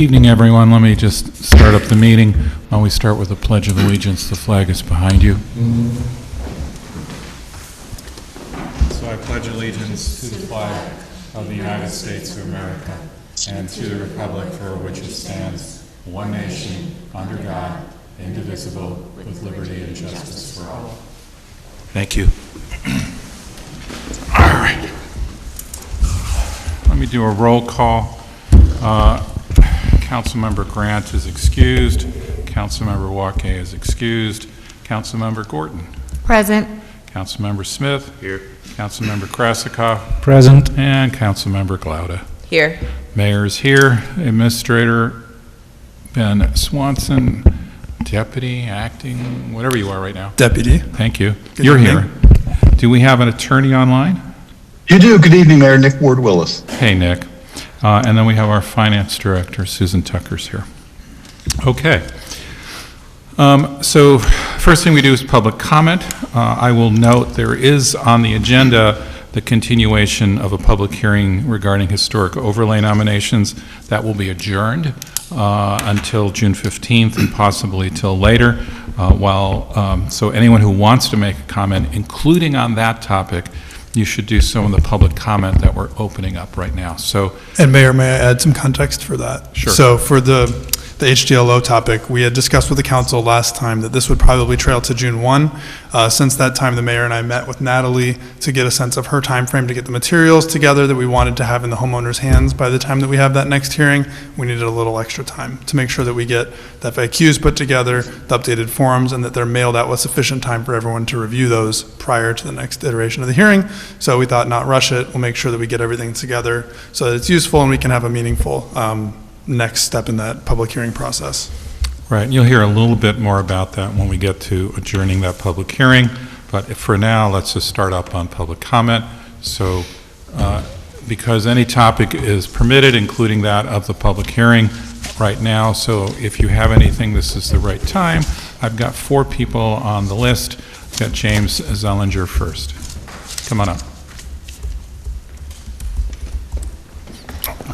Evening, everyone. Let me just start up the meeting. While we start with the Pledge of Allegiance, the flag is behind you. So I pledge allegiance to the flag of the United States of America and to the republic for which it stands, one nation, under God, indivisible, with liberty and justice for all. Thank you. All right. Let me do a roll call. Councilmember Grant is excused. Councilmember Wauke is excused. Councilmember Gorton. Present. Councilmember Smith. Here. Councilmember Krasikoff. Present. And Councilmember Glauda. Here. Mayor's here. Administrator Ben Swanson. Deputy, acting, whatever you are right now. Deputy. Thank you. Good You're evening. here. Do we have an attorney online? You do. Good evening, Mayor. Nick Ward-Willis. Hey, Nick. And then we have our finance director, Susan Tucker's here. Okay. So first thing we do is public comment. I will note there is on the agenda the continuation of a public hearing regarding historic overlay nominations. That will be adjourned until June 15th and possibly till later. So anyone who wants to make a comment, including on that topic, you should do so in the public comment that we're opening up right now. So, And Mayor, may I add some context for that? Sure. So for the HDLO topic, we had discussed with the council last time that this would probably trail to June 1. Since that time, the mayor and I met with Natalie to get a sense of her time frame to get the materials together that we wanted to have in the homeowner's hands by the time that we have that next hearing. We needed a little extra time to make sure that we get the FAQs put together, the updated forms, and that they're mailed out with sufficient time for everyone to review those prior to the next iteration of the hearing. So we thought not rush it. We'll make sure that we get everything together so that it's useful and we can have a meaningful next step in that public hearing process. right, and you'll hear a little bit more about that when we get to adjourning that public hearing. But for now, let's just start up on public comment. So because any topic is permitted, including that of the public hearing right now. So if you have anything, this is the right time. I've got 4 people on the list. I've got James Zellinger first. Come on up.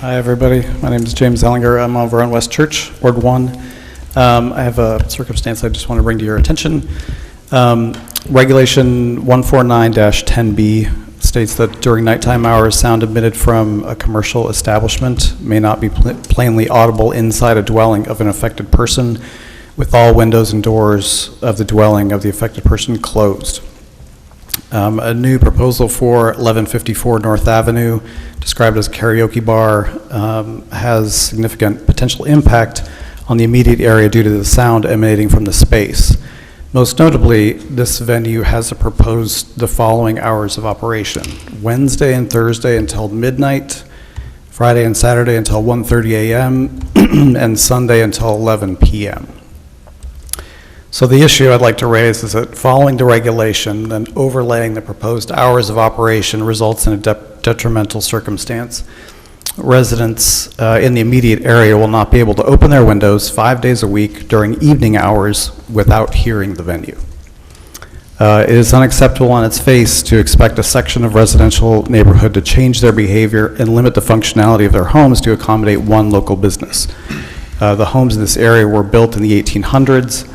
Hi, everybody. My name is James Zellinger. I'm over on West Church, Ward 1. I have a circumstance I just want to bring to your attention. Regulation 149-10B states that during nighttime hours, sound emitted from a commercial establishment may not be plainly audible inside a dwelling of an affected person, with all windows and doors of the dwelling of the affected person closed. A new proposal for 1154 North Avenue, described as a karaoke bar, has significant potential impact on the immediate area due to the sound emanating from the space. Most notably, this venue has proposed the following hours of operation: Wednesday and Thursday until midnight, Friday and Saturday until 1:30 a.m., and Sunday until 11 p.m. So the issue I'd like to raise is that following the regulation and overlaying the proposed hours of operation results in a detrimental circumstance. Residents in the immediate area will not be able to open their windows 5 days a week during evening hours without hearing the venue. It is unacceptable on its face to expect a section of residential neighborhood to change their behavior and limit the functionality of their homes to accommodate one local business. The homes in this area were built in the 1800s.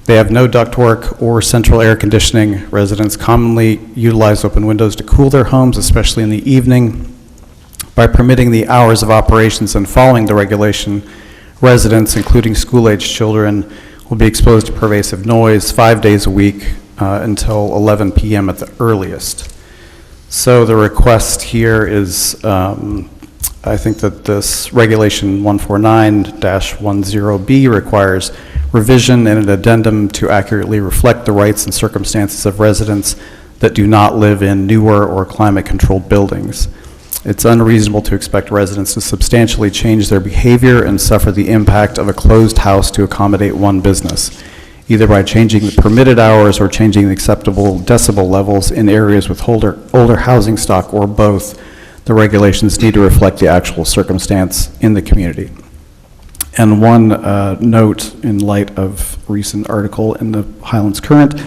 They have no ductwork or central air conditioning. Residents commonly utilize open windows to cool their homes, especially in the evening. By permitting the hours of operations and following the regulation, residents, including school-aged children, will be exposed to pervasive noise 5 days a week until 11 p.m. at the earliest. So the request here is, I think that this regulation 149-10B requires revision and an addendum to accurately reflect the rights and circumstances of residents that do not live in newer or climate-controlled buildings. It's unreasonable to expect residents to substantially change their behavior and suffer the impact of a closed house to accommodate one business, either by changing the permitted hours or changing the acceptable decibel levels in areas with older housing stock, or both. The regulations need to reflect the actual circumstance in the community. And one note in light of recent article in the Highlands Current,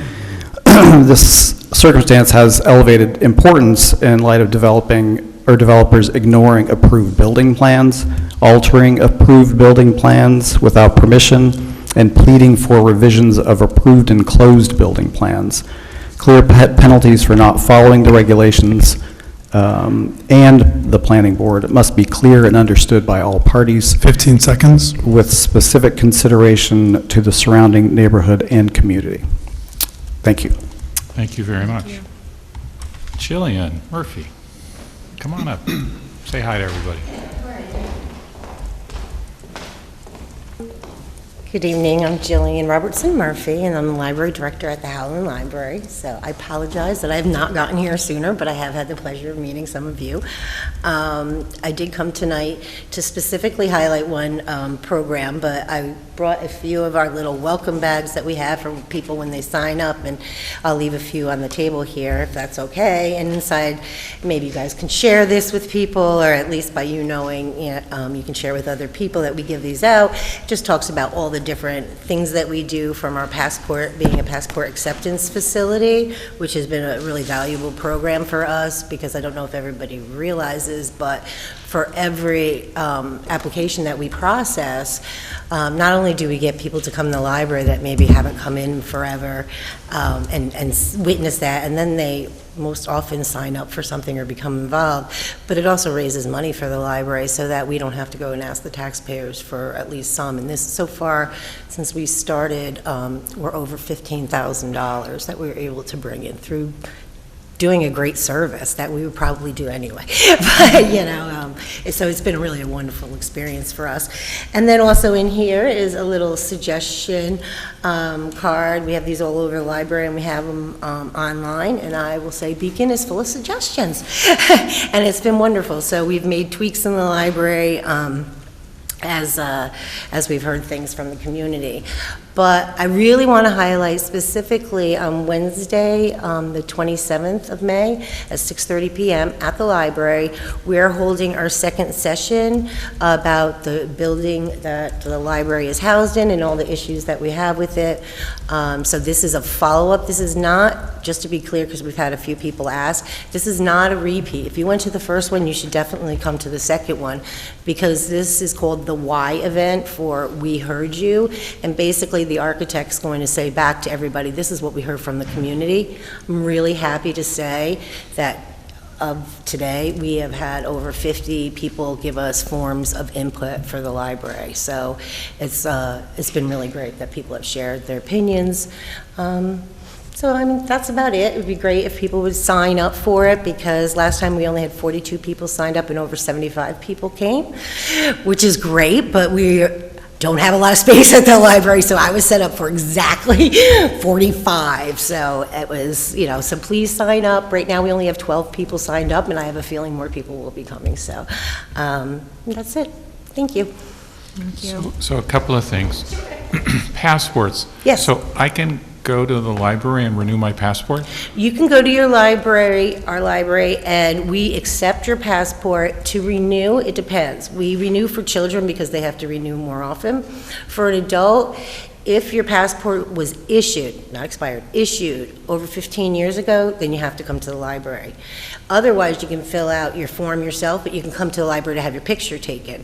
this circumstance has elevated importance in light of developers ignoring approved building plans, altering approved building plans without permission, and pleading for revisions of approved and closed building plans. Clear penalties for not following the regulations and the planning board. It must be clear and understood by all parties 15 seconds. with specific consideration to the surrounding neighborhood and community. Thank you. Thank you very much. Jillian Murphy, come on up. Say hi to everybody. Good evening, I'm Jillian Robertson Murphy, and I'm the library director at the Howland Library. So I apologize that I have not gotten here sooner, but I have had the pleasure of meeting some of you. I did come tonight to specifically highlight one program, but I brought a few of our little welcome bags that we have for people when they sign up, and I'll leave a few on the table here if that's okay. And inside, maybe you guys can share this with people, or at least by you knowing, you can share with other people that we give these out. It just talks about all the different things that we do, from our passport, being a passport acceptance facility, which has been a really valuable program for us, because I don't know if everybody realizes, but for every application that we process, not only do we get people to come to the library that maybe haven't come in forever and witness that, and then they most often sign up for something or become involved, but it also raises money for the library so that we don't have to go and ask the taxpayers for at least some. And this, so far, since we started, we're over $15,000 that we were able to bring in through doing a great service that we would probably do anyway. But, so it's been really a wonderful experience for us. And then also in here is a little suggestion card. We have these all over the library, and we have them online, and I will say Beacon is full of suggestions. And it's been wonderful. So we've made tweaks in the library as we've heard things from the community. But I really want to highlight specifically on Wednesday, the 27th of May at 6:30 p.m. at the library, we're holding our second session about the building that the library is housed in and all the issues that we have with it. So this is a follow-up. This is not, just to be clear, because we've had a few people ask, this is not a repeat. If you went to the first one, you should definitely come to the second one, because this is called the Why event for We Heard You, and basically the architect's going to say back to everybody, this is what we heard from the community. I'm really happy to say that of today, we have had over 50 people give us forms of input for the library. So it's been really great that people have shared their opinions. So, I mean, that's about it. It would be great if people would sign up for it, because last time we only had 42 people signed up and over 75 people came, which is great, but we don't have a lot of space at the library, so I was set up for exactly 45. So it was, so please sign up. Right now we only have 12 people signed up, and I have a feeling more people will be coming. So that's it. Thank you. Thank you. So a couple of things. Passports. Yes. So I can go to the library and renew my passport? You can go to your library, our library, and we accept your passport. To renew, it depends. We renew for children because they have to renew more often. For an adult, if your passport was issued, not expired, issued over 15 years ago, then you have to come to the library. Otherwise, you can fill out your form yourself, but you can come to the library to have your picture taken,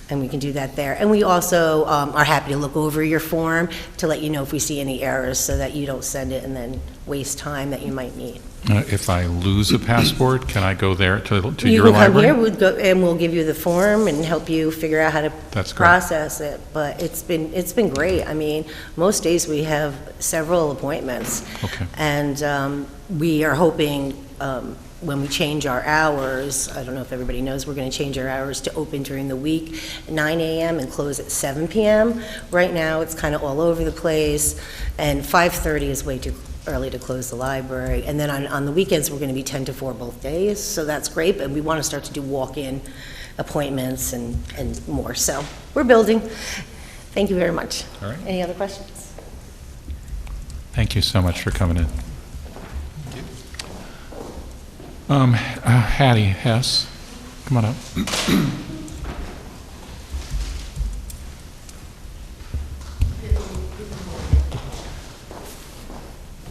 and we can do that there. And we also are happy to look over your form to let you know if we see any errors, so that you don't send it and then waste time that you might need. If I lose a passport, can I go there to You your can come library? here, we'll give you the form and help you figure out how to That's great. process it. But it's been great. I mean, most days we have several appointments. Okay. And we are hoping, when we change our hours, I don't know if everybody knows, we're going to change our hours to open during the week, 9 a.m. and close at 7 p.m. Right now, it's kind of all over the place, and 5:30 is way too early to close the library. And then on the weekends, we're going to be 10 to 4 both days, so that's great, but we want to start to do walk-in appointments and more. So we're building. Thank you very much. All right. Any other questions? Thank you so much for coming in. Hattie Hess, come on up.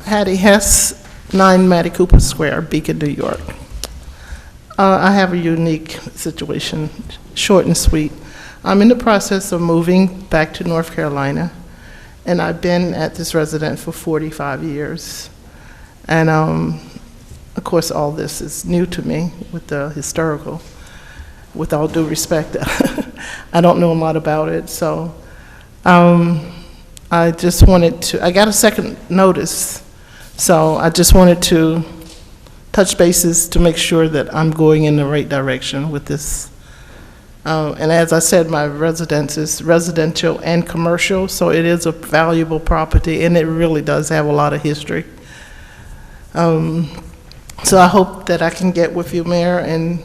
Hattie Hess, 9 Mattie Cooper Square, Beacon, New York. I have a unique situation, short and sweet. I'm in the process of moving back to North Carolina, and I've been at this residence for 45 years. And of course, all this is new to me with the historical. With all due respect, I don't know a lot about it, so I just wanted to, I got a second notice, so I just wanted to touch bases to make sure that I'm going in the right direction with this. And as I said, my residence is residential and commercial, so it is a valuable property, and it really does have a lot of history. So I hope that I can get with you, Mayor, and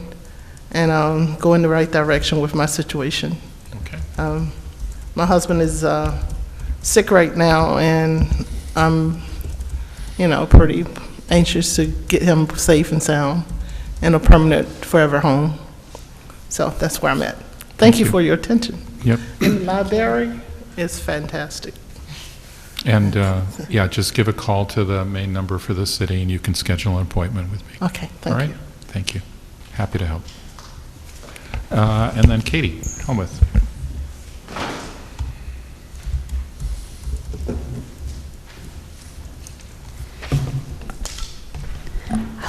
go in the right direction with my situation. Okay. My husband is sick right now, and I'm, pretty anxious to get him safe and sound in a permanent forever home. So that's where I'm at. Thank you for your attention. Yep. And the library is fantastic. And, yeah, just give a call to the main number for the city, and you can schedule an appointment with me. Okay, All thank right? you. Thank you. Happy to help. And then Katie Helmuth.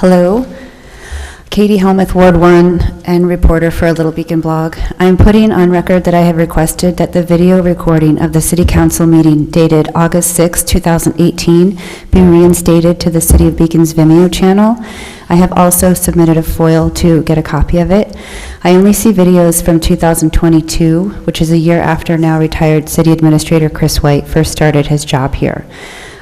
Hello, Katie Helmuth, Ward 1, and reporter for Little Beacon Blog. I am putting on record that I have requested that the video recording of the City Council meeting dated August 6, 2018 be reinstated to the City of Beacon's Vimeo channel. I have also submitted a FOIL to get a copy of it. I only see videos from 2022, which is a year after now retired City Administrator Chris White first started his job here.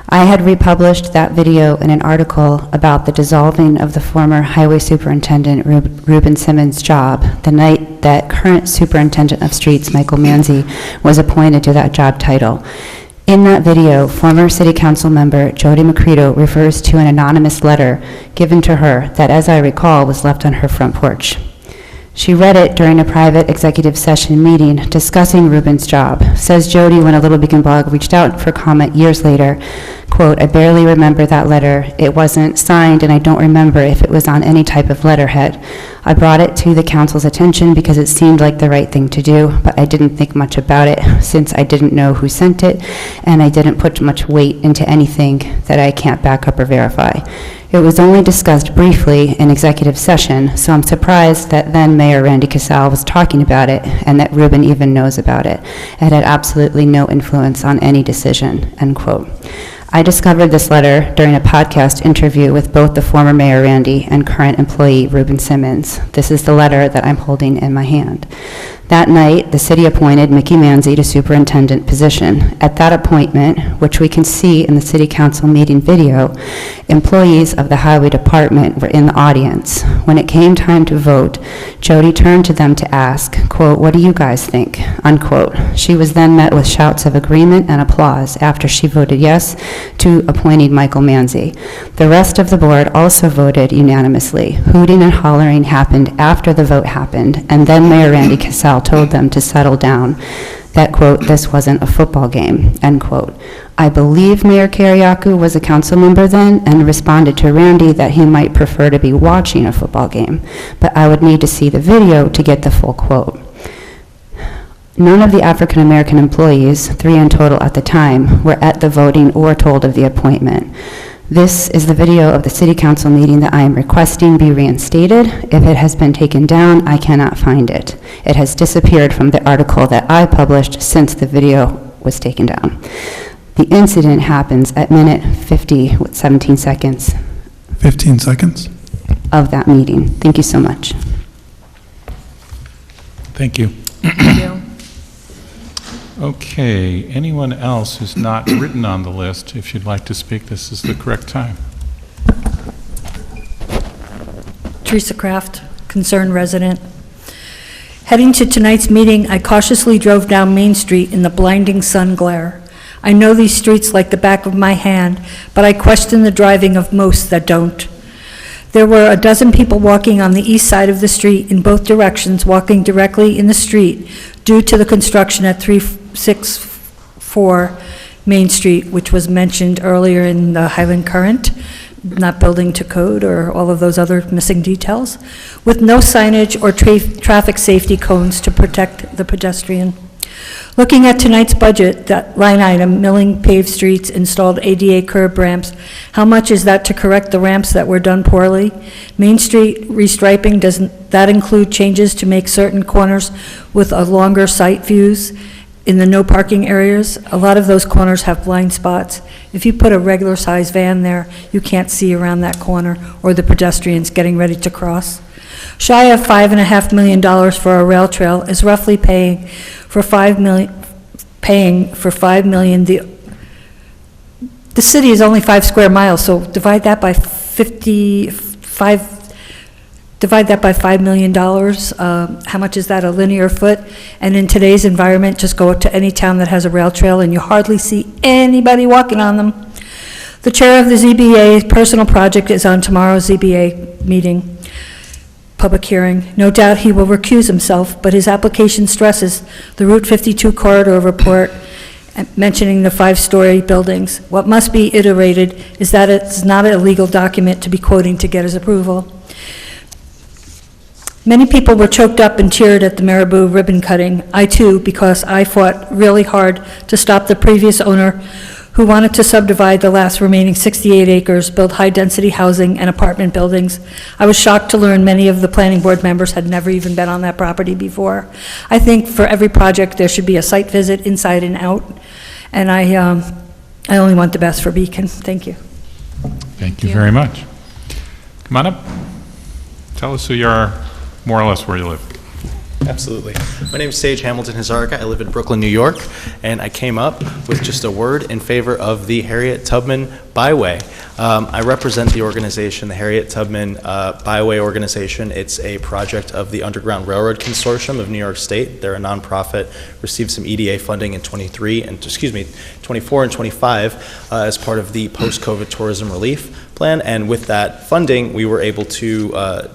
I had republished that video in an article about the dissolving of the former Highway Superintendent Reuben Simmons' job the night that current Superintendent of Streets Michael Manzi was appointed to that job title. In that video, former City Council member Jody Macredo refers to an anonymous letter given to her that, as I recall, was left on her front porch. She read it during a private executive session meeting discussing Reuben's job. Says Jody, when a Little Beacon Blog reached out for comment years later, quote, "I barely remember that letter. It wasn't signed, and I don't remember if it was on any type of letterhead. I brought it to the council's attention because it seemed like the right thing to do, but I didn't think much about it since I didn't know who sent it, and I didn't put much weight into anything that I can't back up or verify. It was only discussed briefly in executive session, so I'm surprised that then Mayor Randy Casal was talking about it and that Reuben even knows about it. It had absolutely no influence on any decision," end quote. I discovered this letter during a podcast interview with both the former Mayor Randy and current employee Reuben Simmons. This is the letter that I'm holding in my hand. That night, the city appointed Mickey Manzi to superintendent position. At that appointment, which we can see in the city council meeting video, employees of the highway department were in the audience. When it came time to vote, Jody turned to them to ask, quote, "What do you guys think?" unquote. She was then met with shouts of agreement and applause after she voted yes to appointing Michael Manzi. The rest of the board also voted unanimously. Hooting and hollering happened after the vote happened, and then Mayor Randy Casal told them to settle down, that, quote, "This wasn't a football game," end quote. I believe Mayor Kariakou was a council member then and responded to Randy that he might prefer to be watching a football game, but I would need to see the video to get the full quote. None of the African-American employees, 3 in total at the time, were at the voting or told of the appointment. This is the video of the city council meeting that I am requesting be reinstated. If it has been taken down, I cannot find it. It has disappeared from the article that I published since the video was taken down. The incident happens at minute 50 with 17 seconds 15 seconds. of that meeting. Thank you so much. Thank you. Thank you. Okay, anyone else who's not written on the list, if you'd like to speak, this is the correct time. Teresa Kraft, concerned resident. Heading to tonight's meeting, I cautiously drove down Main Street in the blinding sun glare. I know these streets like the back of my hand, but I question the driving of most that don't. There were a dozen people walking on the east side of the street in both directions, walking directly in the street due to the construction at 364 Main Street, which was mentioned earlier in the Highland Current not building to code or all of those other missing details, with no signage or traffic safety cones to protect the pedestrian. Looking at tonight's budget, that line item, milling paved streets, installed ADA curb ramps, how much is that to correct the ramps that were done poorly? Main Street restriping, doesn't that include changes to make certain corners with a longer sight views in the no parking areas? A lot of those corners have blind spots. If you put a regular size van there, you can't see around that corner or the pedestrians getting ready to cross. Shy of $5.5 million for a rail trail is roughly paying for $5 million. The city is only 5 square miles, so divide that by $5 million. How much is that a linear foot? And in today's environment, just go to any town that has a rail trail and you hardly see anybody walking on them. The chair of the ZBA personal project is on tomorrow's ZBA meeting. Public hearing. No doubt he will recuse himself, but his application stresses the Route 52 corridor report, mentioning the 5-story buildings. What must be iterated is that it's not a legal document to be quoting to get his approval. Many people were choked up and cheered at the Marabou ribbon cutting. I too, because I fought really hard to stop the previous owner who wanted to subdivide the last remaining 68 acres, build high-density housing and apartment buildings. I was shocked to learn many of the planning board members had never even been on that property before. I think for every project, there should be a site visit inside and out, and I only want the best for Beacon. Thank you. Thank you very much. Come on up. Tell us who you are, more or less where you live. Absolutely. My name is Sage Hamilton Hazarika. I live in Brooklyn, New York, and I came up with just a word in favor of the Harriet Tubman Byway. I represent the organization, the Harriet Tubman Byway Organization. It's a project of the Underground Railroad Consortium of New York State. They're a nonprofit, received some EDA funding in 24 and 25 as part of the post-COVID tourism relief plan, and with that funding, we were able to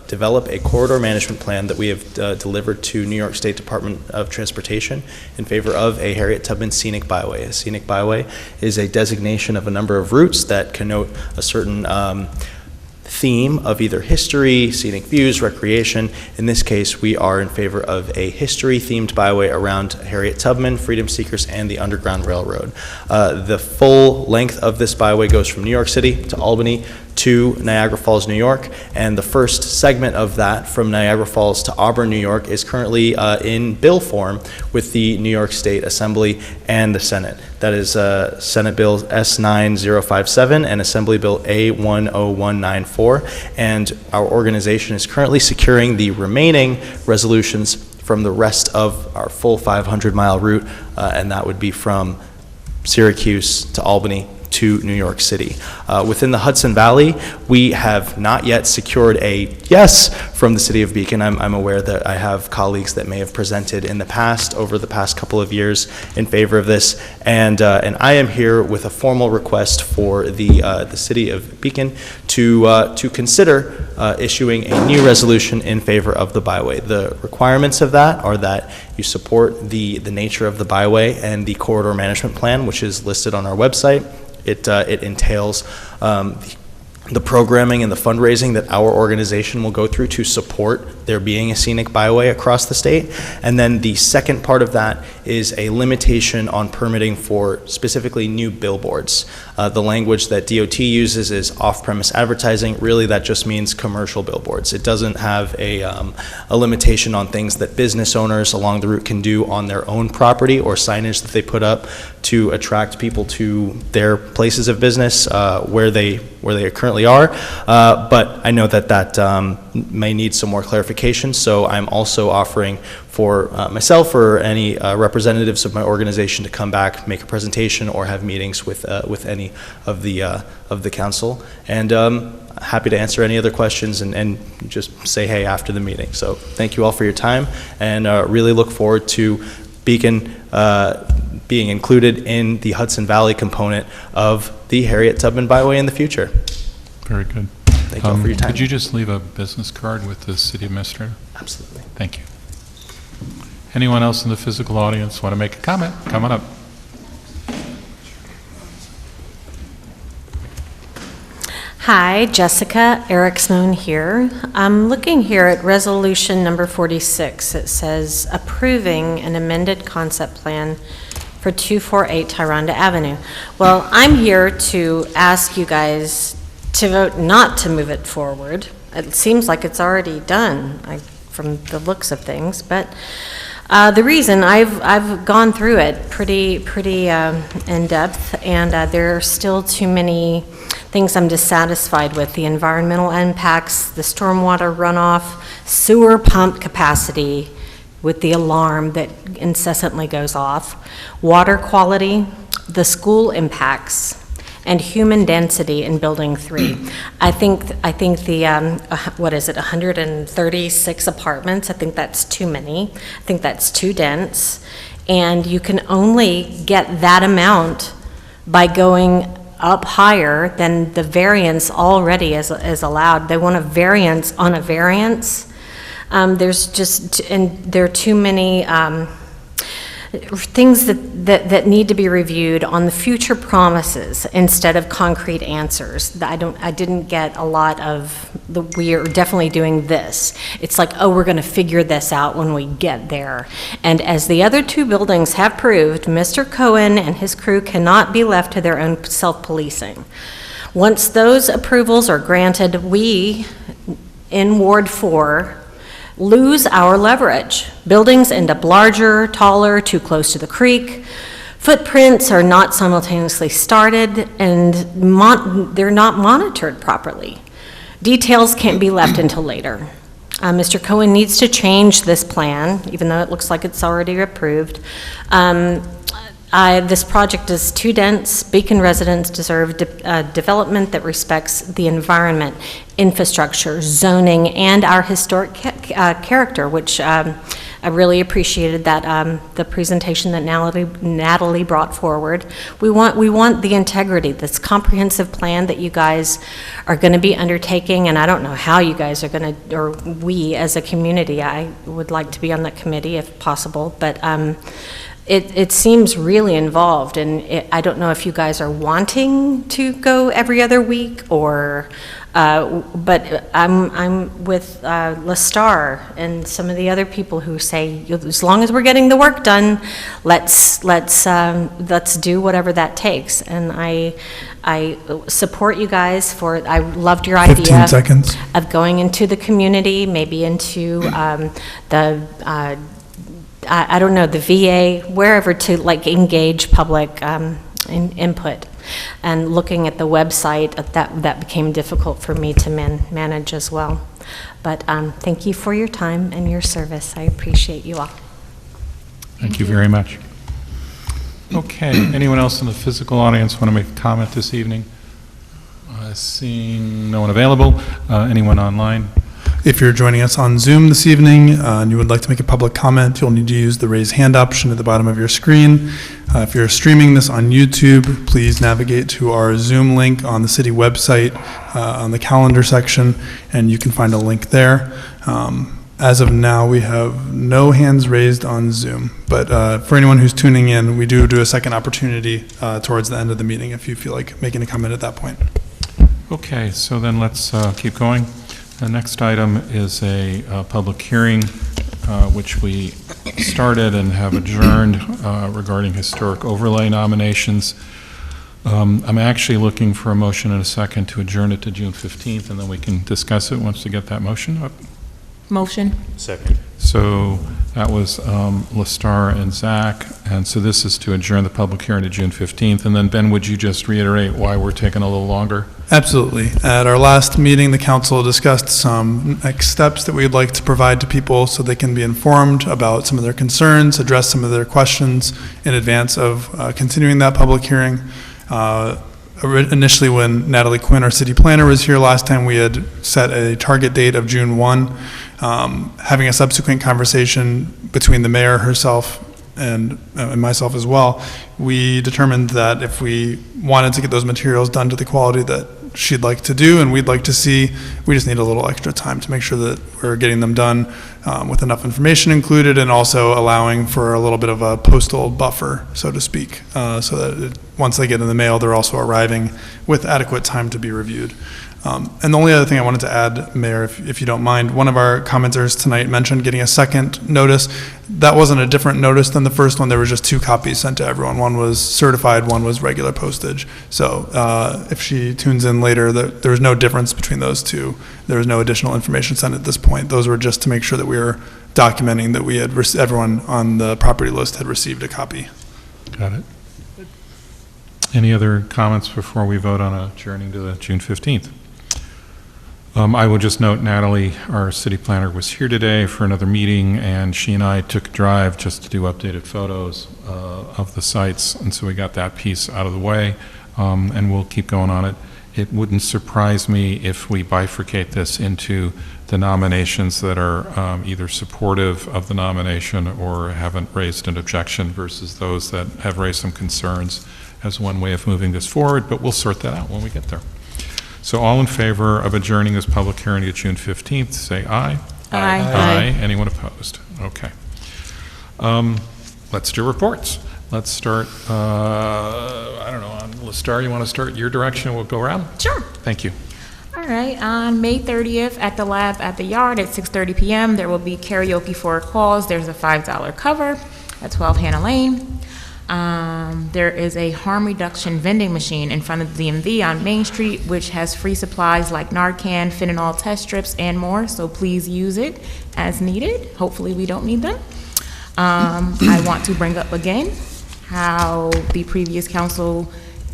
develop a corridor management plan that we have delivered to New York State Department of Transportation in favor of a Harriet Tubman Scenic Byway. A scenic byway is a designation of a number of routes that connote a certain theme of either history, scenic views, recreation. In this case, we are in favor of a history-themed byway around Harriet Tubman, freedom seekers, and the Underground Railroad. The full length of this byway goes from New York City to Albany to Niagara Falls, New York, and the first segment of that from Niagara Falls to Auburn, New York is currently in bill form with the New York State Assembly and the Senate. That is Senate Bill S9057 and Assembly Bill A10194, and our organization is currently securing the remaining resolutions from the rest of our full 500-mile route, and that would be from Syracuse to Albany to New York City. Within the Hudson Valley, we have not yet secured a yes from the City of Beacon. I'm aware that I have colleagues that may have presented in the past, over the past couple of years, in favor of this, and I am here with a formal request for the City of Beacon to consider issuing a new resolution in favor of the byway. The requirements of that are that you support the nature of the byway and the corridor management plan, which is listed on our website. It entails the programming and the fundraising that our organization will go through to support there being a scenic byway across the state. And then the second part of that is a limitation on permitting for specifically new billboards. The language that DOT uses is off-premise advertising. Really, that just means commercial billboards. It doesn't have a limitation on things that business owners along the route can do on their own property or signage that they put up to attract people to their places of business where they currently are, but I know that may need some more clarification, so I'm also offering for myself or any representatives of my organization to come back, make a presentation, or have meetings with any of the council, and happy to answer any other questions and just say hey after the meeting. So thank you all for your time, and really look forward to Beacon being included in the Hudson Valley component of the Harriet Tubman Byway in the future. Very good. Thank you all for your time. Could you just leave a business card with the city administrator? Absolutely. Thank you. Anyone else in the physical audience want to make a comment? Come on up. Hi, Jessica Erickson here. I'm looking here at resolution number 46. It says approving an amended concept plan for 248 Tyranda Avenue. Well, I'm here to ask you guys to vote not to move it forward. It seems like it's already done from the looks of things, but the reason I've gone through it pretty in depth, and there are still too many things I'm dissatisfied with: the environmental impacts, the stormwater runoff, sewer pump capacity with the alarm that incessantly goes off, water quality, the school impacts, and human density in Building 3. I think the, what is it, 136 apartments, I think that's too many. I think that's too dense. And you can only get that amount by going up higher than the variance already is allowed. They want a variance on a variance. There's just, and there are too many things that need to be reviewed on the future promises instead of concrete answers. I didn't get a lot of we are definitely doing this. It's like, oh, we're going to figure this out when we get there. And as the other two buildings have proved, Mr. Cohen and his crew cannot be left to their own self-policing. Once those approvals are granted, we in Ward 4 lose our leverage. Buildings end up larger, taller, too close to the creek. Footprints are not simultaneously started, and they're not monitored properly. Details can't be left until later. Mr. Cohen needs to change this plan, even though it looks like it's already approved. This project is too dense. Beacon residents deserve development that respects the environment, infrastructure, zoning, and our historic character, which I really appreciated that the presentation that Natalie brought forward. We want the integrity, this comprehensive plan that you guys are going to be undertaking, and I don't know how you guys are going to, or we as a community, I would like to be on that committee if possible, but it seems really involved, and I don't know if you guys are wanting to go every other week, or, but I'm with Lestar and some of the other people who say, as long as we're getting the work done, let's do whatever that takes. And I support you guys I loved your idea 15 seconds. Of going into the community, maybe into I don't know, the VA, wherever, to like engage public input. And looking at the website, that became difficult for me to manage as well. But thank you for your time and your service. I appreciate you all. Thank you very much. Okay, anyone else in the physical audience want to make a comment this evening? Seeing no one available. Anyone online? If you're joining us on Zoom this evening and you would like to make a public comment, you'll need to use the raise hand option at the bottom of your screen. If you're streaming this on YouTube, please navigate to our Zoom link on the city website on the calendar section, and you can find a link there. As of now, we have no hands raised on Zoom, but for anyone who's tuning in, we do a second opportunity towards the end of the meeting if you feel like making a comment at that point. Okay, so then let's keep going. The next item is a public hearing, which we started and have adjourned regarding historic overlay nominations. I'm actually looking for a motion and a second to adjourn it to June 15th, and then we can discuss it once we get that motion up. Motion. Second. So that was Lestar and Zach, and so this is to adjourn the public hearing to June 15th. And then, Ben, would you just reiterate why we're taking a little longer? Absolutely. At our last meeting, the council discussed some next steps that we'd like to provide to people so they can be informed about some of their concerns, address some of their questions in advance of continuing that public hearing. Initially, when Natalie Quinn, our city planner, was here last time, we had set a target date of June 1. Having a subsequent conversation between the mayor herself and myself as well, we determined that if we wanted to get those materials done to the quality that she'd like to do and we'd like to see, we just need a little extra time to make sure that we're getting them done with enough information included, and also allowing for a little bit of a postal buffer, so to speak, so that once they get in the mail, they're also arriving with adequate time to be reviewed. And the only other thing I wanted to add, Mayor, if you don't mind, one of our commenters tonight mentioned getting a second notice. That wasn't a different notice than the first one. There was just 2 copies sent to everyone. One was certified, one was regular postage. So if she tunes in later, there was no difference between those 2. There was no additional information sent at this point. Those were just to make sure that we were documenting that we had everyone on the property list had received a copy. Got it. Any other comments before we vote on adjourning to the June 15th? I will just note Natalie, our city planner, was here today for another meeting, and she and I took a drive just to do updated photos of the sites, and so we got that piece out of the way, and we'll keep going on it. It wouldn't surprise me if we bifurcate this into the nominations that are either supportive of the nomination or haven't raised an objection versus those that have raised some concerns as one way of moving this forward, but we'll sort that out when we get there. So all in favor of adjourning this public hearing to June 15th, say aye. Aye. Aye. Anyone opposed? Okay. Let's do reports. Let's start, I don't know, Lestar, you want to start your direction? We'll go around? Sure. Thank you. All right, on May 30th at the lab at the yard at 6:30 p.m., there will be karaoke for a cause. There's a $5 cover at 12 Hannah Lane. There is a harm reduction vending machine in front of the DMV on Main Street, which has free supplies like Narcan, fentanyl test strips, and more, so please use it as needed. Hopefully we don't need them. I want to bring up again how the previous council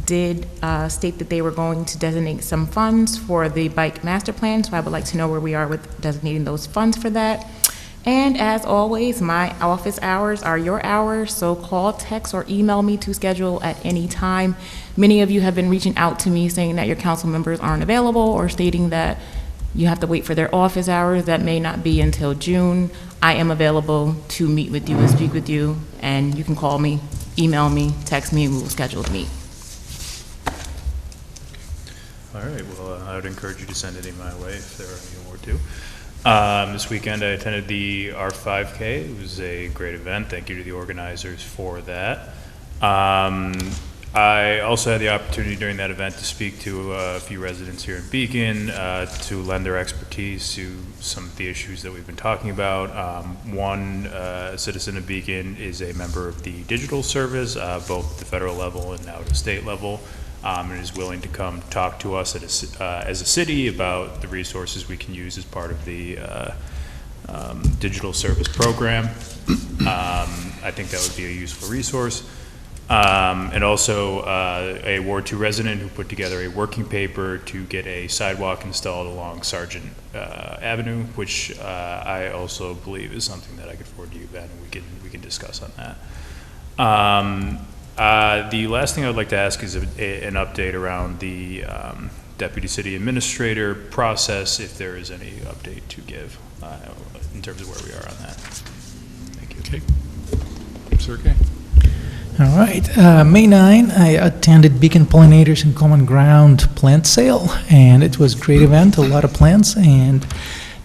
did state that they were going to designate some funds for the bike master plan, so I would like to know where we are with designating those funds for that. And as always, my office hours are your hours, so call, text, or email me to schedule at any time. Many of you have been reaching out to me saying that your council members aren't available or stating that you have to wait for their office hours. That may not be until June. I am available to meet with you and speak with you, and you can call me, email me, text me, and we will schedule a meet. All right, well, I would encourage you to send any my way if there are any more too. This weekend I attended the R5K. It was a great event. Thank you to the organizers for that. I also had the opportunity during that event to speak to a few residents here in Beacon to lend their expertise to some of the issues that we've been talking about. One citizen of Beacon is a member of the digital service, both at the federal level and now at the state level. And is willing to come talk to us as a city about the resources we can use as part of the digital service program. I think that would be a useful resource. And also a Ward 2 resident who put together a working paper to get a sidewalk installed along Sargent Avenue, which I also believe is something that I could forward to you, Ben, and we can discuss on that. The last thing I would like to ask is an update around the Deputy City Administrator process, if there is any update to give in terms of where we are on that. Thank you. Okay. Sergey? All right. May 9, I attended Beacon Pollinators and Common Ground plant sale, and it was a great event, a lot of plants, and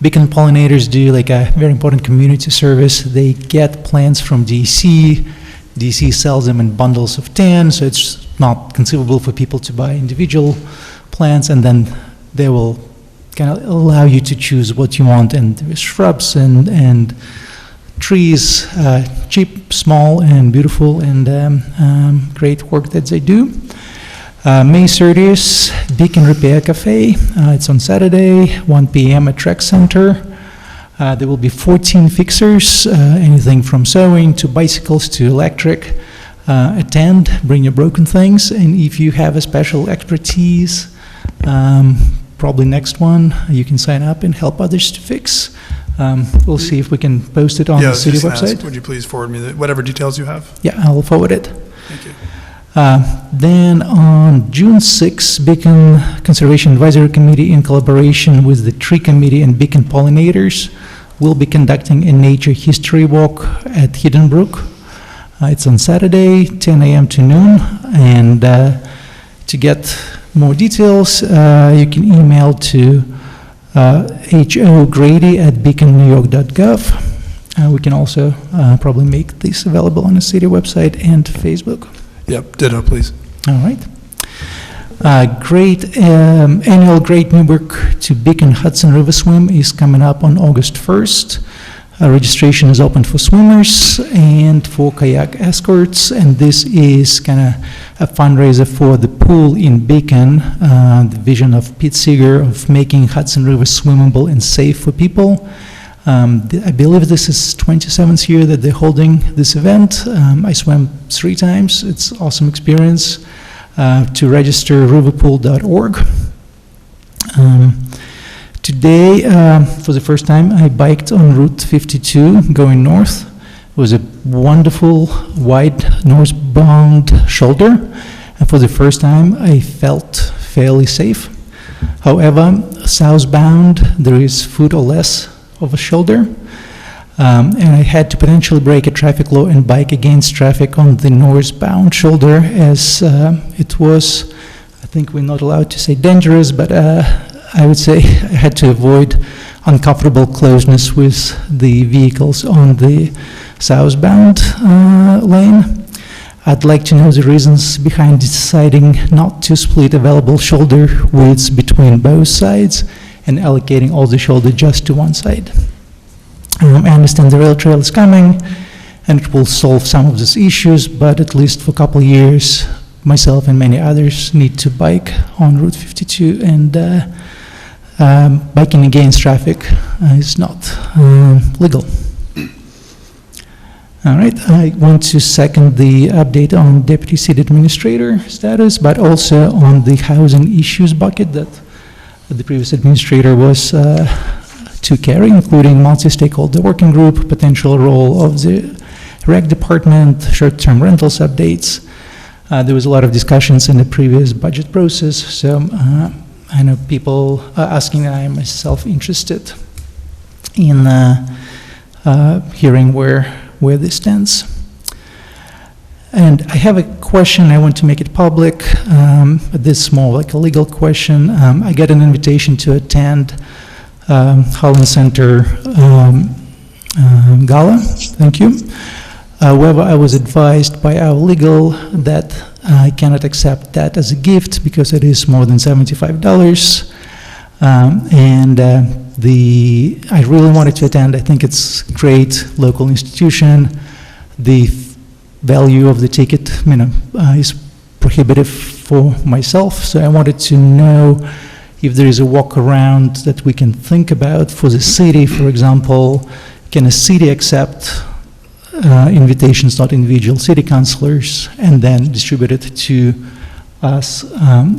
Beacon Pollinators do like a very important community service. They get plants from DC. DC sells them in bundles of 10, so it's not conceivable for people to buy individual plants, and then they will kind of allow you to choose what you want, and there's shrubs and trees, cheap, small, and beautiful, and great work that they do. May 30th, Beacon Repair Cafe. It's on Saturday, 1 p.m. at Rec Center. There will be 14 fixers, anything from sewing to bicycles to electric. Attend, bring your broken things, and if you have a special expertise, probably next one, you can sign up and help others to fix. We'll see if we can post it on the city website. Would you please forward me whatever details you have? Yeah, I'll forward it. Thank you. Then on June 6th, Beacon Conservation Advisory Committee, in collaboration with the Tree Committee and Beacon Pollinators, will be conducting a nature history walk at Hidden Brook. It's on Saturday, 10 a.m. to noon, and to get more details, you can email to hogrady@beaconnewyork.gov. We can also probably make this available on the city website and Facebook. Yep, ditto, please. All right. Annual Great Newburgh to Beacon Hudson River Swim is coming up on August 1st. Registration is open for swimmers and for kayak escorts, and this is kind of a fundraiser for the pool in Beacon, the vision of Pete Seeger of making Hudson River swimmable and safe for people. I believe this is 27th year that they're holding this event. I swam 3 times. It's an awesome experience. To register, riverpool.org. Today, for the first time, I biked on Route 52 going north. It was a wonderful, wide northbound shoulder, and for the first time, I felt fairly safe. However, southbound, there is foot or less of a shoulder, and I had to potentially break a traffic law and bike against traffic on the northbound shoulder, as it was, I think we're not allowed to say dangerous, but I would say I had to avoid uncomfortable closeness with the vehicles on the southbound lane. I'd like to know the reasons behind deciding not to split available shoulder widths between both sides and allocating all the shoulder just to one side. I understand the rail trail is coming and it will solve some of these issues, but at least for a couple of years, myself and many others need to bike on Route 52, and biking against traffic is not legal. All right, I want to second the update on Deputy City Administrator status, but also on the housing issues bucket that the previous administrator was to carry, including multi-stakeholder working group, potential role of the rec department, short-term rentals updates. There was a lot of discussions in the previous budget process, so I know people are asking, and I am myself interested in hearing where this stands. And I have a question, I want to make it public, but this is more like a legal question. I got an invitation to attend Holland Center Gala, thank you. However, I was advised by our legal that I cannot accept that as a gift because it is more than $75. I really wanted to attend. I think it's a great local institution. The value of the ticket, is prohibitive for myself. So I wanted to know if there is a walk around that we can think about for the city. For example, can a city accept invitations, not individual city councilors, and then distribute it to us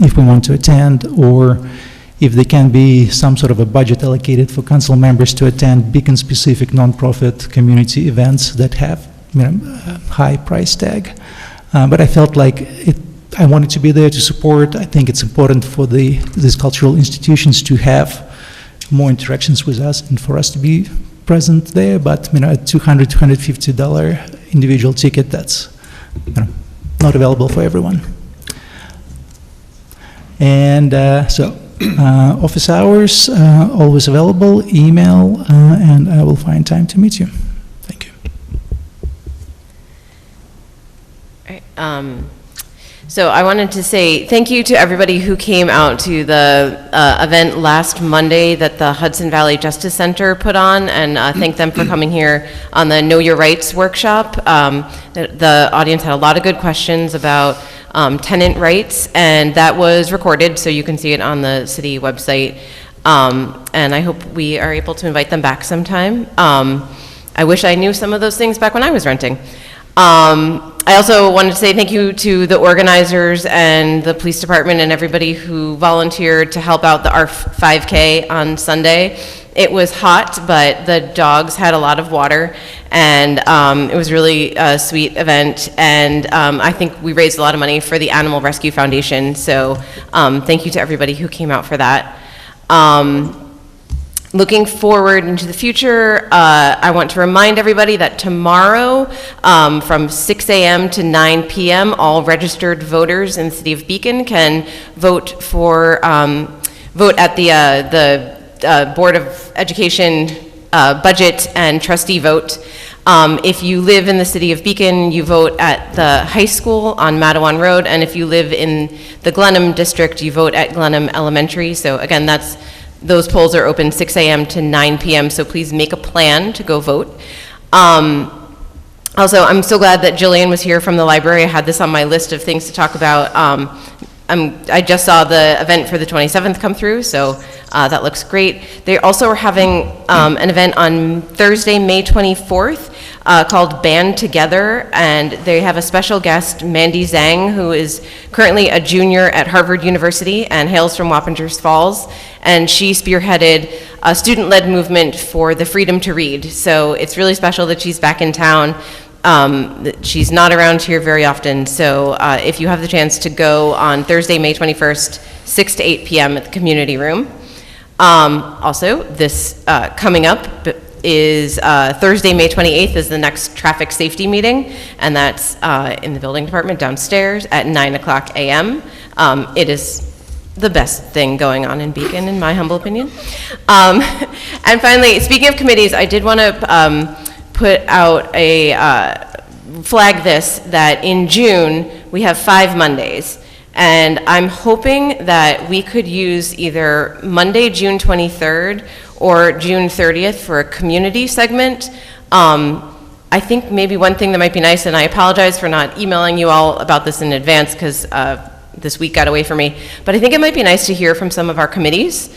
if we want to attend, or if there can be some sort of a budget allocated for council members to attend Beacon-specific nonprofit community events that have a high price tag. But I felt like I wanted to be there to support. I think it's important for these cultural institutions to have more interactions with us and for us to be present there, but a $200, $250 individual ticket, that's not available for everyone. And office hours, always available, email, and I will find time to meet you. Thank you. All right, so I wanted to say thank you to everybody who came out to the event last Monday that the Hudson Valley Justice Center put on, and thank them for coming here on the Know Your Rights workshop. The audience had a lot of good questions about tenant rights, and that was recorded, so you can see it on the city website. And I hope we are able to invite them back sometime. I wish I knew some of those things back when I was renting. I also wanted to say thank you to the organizers and the police department and everybody who volunteered to help out the ARF 5K on Sunday. It was hot, but the dogs had a lot of water, and it was really a sweet event, and I think we raised a lot of money for the Animal Rescue Foundation, so thank you to everybody who came out for that. Looking forward into the future, I want to remind everybody that tomorrow from 6 a.m. to 9 p.m., all registered voters in the city of Beacon can vote at the Board of Education budget and trustee vote. If you live in the city of Beacon, you vote at the high school on Matawan Road, and if you live in the Glenham district, you vote at Glenham Elementary. So again, those polls are open 6 a.m. to 9 p.m., so please make a plan to go vote. Also, I'm so glad that Jillian was here from the library. I had this on my list of things to talk about. I just saw the event for the 27th come through, so that looks great. They also are having an event on Thursday, May 24th, called Band Together, and they have a special guest, Mandy Zhang, who is currently a junior at Harvard University and hails from Wappingers Falls, and she spearheaded a student-led movement for the freedom to read. So it's really special that she's back in town. She's not around here very often, so if you have the chance to go on Thursday, May 21st, 6 to 8 p.m. at the community room. Also, this coming up is Thursday, May 28th is the next traffic safety meeting, and that's in the building department downstairs at 9 o'clock a.m. It is the best thing going on in Beacon, in my humble opinion. And finally, speaking of committees, I did want to put out a flag this, that in June, we have 5 Mondays. And I'm hoping that we could use either Monday, June 23rd, or June 30th for a community segment. I think maybe one thing that might be nice, and I apologize for not emailing you all about this in advance because this week got away from me, but I think it might be nice to hear from some of our committees.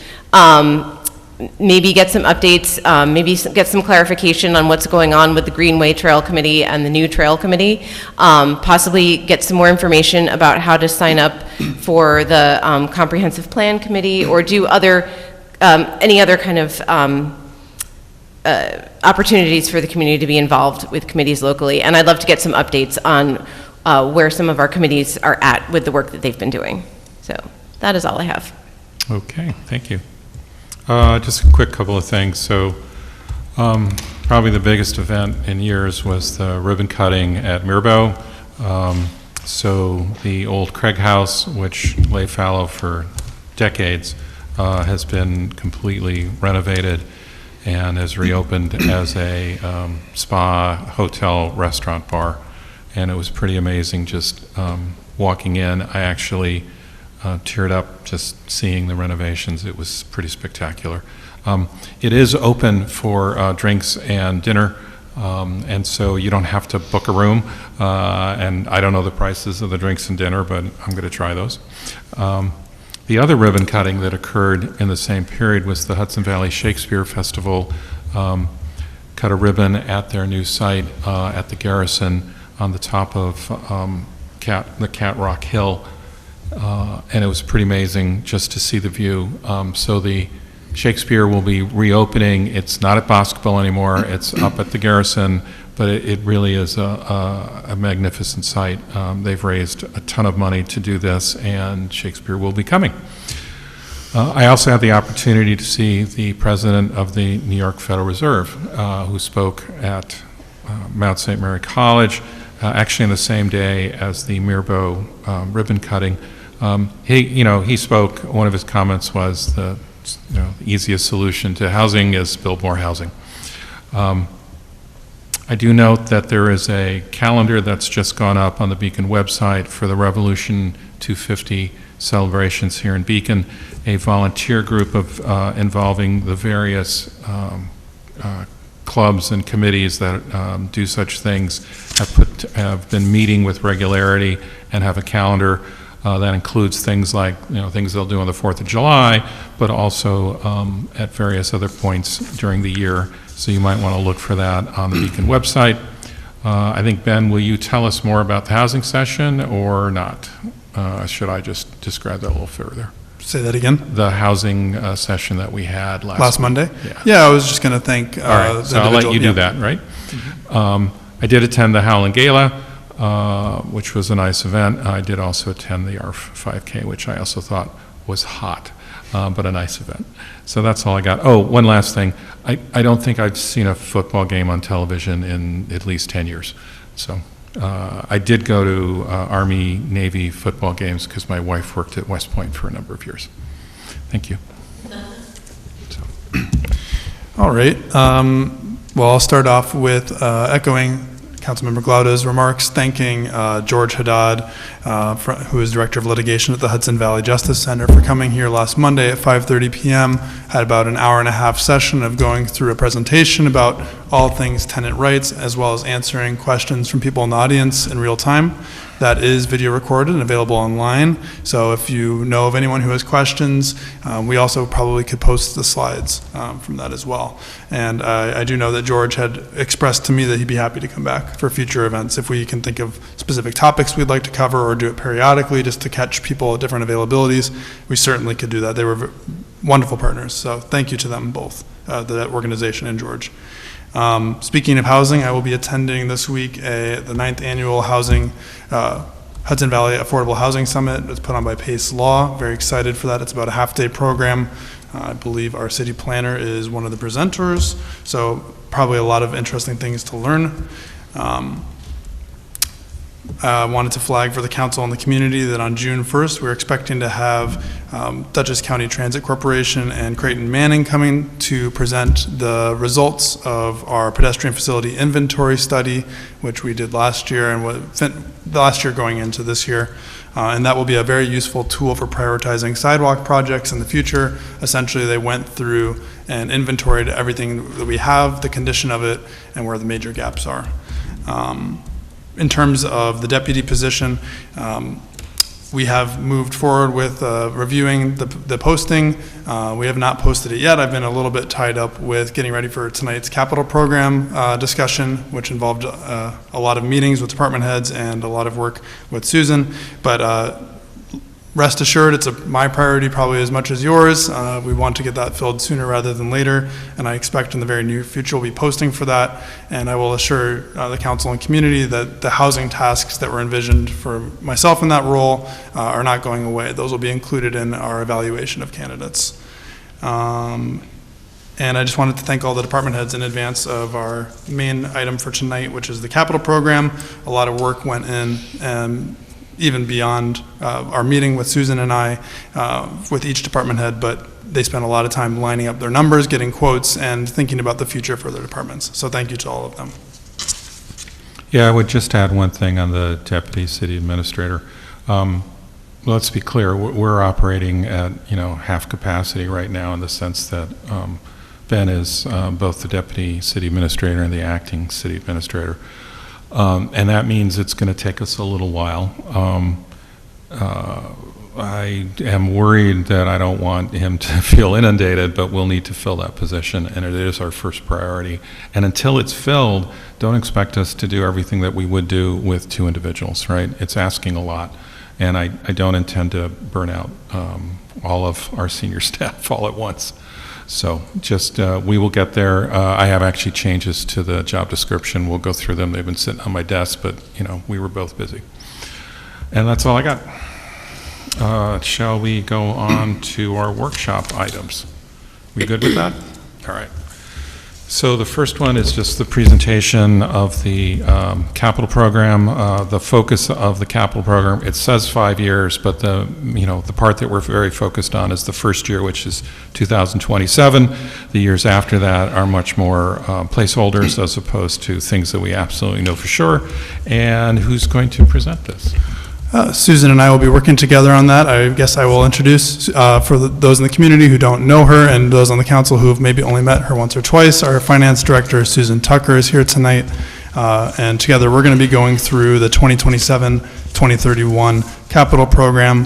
Maybe get some updates, maybe get some clarification on what's going on with the Greenway Trail Committee and the New Trail Committee, possibly get some more information about how to sign up for the Comprehensive Plan Committee, or do any other kind of opportunities for the community to be involved with committees locally. And I'd love to get some updates on where some of our committees are at with the work that they've been doing. So that is all I have. Okay, thank you. Just a quick couple of things. So probably the biggest event in years was the ribbon cutting at Mirbeau. So the old Craig House, which lay fallow for decades, has been completely renovated and has reopened as a spa, hotel, restaurant, bar. And it was pretty amazing just walking in. I actually teared up just seeing the renovations. It was pretty spectacular. It is open for drinks and dinner, and so you don't have to book a room. And I don't know the prices of the drinks and dinner, but I'm going to try those. The other ribbon cutting that occurred in the same period was the Hudson Valley Shakespeare Festival. Cut a ribbon at their new site at the Garrison on the top of the Cat Rock Hill. And it was pretty amazing just to see the view. So the Shakespeare will be reopening. It's not at Boscobel anymore. It's up at the Garrison, but it really is a magnificent site. They've raised a ton of money to do this, and Shakespeare will be coming. I also had the opportunity to see the president of the New York Federal Reserve, who spoke at Mount St. Mary College, actually on the same day as the Mirbeau ribbon cutting. He spoke, one of his comments was the easiest solution to housing is build more housing. I do note that there is a calendar that's just gone up on the Beacon website for the Revolution 250 celebrations here in Beacon. A volunteer group of involving the various clubs and committees that do such things have been meeting with regularity and have a calendar that includes things like things they'll do on the 4th of July, but also at various other points during the year. So you might want to look for that on the Beacon website. I think, Ben, will you tell us more about the housing session or not? Should I just describe that a little further? Say that again? The housing session that we had last week. Monday? Yeah. Yeah, I was just going to thank All right, so I'll let you do that, right? I did attend the Howland Gala, which was a nice event. I did also attend the ARF 5K, which I also thought was hot, but a nice event. So that's all I got. Oh, one last thing. I don't think I've seen a football game on television in at least 10 years. So I did go to Army-Navy football games because my wife worked at West Point for a number of years. Thank you. All right. Well, I'll start off with echoing Councilmember Glauda's remarks, thanking George Haddad, who is Director of Litigation at the Hudson Valley Justice Center, for coming here last Monday at 5:30 p.m. Had about an hour and a half session of going through a presentation about all things tenant rights, as well as answering questions from people in the audience in real time. That is video recorded and available online. So if you know of anyone who has questions, we also probably could post the slides from that as well. And I do know that George had expressed to me that he'd be happy to come back for future events if we can think of specific topics we'd like to cover or do it periodically just to catch people at different availabilities. We certainly could do that. They were wonderful partners. So thank you to them both, the organization and George. Speaking of housing, I will be attending this week the 9th annual Hudson Valley Affordable Housing Summit. It's put on by Pace Law. Very excited for that. It's about a half-day program. I believe our city planner is one of the presenters, so probably a lot of interesting things to learn. I wanted to flag for the council and the community that on June 1st, we're expecting to have Dutchess County Transit Corporation and Creighton Manning coming to present the results of our pedestrian facility inventory study, which we did last year and last year going into this year. And that will be a very useful tool for prioritizing sidewalk projects in the future. Essentially, they went through and inventoried everything that we have, the condition of it, and where the major gaps are. In terms of the deputy position, we have moved forward with reviewing the posting. We have not posted it yet. I've been a little bit tied up with getting ready for tonight's capital program discussion, which involved a lot of meetings with department heads and a lot of work with Susan. But rest assured, it's my priority probably as much as yours. We want to get that filled sooner rather than later, and I expect in the very near future we'll be posting for that. And I will assure the council and community that the housing tasks that were envisioned for myself in that role are not going away. Those will be included in our evaluation of candidates. And I just wanted to thank all the department heads in advance of our main item for tonight, which is the capital program. A lot of work went in, even beyond our meeting with Susan and I, with each department head, but they spent a lot of time lining up their numbers, getting quotes, and thinking about the future for their departments. So thank you to all of them. Yeah, I would just add one thing on the deputy city administrator. Let's be clear, we're operating at half capacity right now in the sense that Ben is both the deputy city administrator and the acting city administrator. And that means it's going to take us a little while. I am worried that I don't want him to feel inundated, but we'll need to fill that position, and it is our first priority. And until it's filled, don't expect us to do everything that we would do with two individuals, right? It's asking a lot, and I don't intend to burn out all of our senior staff all at once. So just, we will get there. I have actually changes to the job description. We'll go through them. They've been sitting on my desk, but we were both busy. And that's all I got. Shall we go on to our workshop items? We good with that? All right. So the first one is just the presentation of the capital program. The focus of the capital program, it says 5 years, but the part that we're very focused on is the first year, which is 2027. The years after that are much more placeholders as opposed to things that we absolutely know for sure. And who's going to present this? Susan and I will be working together on that. I guess I will introduce, for those in the community who don't know her and those on the council who have maybe only met her once or twice, our finance director, Susan Tucker, is here tonight. And together we're going to be going through the 2027-2031 capital program.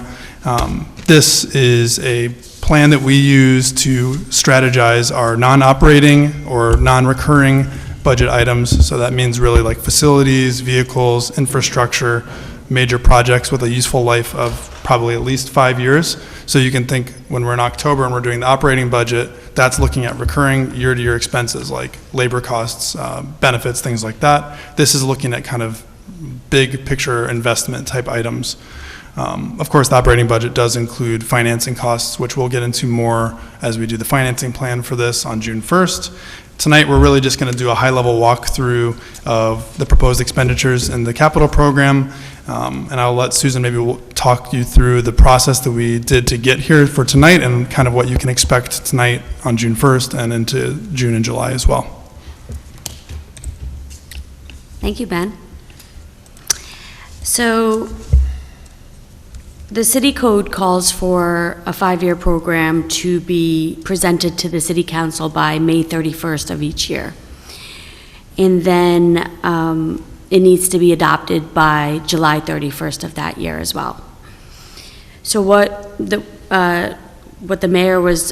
This is a plan that we use to strategize our non-operating or non-recurring budget items. So that means really like facilities, vehicles, infrastructure, major projects with a useful life of probably at least 5 years. So you can think when we're in October and we're doing the operating budget, that's looking at recurring year-to-year expenses like labor costs, benefits, things like that. This is looking at kind of big picture investment type items. Of course, the operating budget does include financing costs, which we'll get into more as we do the financing plan for this on June 1st. Tonight, we're really just going to do a high-level walkthrough of the proposed expenditures in the capital program, and I'll let Susan maybe talk you through the process that we did to get here for tonight and kind of what you can expect tonight on June 1st and into June and July as well. Thank you, Ben. So, the city code calls for a 5-year program to be presented to the city council by May 31st of each year. And then it needs to be adopted by July 31st of that year as well. So what the mayor was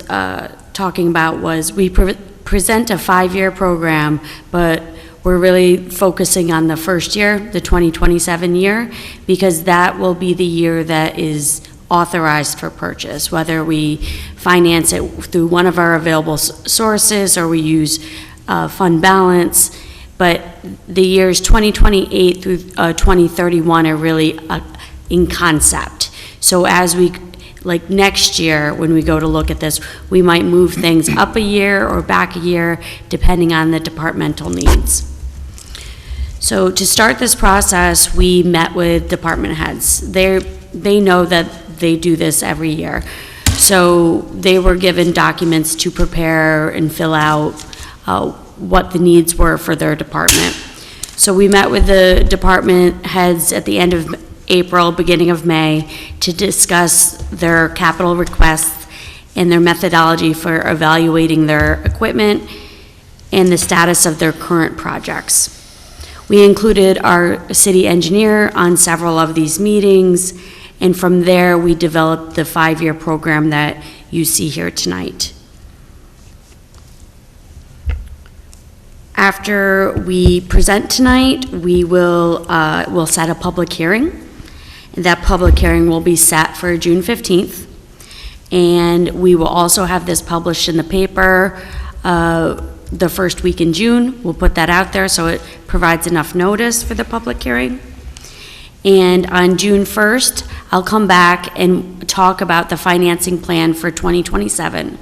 talking about was we present a 5-year program, but we're really focusing on the first year, the 2027 year, because that will be the year that is authorized for purchase, whether we finance it through one of our available sources or we use fund balance. But the years 2028 through 2031 are really in concept. So as we, like next year, when we go to look at this, we might move things up a year or back a year, depending on the departmental needs. So to start this process, we met with department heads. They know that they do this every year. So they were given documents to prepare and fill out what the needs were for their department. So we met with the department heads at the end of April, beginning of May, to discuss their capital requests and their methodology for evaluating their equipment and the status of their current projects. We included our city engineer on several of these meetings, and from there, we developed the 5-year program that you see here tonight. After we present tonight, we will we'll set a public hearing. And that public hearing will be set for June 15th. And we will also have this published in the paper the first week in June. We'll put that out there so it provides enough notice for the public hearing. And on June 1st, I'll come back and talk about the financing plan for 2027.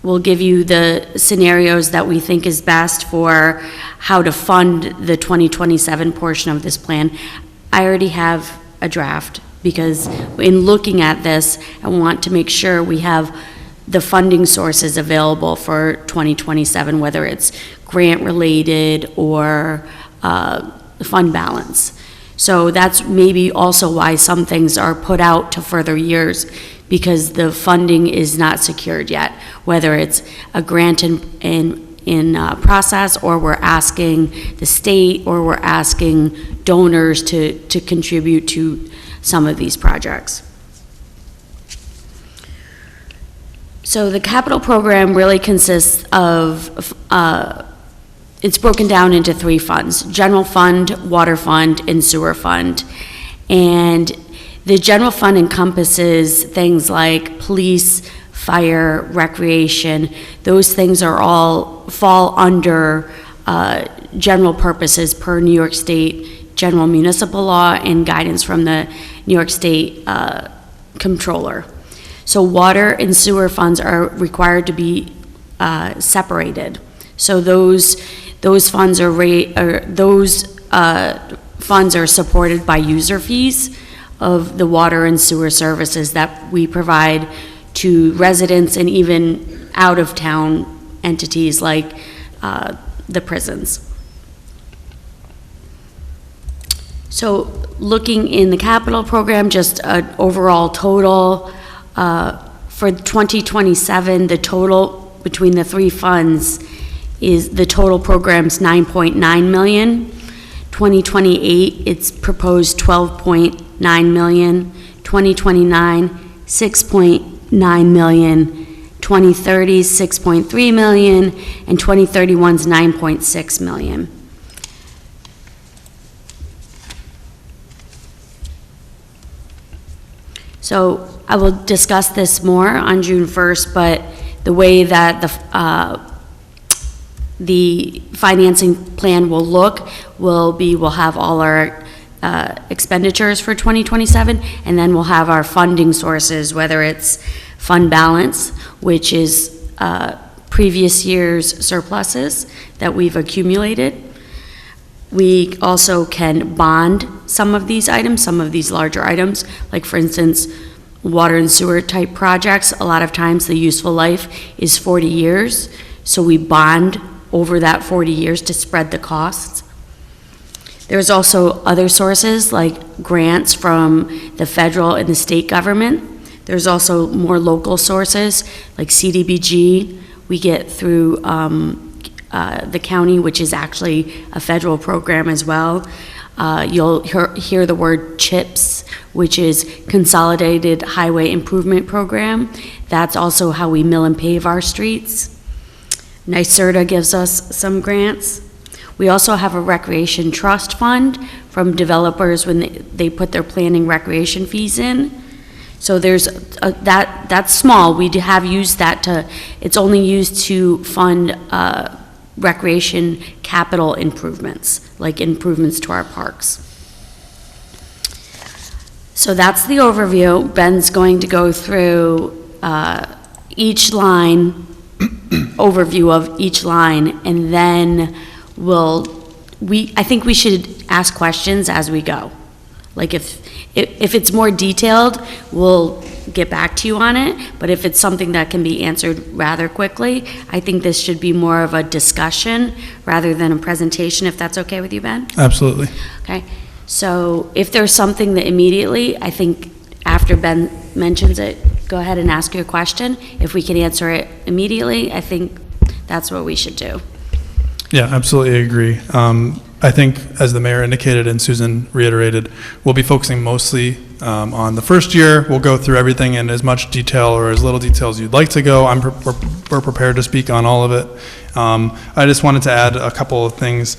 We'll give you the scenarios that we think is best for how to fund the 2027 portion of this plan. I already have a draft because in looking at this, I want to make sure we have the funding sources available for 2027, whether it's grant-related or fund balance. So that's maybe also why some things are put out to further years, because the funding is not secured yet, whether it's a grant in process, or we're asking the state, or we're asking donors to contribute to some of these projects. So the capital program really consists of, it's broken down into 3 funds: general fund, water fund, and sewer fund. And the general fund encompasses things like police, fire, recreation. Those things are all fall under general purposes per New York State general municipal law and guidance from the New York State Comptroller. So water and sewer funds are required to be separated. So those funds are supported by user fees of the water and sewer services that we provide to residents and even out-of-town entities like the prisons. So looking in the capital program, just an overall total, for 2027, the total between the 3 funds is, the total program's $9.9 million. 2028, it's proposed $12.9 million. 2029, $6.9 million. 2030, $6.3 million, and 2031's $9.6 million. So I will discuss this more on June 1st, but the way that the financing plan will look will be, we'll have all our expenditures for 2027, and then we'll have our funding sources, whether it's fund balance, which is previous year's surpluses that we've accumulated. We also can bond some of these items, some of these larger items, like for instance, water and sewer type projects. A lot of times the useful life is 40 years, so we bond over that 40 years to spread the costs. There's also other sources like grants from the federal and the state government. There's also more local sources like CDBG. We get through the county, which is actually a federal program as well. You'll hear the word CHIPS, which is Consolidated Highway Improvement Program. That's also how we mill and pave our streets. NYSERDA gives us some grants. We also have a recreation trust fund from developers when they put their planning recreation fees in. So there's that's small. We have used that it's only used to fund recreation capital improvements, like improvements to our parks. So that's the overview. Ben's going to go through each line, overview of each line, and then I think we should ask questions as we go. Like if it's more detailed, we'll get back to you on it, but if it's something that can be answered rather quickly, I think this should be more of a discussion rather than a presentation, if that's okay with you, Ben? Absolutely. Okay, so if there's something that immediately, I think after Ben mentions it, go ahead and ask your question. If we can answer it immediately, I think that's what we should do. Yeah, absolutely agree. I think, as the mayor indicated and Susan reiterated, we'll be focusing mostly on the first year. We'll go through everything in as much detail or as little detail as you'd like to go. We're prepared to speak on all of it. I just wanted to add a couple of things,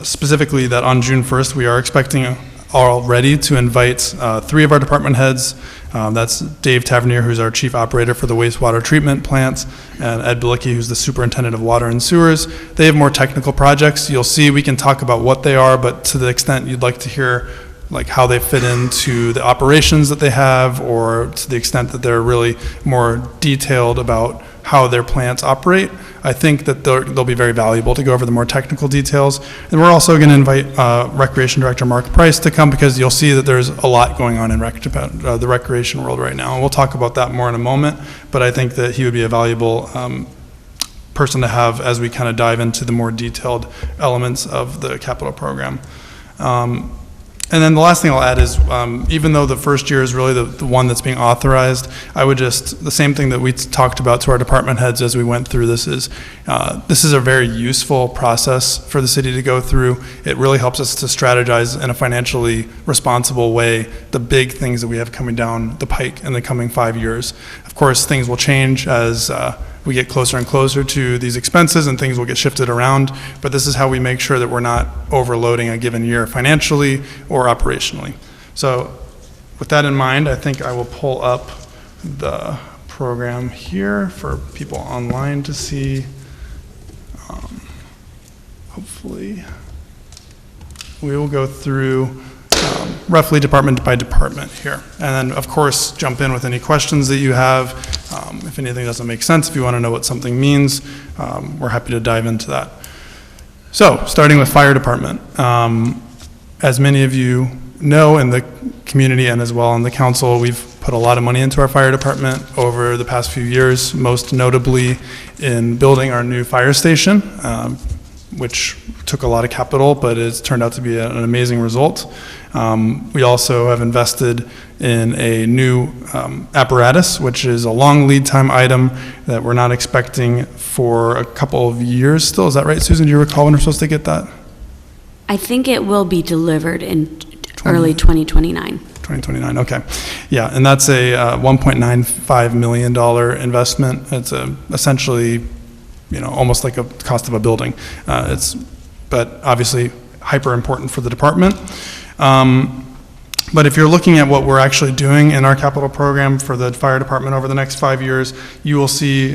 specifically that on June 1st, we are expecting already to invite 3 of our department heads. That's Dave Tavernier, who's our chief operator for the wastewater treatment plants, and Ed Bilicki, who's the superintendent of water and sewers. They have more technical projects. You'll see we can talk about what they are, but to the extent you'd like to hear like how they fit into the operations that they have, or to the extent that they're really more detailed about how their plants operate, I think that they'll be very valuable to go over the more technical details. And we're also going to invite Recreation Director Mark Price to come, because you'll see that there's a lot going on in the recreation world right now. And we'll talk about that more in a moment, but I think that he would be a valuable person to have as we kind of dive into the more detailed elements of the capital program. And then the last thing I'll add is, even though the first year is really the one that's being authorized, I would the same thing that we talked about to our department heads as we went through this is a very useful process for the city to go through. It really helps us to strategize in a financially responsible way the big things that we have coming down the pike in the coming 5 years. Of course, things will change as we get closer and closer to these expenses, and things will get shifted around, but this is how we make sure that we're not overloading a given year financially or operationally. So with that in mind, I think I will pull up the program here for people online to see. Hopefully we will go through roughly department by department here. And then, of course, jump in with any questions that you have. If anything doesn't make sense, if you want to know what something means, we're happy to dive into that. So, starting with fire department. As many of you know in the community and as well in the council, we've put a lot of money into our fire department over the past few years, most notably in building our new fire station, which took a lot of capital, but it's turned out to be an amazing result. We also have invested in a new apparatus, which is a long lead time item that we're not expecting for a couple of years still. Is that right, Susan? Do you recall when we're supposed to get that? I think it will be delivered in early 2029. 2029, okay. Yeah, and that's a $1.95 million investment. It's essentially, almost like a cost of a building. But obviously hyper important for the department. But if you're looking at what we're actually doing in our capital program for the fire department over the next 5 years, you will see,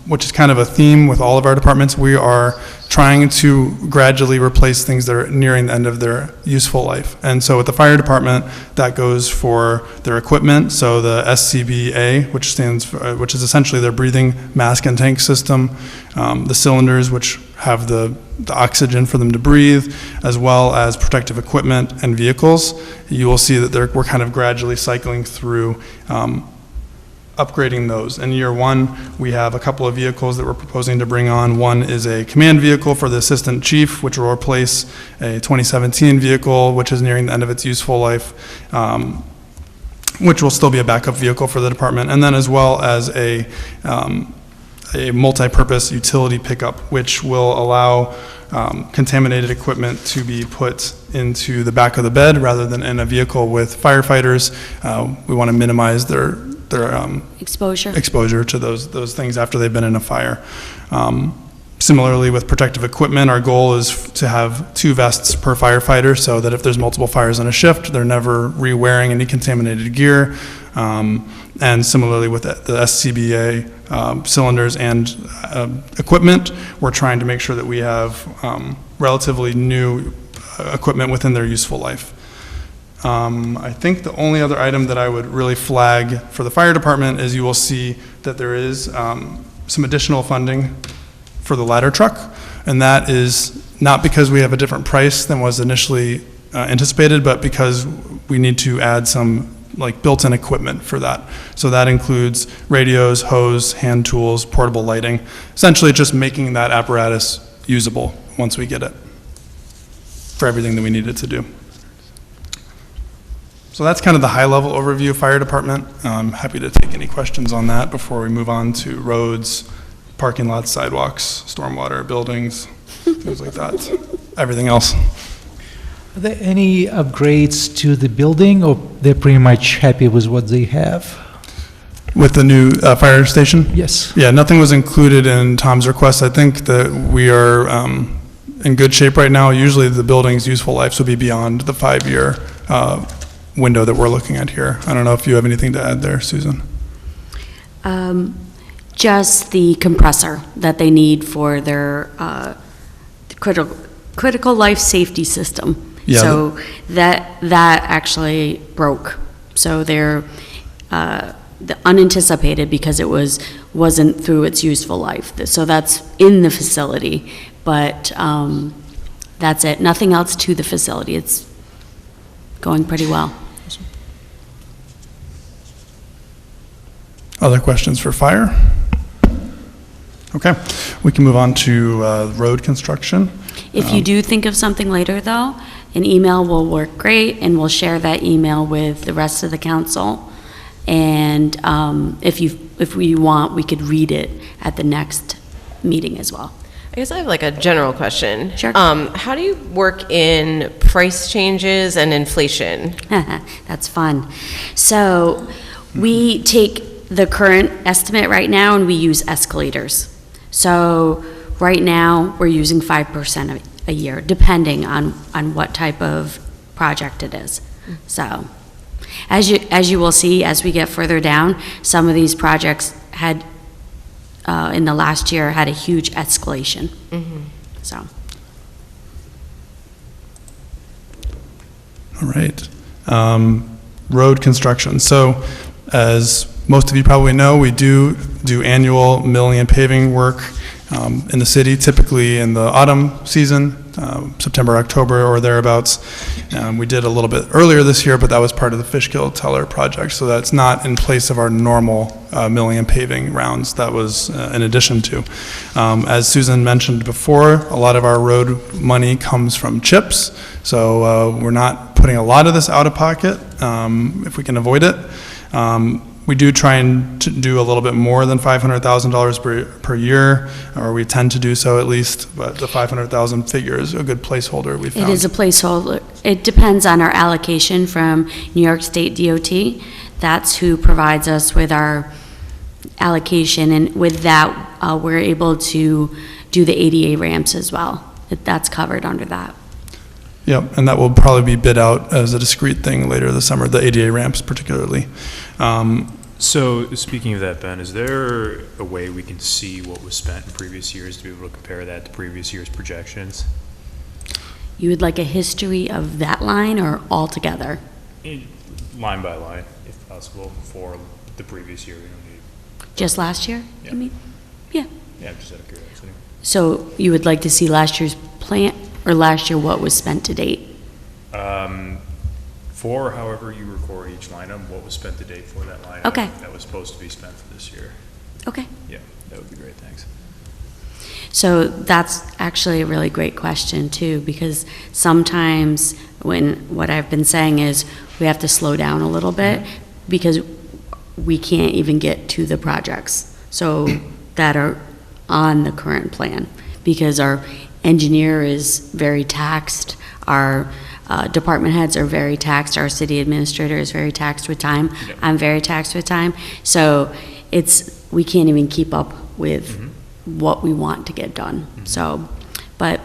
which is kind of a theme with all of our departments, we are trying to gradually replace things that are nearing the end of their useful life. And so with the fire department, that goes for their equipment, so the SCBA, which is essentially their breathing mask and tank system, the cylinders, which have the oxygen for them to breathe, as well as protective equipment and vehicles. You will see that we're kind of gradually cycling through upgrading those. In year one, we have a couple of vehicles that we're proposing to bring on. One is a command vehicle for the assistant chief, which will replace a 2017 vehicle, which is nearing the end of its useful life, which will still be a backup vehicle for the department, and then as well as a multi-purpose utility pickup, which will allow contaminated equipment to be put into the back of the bed rather than in a vehicle with firefighters. We want to minimize their exposure to those things after they've been in a fire. Similarly, with protective equipment, our goal is to have 2 vests per firefighter so that if there's multiple fires in a shift, they're never re-wearing any contaminated gear. And similarly with the SCBA cylinders and equipment, we're trying to make sure that we have relatively new equipment within their useful life. I think the only other item that I would really flag for the fire department is you will see that there is some additional funding for the ladder truck, and that is not because we have a different price than was initially anticipated, but because we need to add some built-in equipment for that. So that includes radios, hose, hand tools, portable lighting, essentially just making that apparatus usable once we get it for everything that we need it to do. So that's kind of the high-level overview of fire department. I'm happy to take any questions on that before we move on to roads, parking lots, sidewalks, stormwater, buildings, things like that, everything else. Are there any upgrades to the building, or they're pretty much happy with what they have? With the new fire station? Yes. Yeah, nothing was included in Tom's request. I think that we are in good shape right now. Usually the building's useful lives will be beyond the 5-year window that we're looking at here. I don't know if you have anything to add there, Susan. Just the compressor that they need for their critical life safety system. Yeah, so that actually broke. So they're unanticipated because it wasn't through its useful life. So that's in the facility, but that's it. Nothing else to the facility. It's going pretty well. Other questions for fire? Okay, we can move on to road construction. If you do think of something later, though, an email will work great, and we'll share that email with the rest of the council. And if we want, we could read it at the next meeting as well. I guess I have a general question. Sure. How do you work in price changes and inflation? That's fun. So we take the current estimate right now and we use escalators. So right now we're using 5% a year, depending on what type of project it is. So as you will see as we get further down, some of these projects had in the last year had a huge escalation. So. All right. Road construction. So as most of you probably know, we do annual milling and paving work in the city, typically in the autumn season, September, October, or thereabouts. We did a little bit earlier this year, but that was part of the Fishkill-Teller project, so that's not in place of our normal milling and paving rounds. That was in addition to. As Susan mentioned before, a lot of our road money comes from CHIPS, so we're not putting a lot of this out of pocket if we can avoid it. We do try and to do a little bit more than $500,000 per year, or we tend to do so at least, but the 500,000 figure is a good placeholder we found. It is a placeholder. It depends on our allocation from New York State DOT. That's who provides us with our allocation, and with that, we're able to do the ADA ramps as well. That's covered under that. Yep, and that will probably be bid out as a discrete thing later this summer, the ADA ramps particularly. So speaking of that, Ben, is there a way we can see what was spent in previous years to be able to compare that to previous year's projections? You would like a history of that line or all together? Line by line, if possible, for the previous year. We don't need. Just last year, Yeah. you mean? Yeah. Yeah, just out of curiosity. So you would like to see last year's plan, or last year what was spent to date? For however you record each line item, what was spent to date for that line Okay. item that was supposed to be spent for this year. Okay. Yeah, that would be great, thanks. So that's actually a really great question too, because sometimes what I've been saying is we have to slow down a little bit because we can't even get to the projects that are on the current plan, because our engineer is very taxed, our department heads are very taxed, our city administrator is very taxed with time, I'm very taxed with time, so we can't even keep up with what we want to get done. So, but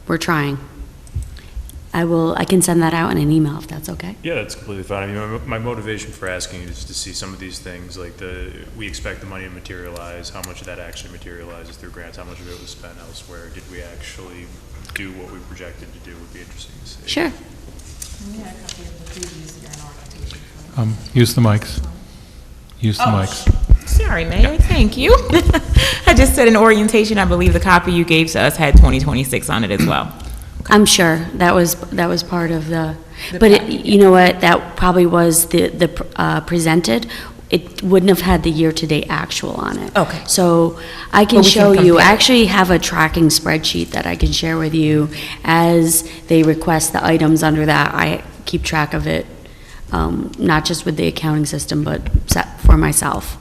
we're trying. I can send that out in an email if that's okay. Yeah, that's completely fine. I mean, my motivation for asking is to see some of these things, like we expect the money to materialize, how much of that actually materializes through grants, how much of it was spent elsewhere, did we actually do what we projected to do, would be interesting to see. Sure. Use the mics. Use the mics. Sorry, Mayor, thank you. I just said in orientation, I believe the copy you gave to us had 2026 on it as well. I'm sure that was part of but you know what, that probably was the presented. It wouldn't have had the year-to-date actual on it. Okay. So I can show you, I actually have a tracking spreadsheet that I can share with you as they request the items under that. I keep track of it, not just with the accounting system, but for myself.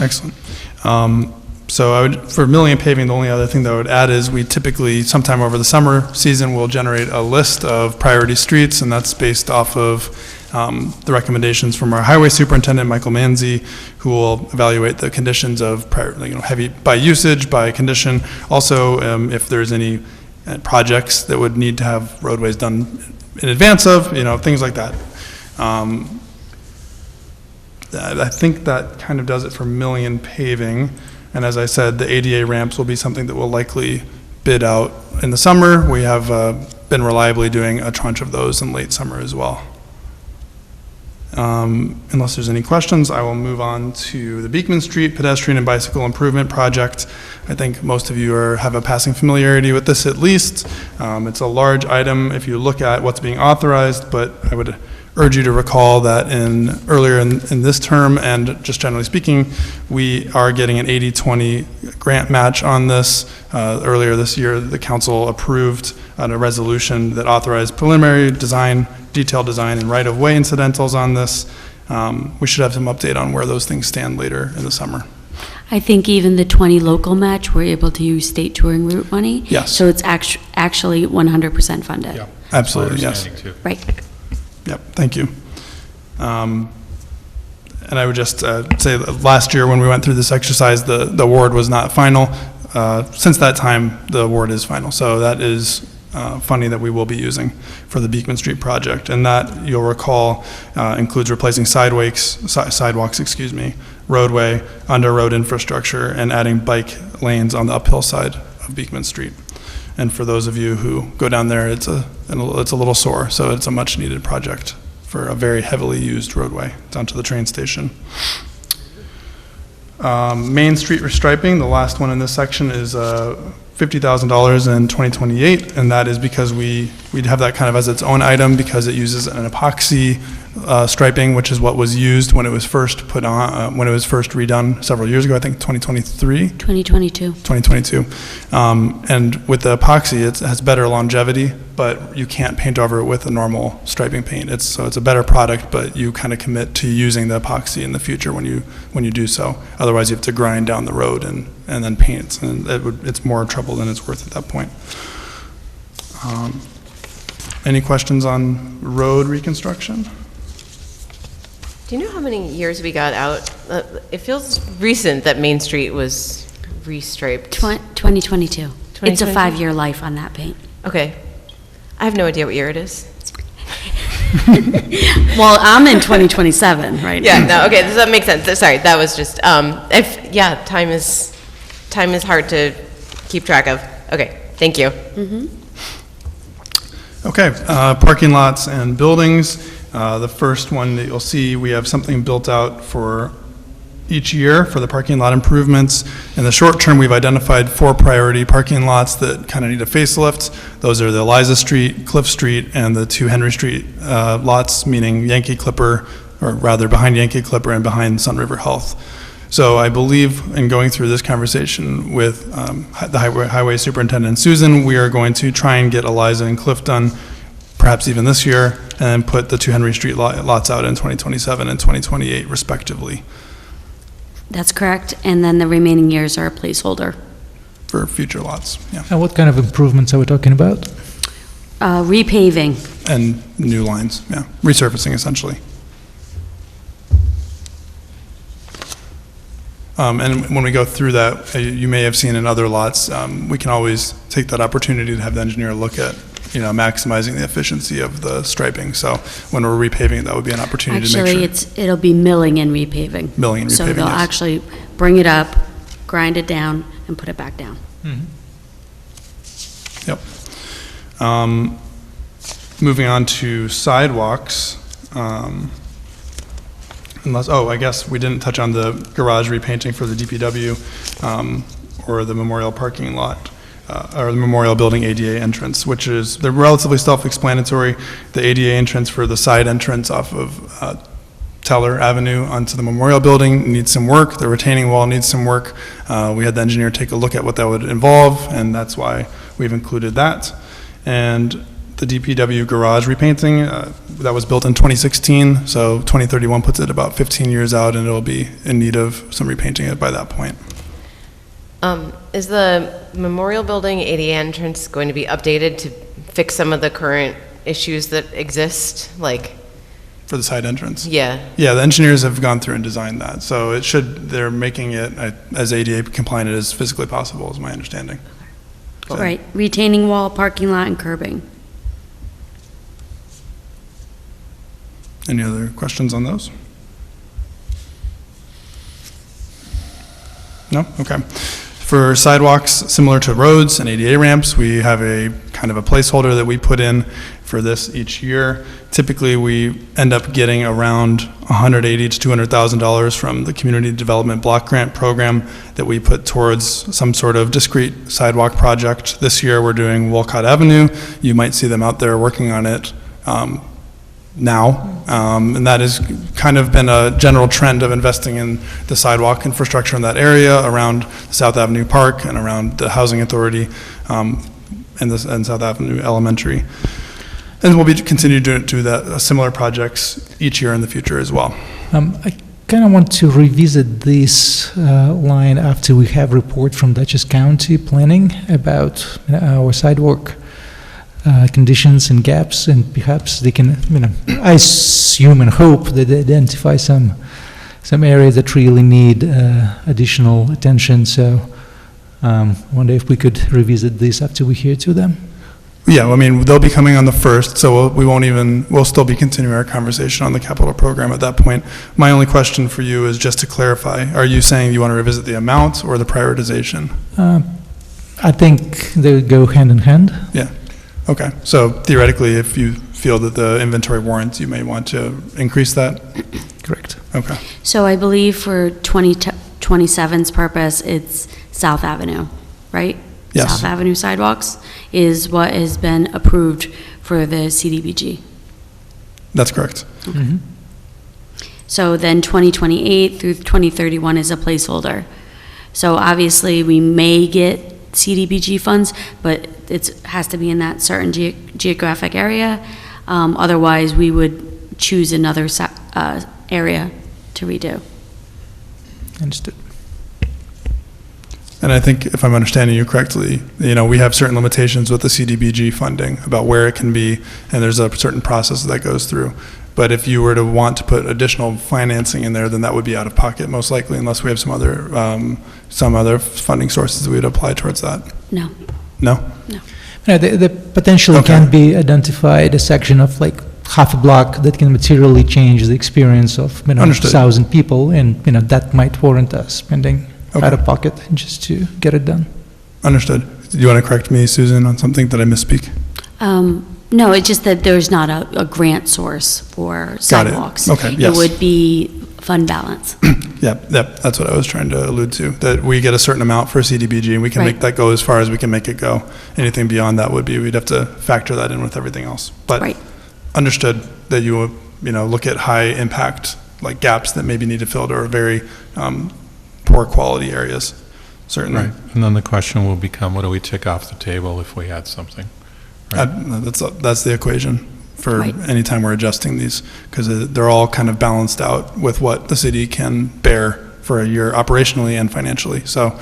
Excellent. So for milling and paving, the only other thing that I would add is we typically, sometime over the summer season, will generate a list of priority streets, and that's based off of the recommendations from our highway superintendent, Michael Manzi, who will evaluate the conditions of heavy by usage, by condition. Also, if there's any projects that would need to have roadways done in advance of, things like that. I think that kind of does it for milling and paving. And as I said, the ADA ramps will be something that we'll likely bid out in the summer. We have been reliably doing a tranche of those in late summer as well. Unless there's any questions, I will move on to the Beekman Street Pedestrian and Bicycle Improvement Project. I think most of you have a passing familiarity with this at least. It's a large item if you look at what's being authorized, but I would urge you to recall that earlier in this term, and just generally speaking, we are getting an 80-20 grant match on this. Earlier this year, the council approved a resolution that authorized preliminary design, detailed design, and right-of-way incidentals on this. We should have some update on where those things stand later in the summer. I think even the 20 local match, we're able to use state touring route money. Yes. So it's actually 100% funded. Yeah. Absolutely, yes. Right. Yep, thank you. And I would just say that last year when we went through this exercise, the award was not final. Since that time, the award is final. So that is funding that we will be using for the Beekman Street project. And that, you'll recall, includes replacing sidewalks, roadway, under road infrastructure, and adding bike lanes on the uphill side of Beekman Street. And for those of you who go down there, it's a little sore, so it's a much needed project for a very heavily used roadway down to the train station. Main Street restriping, the last one in this section, is $50,000 in 2028, and that is because we'd have that kind of as its own item because it uses an epoxy striping, which is what was used when it was first put on, when it was first redone several years ago, I think 2023? 2022. 2022. And with the epoxy, it has better longevity, but you can't paint over it with a normal striping paint. So it's a better product, but you kind of commit to using the epoxy in the future when you do so. Otherwise, you have to grind down the road and then paint, and it's more trouble than it's worth at that point. Any questions on road reconstruction? Do you know how many years we got out? It feels recent that Main Street was restriped. 2022. It's a 5-year life on that paint. Okay. I have no idea what year it is. Well, I'm in 2027 right now. Yeah, no, okay, does that make sense? Sorry, that was just, time is hard to keep track of. Okay, thank you. Okay, parking lots and buildings. The first one that you'll see, we have something built out for each year for the parking lot improvements. In the short term, we've identified 4 priority parking lots that kind of need a facelift. Those are the Eliza Street, Cliff Street, and the 2 Henry Street lots, meaning Yankee Clipper, or rather behind Yankee Clipper and behind Sun River Health. So I believe in going through this conversation with the highway superintendent, Susan, we are going to try and get Eliza and Cliff done perhaps even this year, and then put the 2 Henry Street lots out in 2027 and 2028 respectively. That's correct, and then the remaining years are a placeholder. For future lots, yeah. And what kind of improvements are we talking about? Repaving. And new lines, yeah, resurfacing essentially. And when we go through that, you may have seen in other lots, we can always take that opportunity to have the engineer look at, maximizing the efficiency of the striping. So when we're repaving, that would be an opportunity to make sure. Actually, it'll be milling and repaving. Milling and repaving, So they'll yes. actually bring it up, grind it down, and put it back down. Yep. Moving on to sidewalks. I guess we didn't touch on the garage repainting for the DPW or the memorial parking lot. Or the Memorial Building ADA entrance, which is, they're relatively self-explanatory. The ADA entrance for the side entrance off of Teller Avenue onto the Memorial Building needs some work. The retaining wall needs some work. We had the engineer take a look at what that would involve, and that's why we've included that. And the DPW garage repainting, that was built in 2016, so 2031 puts it about 15 years out, and it'll be in need of some repainting by that point. Is the Memorial Building ADA entrance going to be updated to fix some of the current issues that exist, like? For the side entrance? Yeah. Yeah, the engineers have gone through and designed that, so they're making it as ADA compliant as physically possible, is my understanding. So- Right, retaining wall, parking lot, and curbing. Any other questions on those? No? Okay. For sidewalks, similar to roads and ADA ramps, we have a kind of a placeholder that we put in for this each year. Typically, we end up getting around $180,000 to $200,000 from the Community Development Block Grant Program that we put towards some sort of discrete sidewalk project. This year, we're doing Wolcott Avenue. You might see them out there working on it now, and that has kind of been a general trend of investing in the sidewalk infrastructure in that area around South Avenue Park and around the Housing Authority and South Avenue Elementary. And we'll be continue to do that similar projects each year in the future as well. I kind of want to revisit this line after we have report from Dutchess County Planning about our sidewalk conditions and gaps, and perhaps they can, I assume and hope that they identify some areas that really need additional attention. So I wonder if we could revisit this after we hear to them. Yeah, I mean, they'll be coming on the 1st, so we'll still be continuing our conversation on the capital program at that point. My only question for you is just to clarify, are you saying you want to revisit the amount or the prioritization? I think they go hand in hand. Yeah. Okay, so theoretically, if you feel that the inventory warrants, you may want to increase that? Correct. Okay. So I believe for 2027's purpose, it's South Avenue, right? Yes. South Avenue sidewalks is what has been approved for the CDBG. That's correct. Mm-hmm. So then 2028 through 2031 is a placeholder. So obviously, we may get CDBG funds, but it has to be in that certain geographic area. Otherwise, we would choose another area to redo. Understood. And I think if I'm understanding you correctly, we have certain limitations with the CDBG funding about where it can be, and there's a certain process that goes through. But if you were to want to put additional financing in there, then that would be out of pocket most likely, unless we have some other funding sources that we would apply towards that. No. No? No. The potentially can be identified a section of like half a block that can materially change the experience of 1,000 people, and that might warrant us spending out of pocket just to get it done. Understood. Do you want to correct me, Susan, on something that I misspeak? No, it's just that there's not a grant source for sidewalks. Okay, yes. It would be fund balance. Yep, that's what I was trying to allude to, that we get a certain amount for CDBG, and we can make that go as far as we can make it go. Anything beyond that we'd have to factor that in with everything else. But understood that you would, look at high impact, like gaps that maybe need to filled or very poor quality areas, certainly. Right, and then the question will become, what do we tick off the table if we had something? Right? That's the equation for any time we're adjusting these, because they're all kind of balanced out with what the city can bear for a year operationally and financially. So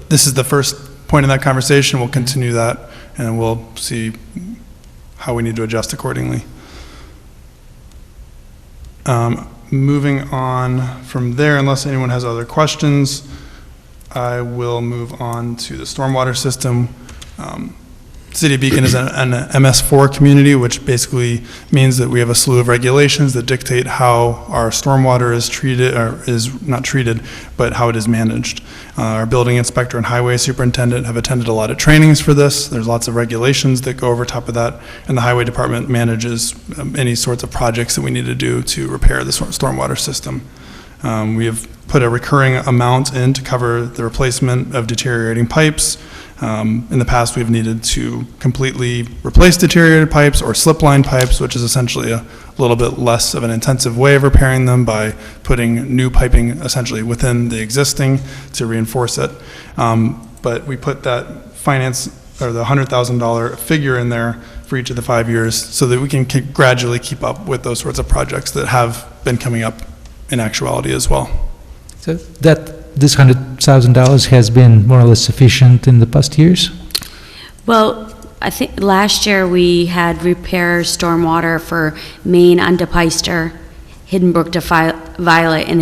this is the first point in that conversation. We'll continue that, and we'll see how we need to adjust accordingly. Moving on from there, unless anyone has other questions, I will move on to the stormwater system. City of Beacon is an MS4 community, which basically means that we have a slew of regulations that dictate how our stormwater is treated, or is not treated, but how it is managed. Our building inspector and highway superintendent have attended a lot of trainings for this. There's lots of regulations that go over top of that, and the highway department manages any sorts of projects that we need to do to repair the stormwater system. We have put a recurring amount in to cover the replacement of deteriorating pipes. In the past, we've needed to completely replace deteriorated pipes or slip line pipes, which is essentially a little bit less of an intensive way of repairing them by putting new piping essentially within the existing to reinforce it. But we put that finance, or the $100,000 figure in there for each of the 5 years so that we can gradually keep up with those sorts of projects that have been coming up in actuality as well. So this $100,000 has been more or less sufficient in the past years? Well, I think last year we had repair stormwater for Maine onto Peister, Hidden Brook to Violet, and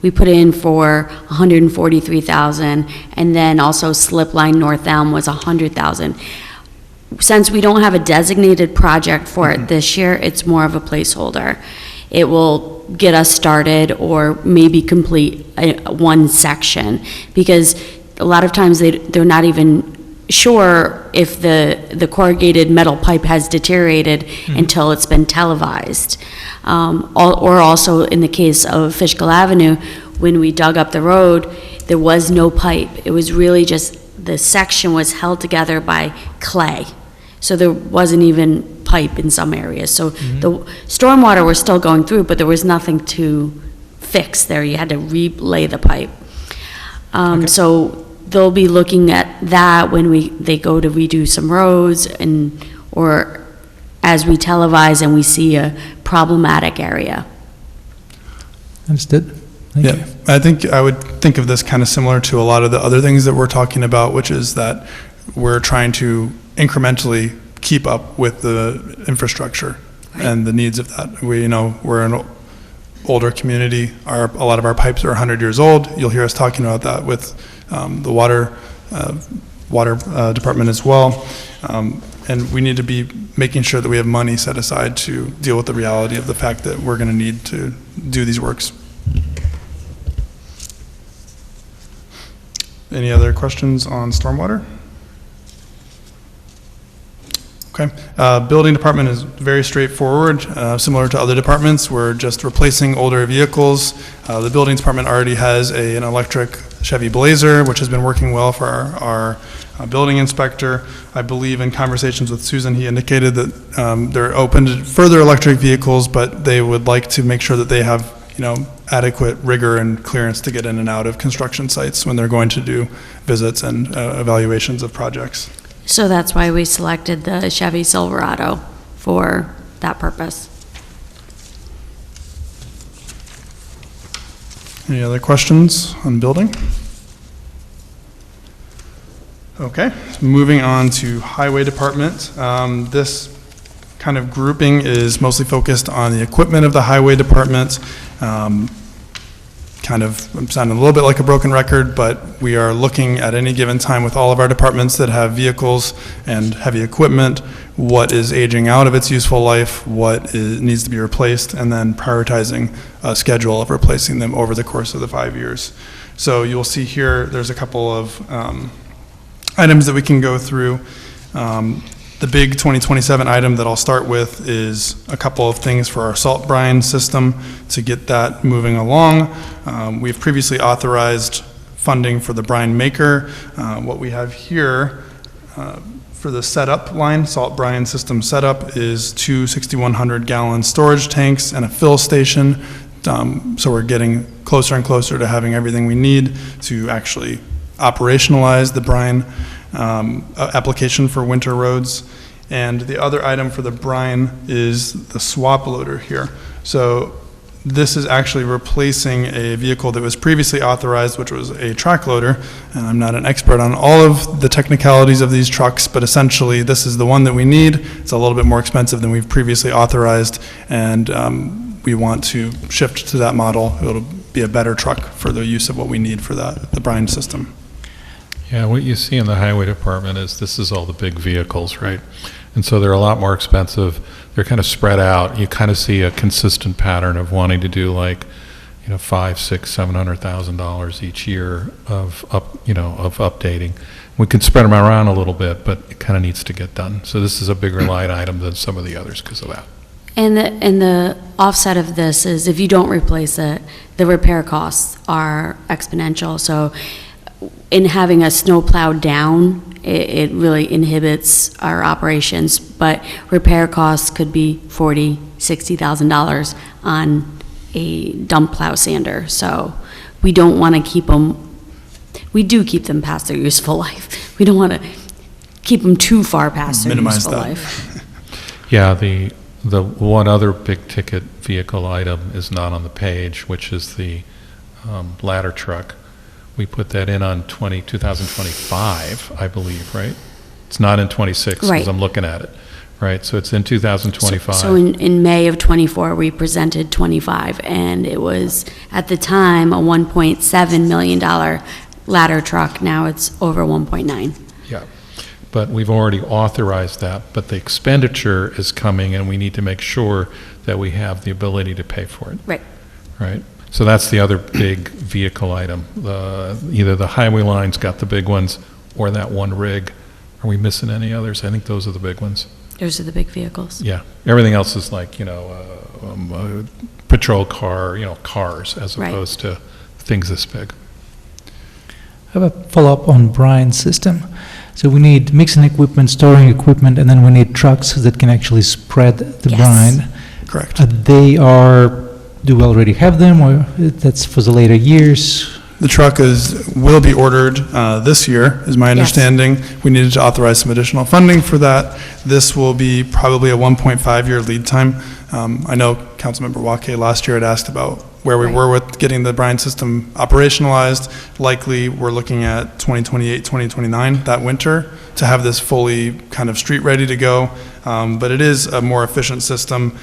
we put in for $143,000, and then also Slip Line North Elm was $100,000. Since we don't have a designated project for it this year, it's more of a placeholder. It will get us started or maybe complete one section, because a lot of times they're not even sure if the corrugated metal pipe has deteriorated until it's been televised. Or also in the case of Fishkill Avenue, when we dug up the road, there was no pipe. It was really just, the section was held together by clay. So there wasn't even pipe in some areas. So the stormwater was still going through, but there was nothing to fix there. You had to relay the pipe. So they'll be looking at that when they go to redo some roads, or as we televise and we see a problematic area. Understood. Thank you. I think I would think of this kind of similar to a lot of the other things that we're talking about, which is that we're trying to incrementally keep up with the infrastructure and the needs of that. We're an older community. A lot of our pipes are 100 years old. You'll hear us talking about that with the water department as well. And we need to be making sure that we have money set aside to deal with the reality of the fact that we're going to need to do these works. Any other questions on stormwater? Okay. Building department is very straightforward. Similar to other departments, we're just replacing older vehicles. The building department already has an electric Chevy Blazer, which has been working well for our building inspector. I believe in conversations with Susan, he indicated that they're open to further electric vehicles, but they would like to make sure that they have adequate rigor and clearance to get in and out of construction sites when they're going to do visits and evaluations of projects. So that's why we selected the Chevy Silverado for that purpose. Any other questions on building? Okay, moving on to highway department. This kind of grouping is mostly focused on the equipment of the highway department. I'm sounding a little bit like a broken record, but we are looking at any given time with all of our departments that have vehicles and heavy equipment, what is aging out of its useful life, what needs to be replaced, and then prioritizing a schedule of replacing them over the course of the 5 years. So you'll see here, there's a couple of items that we can go through. The big 2027 item that I'll start with is a couple of things for our salt brine system to get that moving along. We've previously authorized funding for the brine maker. What we have here for the setup line, salt brine system setup, is two 6,100-gallon storage tanks and a fill station. So we're getting closer and closer to having everything we need to actually operationalize the brine application for winter roads. And the other item for the brine is the swap loader here. So this is actually replacing a vehicle that was previously authorized, which was a track loader. And I'm not an expert on all of the technicalities of these trucks, but essentially this is the one that we need. It's a little bit more expensive than we've previously authorized, and we want to shift to that model. It'll be a better truck for the use of what we need for that, the brine system. Yeah, what you see in the highway department is this is all the big vehicles, right? And so they're a lot more expensive. They're kind of spread out. You kind of see a consistent pattern of wanting to do like, $500,000, $600,000, $700,000 each year of updating. We can spread them around a little bit, but it kind of needs to get done. So this is a bigger line item than some of the others because of that. And the offset of this is if you don't replace it, the repair costs are exponential. So in having a snow plow down, it really inhibits our operations, but repair costs could be $40,000, $60,000 on a dump plow sander. So we don't want to keep them, we do keep them past their useful life. We don't want to keep them too far past their useful life. Yeah, the one other big ticket vehicle item is not on the page, which is the ladder truck. We put that in on 2025, I believe, right? It's not in 26, because Right. I'm looking at it, right? So it's in 2025. So in May of '24, we presented '25, and it was, at the time, a $1.7 million ladder truck. Now it's over 1.9. Yeah, but we've already authorized that, but the expenditure is coming, and we need to make sure that we have the ability to pay for it. Right. Right? So that's the other big vehicle item. Either the highway line's got the big ones, or that one rig. Are we missing any others? I think those are the big ones. Those are the big vehicles. Yeah, everything else is like, patrol car, cars, as Right. opposed to things this big. I have a follow-up on Brian's system. So we need mixing equipment, storing equipment, and then we need trucks that can actually spread the Yes. brine. Correct. Do we already have them, or that's for the later years? The truck will be ordered this year, is my understanding. We needed to authorize some additional funding for that. This will be probably a 1.5-year lead time. I know Councilmember Wake last year had asked about where we were with getting the brine system operationalized. Likely, we're looking at 2028, 2029, that winter, to have this fully kind of street ready to go. But it is a more efficient system.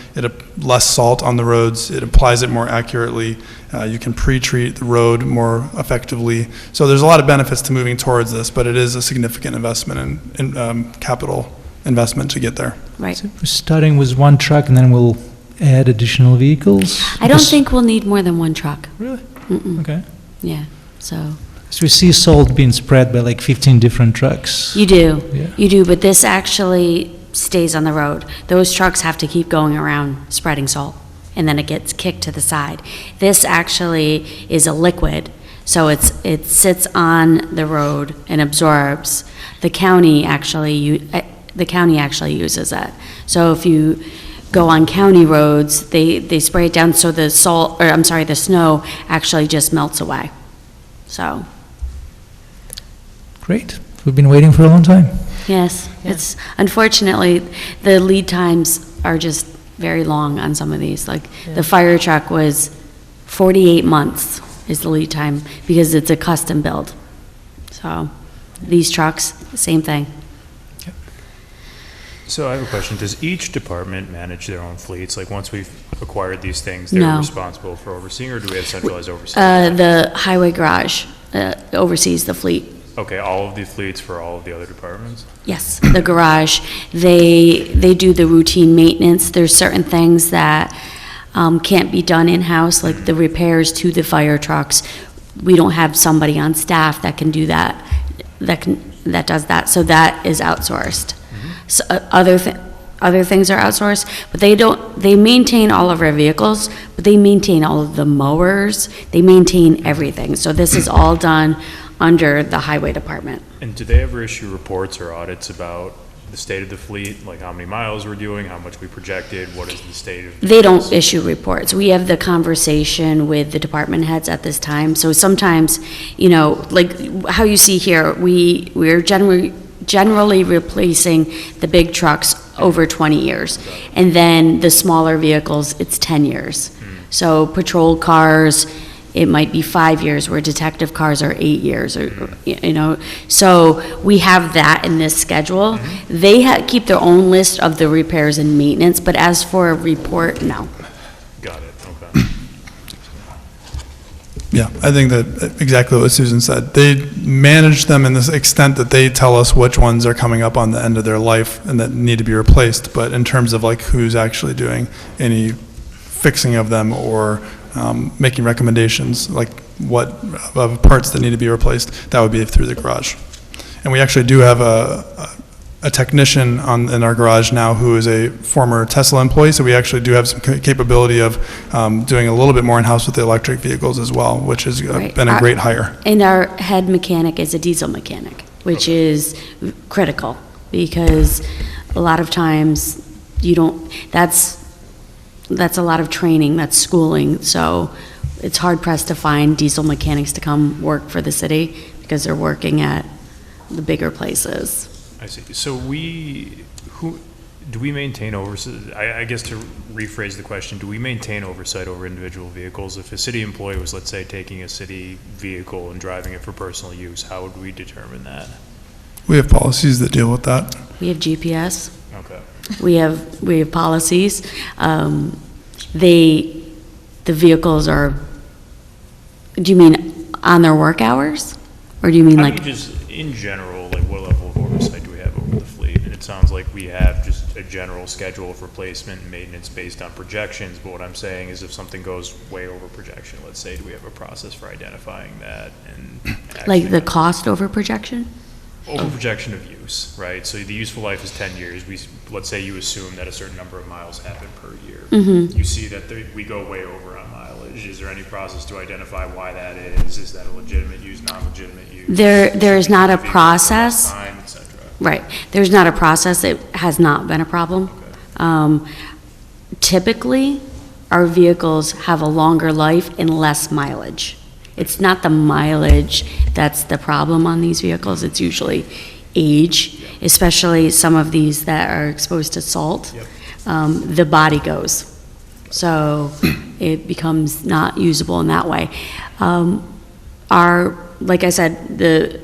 Less salt on the roads. It applies it more accurately. You can pre-treat the road more effectively. So there's a lot of benefits to moving towards this, but it is a significant investment in capital investment to get there. Right. So we're starting with one truck, and then we'll add additional vehicles? I don't think we'll need more than one truck. Really? Mm-mm. Okay. Yeah, so. So we see salt being spread by like 15 different trucks. You do. Yeah. You do, but this actually stays on the road. Those trucks have to keep going around spreading salt, and then it gets kicked to the side. This actually is a liquid, so it sits on the road and absorbs. The county actually uses it. So if you go on county roads, they spray it down so the snow actually just melts away. So. Great. We've been waiting for a long time. Yes, it's, unfortunately, the lead times are just very long on some of these. Like, the fire truck was 48 months is the lead time, because it's a custom build. So, these trucks, same thing. So I have a question. Does each department manage their own fleets? Like, once we've acquired these things, they're No. responsible for overseeing, or do we have centralized oversight? The highway garage oversees the fleet. Okay, all of the fleets for all of the other departments? Yes, the garage, they do the routine maintenance. There's certain things that can't be done in-house, like the repairs to the fire trucks. We don't have somebody on staff that can do that, that does that, so that is outsourced. Other things are outsourced, but they maintain all of our vehicles, but they maintain all of the mowers, they maintain everything. So this is all done under the highway department. And do they ever issue reports or audits about the state of the fleet, like how many miles we're doing, how much we projected, what is the state of? They don't issue reports. We have the conversation with the department heads at this time. So sometimes, you know, like how you see here, we're generally replacing the big trucks over 20 years. And then the smaller vehicles, it's 10 years. So patrol cars, it might be 5 years, where detective cars are 8 years, or, you know. So we have that in this schedule. They keep their own list of the repairs and maintenance, but as for a report, no. Got it, okay. Yeah, I think that exactly what Susan said. They manage them in this extent that they tell us which ones are coming up on the end of their life and that need to be replaced. But in terms of like who's actually doing any fixing of them or making recommendations, like what of parts that need to be replaced, that would be through the garage. And we actually do have a technician in our garage now who is a former Tesla employee, so we actually do have some capability of doing a little bit more in-house with the electric vehicles as well, which has been a great hire. And our head mechanic is a diesel mechanic, which is critical, because a lot of times you don't, that's a lot of training, that's schooling, so it's hard pressed to find diesel mechanics to come work for the city because they're working at the bigger places. I see. So do we maintain oversight? I guess to rephrase the question, do we maintain oversight over individual vehicles? If a city employee was, let's say, taking a city vehicle and driving it for personal use, how would we determine that? We have policies that deal with that. We have GPS. Okay. We have policies. The vehicles are, do you mean on their work hours? Or do you mean like? Just in general, like what level of oversight do we have over the fleet? And it sounds like we have just a general schedule of replacement and maintenance based on projections, but what I'm saying is if something goes way over projection, let's say, do we have a process for identifying that and Like the cost over projection? Over projection of use, right? So the useful life is 10 years. Let's say you assume that a certain number of miles happen per year. Mm-hmm. You see that we go way over on mileage. Is there any process to identify why that is? Is that a legitimate use, non-legitimate use? There is not a process. Time, et cetera. Right. There's not a process. It has not been a problem. Okay. Typically, our vehicles have a longer life and less mileage. It's not the mileage that's the problem on these vehicles. It's usually age, especially some of these that are exposed to salt. The body goes. So it becomes not usable in that way. Like I said, the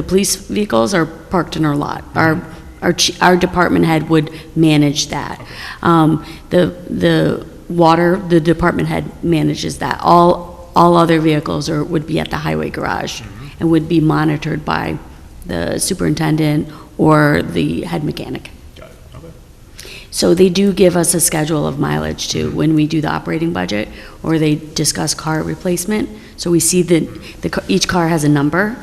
police vehicles are parked in our lot. Our department head would manage that. The water, the department head manages that. All other vehicles would be at the highway garage and would be monitored by the superintendent or the head mechanic. Got it. Okay. So they do give us a schedule of mileage too when we do the operating budget, or they discuss car replacement. So we see that each car has a number,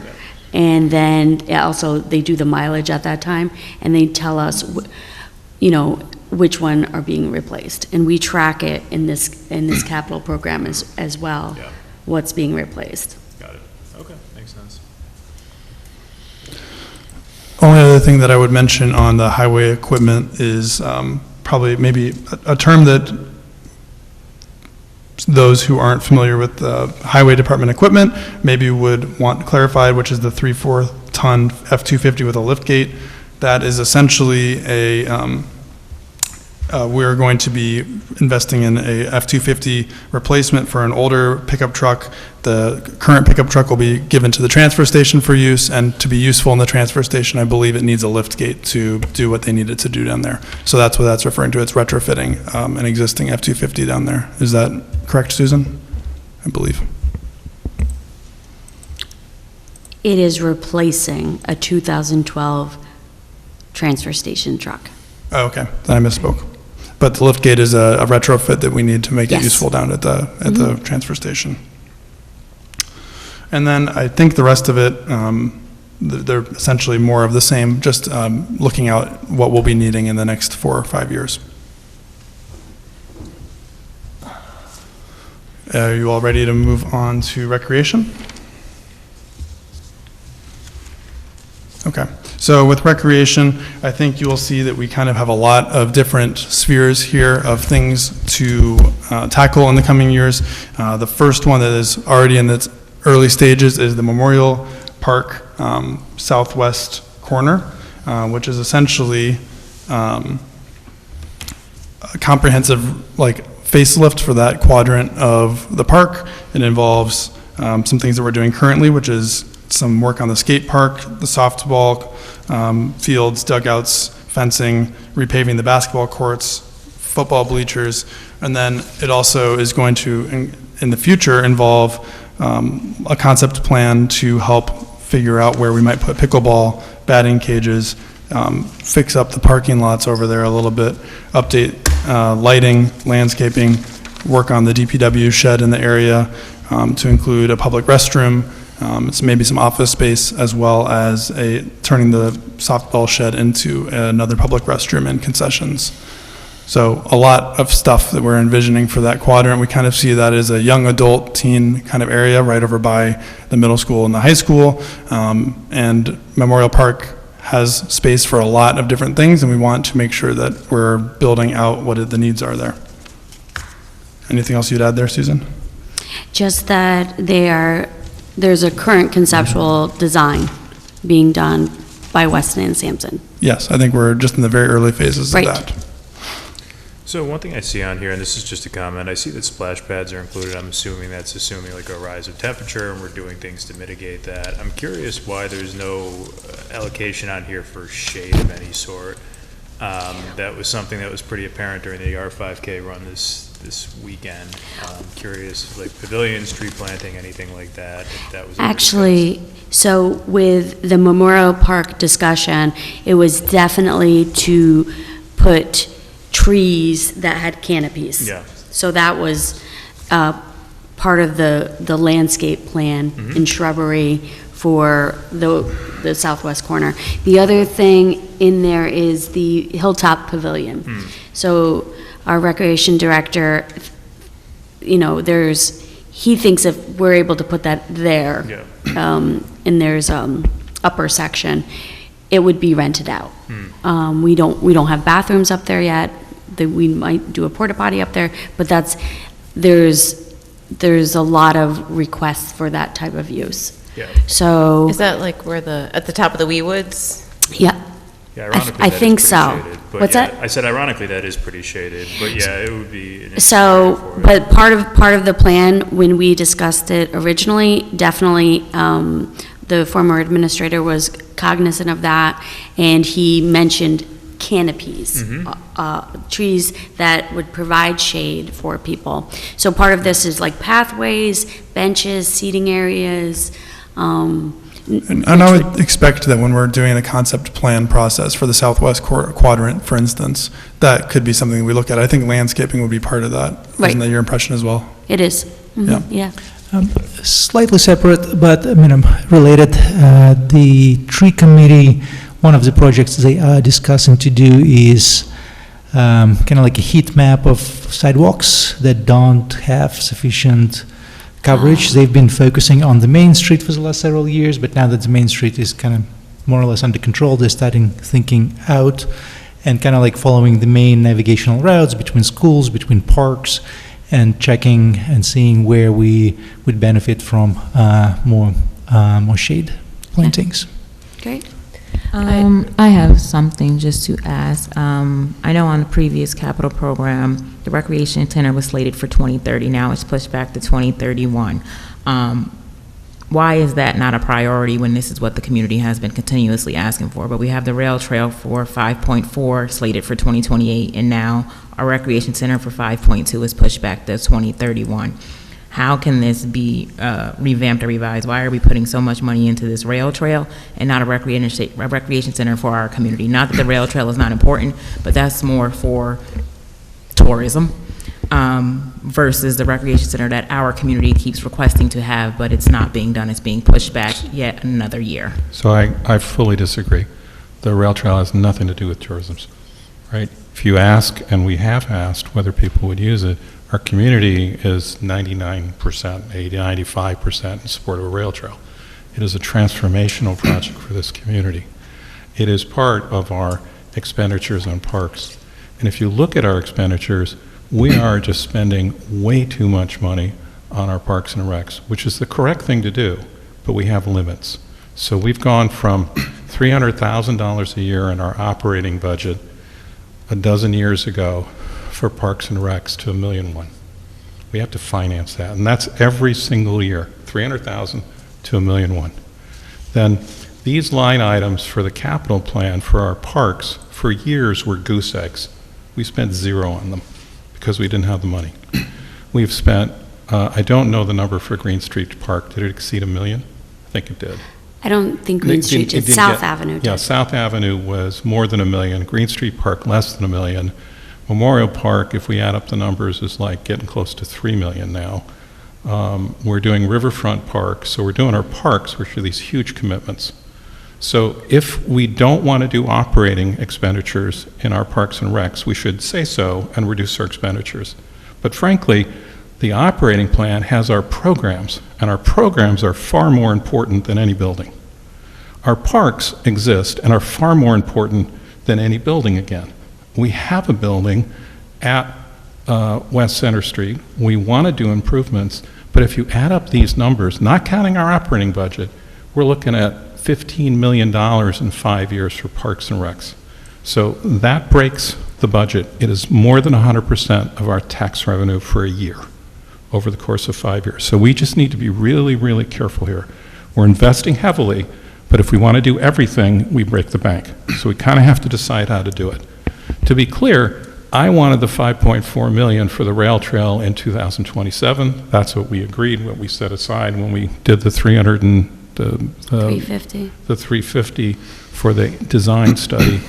and then also they do the mileage at that time, and they tell us, which one are being replaced, and we track it in this capital program as well. Yeah. What's being replaced. Got it. Okay, makes sense. Only other thing that I would mention on the highway equipment is probably maybe a term that those who aren't familiar with the highway department equipment maybe would want clarified, which is the 3/4 ton F-250 with a lift gate. That is essentially we're going to be investing in a F-250 replacement for an older pickup truck. The current pickup truck will be given to the transfer station for use, and to be useful in the transfer station, I believe it needs a lift gate to do what they needed to do down there. So that's what that's referring to. It's retrofitting an existing F-250 down there. Is that correct, Susan? I believe. It is replacing a 2012 transfer station truck. Oh, okay, then I misspoke. But the lift gate is a retrofit that we need to make it Yes. useful down at the transfer station. And then I think the rest of it they're essentially more of the same, just looking out what we'll be needing in the next 4 or 5 years. Are you all ready to move on to recreation? Okay, so with recreation, I think you will see that we kind of have a lot of different spheres here of things to tackle in the coming years. The first one that is already in its early stages is the Memorial Park southwest corner, which is essentially a comprehensive facelift for that quadrant of the park. It involves some things that we're doing currently, which is some work on the skate park, the softball fields, dugouts, fencing, repaving the basketball courts, football bleachers, and then it also is going to, in the future, involve a concept plan to help figure out where we might put pickleball, batting cages, fix up the parking lots over there a little bit, update lighting, landscaping, work on the DPW shed in the area to include a public restroom. It's maybe some office space, as well as turning the softball shed into another public restroom and concessions. So a lot of stuff that we're envisioning for that quadrant. We kind of see that as a young adult teen kind of area right over by the middle school and the high school. And Memorial Park has space for a lot of different things, and we want to make sure that we're building out what the needs are there. Anything else you'd add there, Susan? Just that there's a current conceptual design being done by Weston and Sampson. Yes, I think we're just in the very early phases of that. So one thing I see on here, and this is just a comment, I see that splash pads are included. I'm assuming that's assuming like a rise of temperature, and we're doing things to mitigate that. I'm curious why there's no allocation on here for shade of any sort. That was something that was pretty apparent during the R5K run this weekend. I'm curious, like pavilions, tree planting, anything like that, if that was Actually, so with the Memorial Park discussion, it was definitely to put trees that had canopies. Yeah. So that was part of the landscape plan and shrubbery for the southwest corner. The other thing in there is the Hilltop Pavilion. So our recreation director, he thinks if we're able to put that there, and there's upper section, it would be rented out. We don't have bathrooms up there yet. We might do a porta potty up there, but there's a lot of requests for that type of use. Yeah. So Is that like at the top of the Wee Woods? Yeah. Yeah, ironically, I that is think pretty so. shaded, but What's yeah, that? I said ironically that is pretty shaded, but yeah, it would be. So, but part of the plan, when we discussed it originally, definitely, the former administrator was cognizant of that, and he mentioned canopies, trees that would provide shade for people. So part of this is like pathways, benches, seating areas. And I would expect that when we're doing the concept plan process for the southwest quadrant, for instance, that could be something we look at. I think landscaping would be part of that. Right. Isn't that your impression as well? It is. Yeah. Slightly separate, but related. The tree committee, one of the projects they are discussing to do is kind of like a heat map of sidewalks that don't have sufficient coverage. They've been focusing on the main street for the last several years, but now that the main street is kind of more or less under control, they're starting thinking out and kind of like following the main navigational routes between schools, between parks, and checking and seeing where we would benefit from more shade plantings. Great. I have something just to ask. I know on the previous capital program, the recreation center was slated for 2030. Now it's pushed back to 2031. Why is that not a priority when this is what the community has been continuously asking for? But we have the rail trail for 5.4 slated for 2028, and now our recreation center for 5.2 is pushed back to 2031. How can this be revamped or revised? Why are we putting so much money into this rail trail and not a recreation center for our community? Not that the rail trail is not important, but that's more for tourism. versus the recreation center that our community keeps requesting to have, but it's not being done. It's being pushed back yet another year. So I fully disagree. The rail trail has nothing to do with tourism, right? If you ask, and we have asked, whether people would use it, our community is 99%, 80, 95% in support of a rail trail. It is a transformational project for this community. It is part of our expenditures on parks. And if you look at our expenditures, we are just spending way too much money on our parks and recs, which is the correct thing to do, but we have limits. So we've gone from $300,000 a year in our operating budget a dozen years ago for parks and recs to $1.1 million. We have to finance that, and that's every single year, $300,000 to $1.1 million. Then these line items for the capital plan for our parks for years were goose eggs. We spent zero on them because we didn't have the money. We've spent, I don't know the number for Green Street Park. Did it exceed $1 million? I think it did. I don't think Green Street did. South Avenue did. Yeah, South Avenue was more than $1 million. Green Street Park less than $1 million. Memorial Park, if we add up the numbers, is like getting close to $3 million now. We're doing Riverfront Park, so we're doing our parks, which are these huge commitments. So if we don't want to do operating expenditures in our parks and recs, we should say so and reduce our expenditures. But frankly, the operating plan has our programs, and our programs are far more important than any building. Our parks exist and are far more important than any building again. We have a building at West Center Street. We want to do improvements, but if you add up these numbers, not counting our operating budget, we're looking at $15 million in 5 years for parks and recs. So that breaks the budget. It is more than 100% of our tax revenue for a year over the course of 5 years. So we just need to be really, really careful here. We're investing heavily, but if we want to do everything, we break the bank. So we kind of have to decide how to do it. To be clear, I wanted the $5.4 million for the rail trail in 2027. That's what we agreed, what we set aside when we did the 350. The 350 for the design study.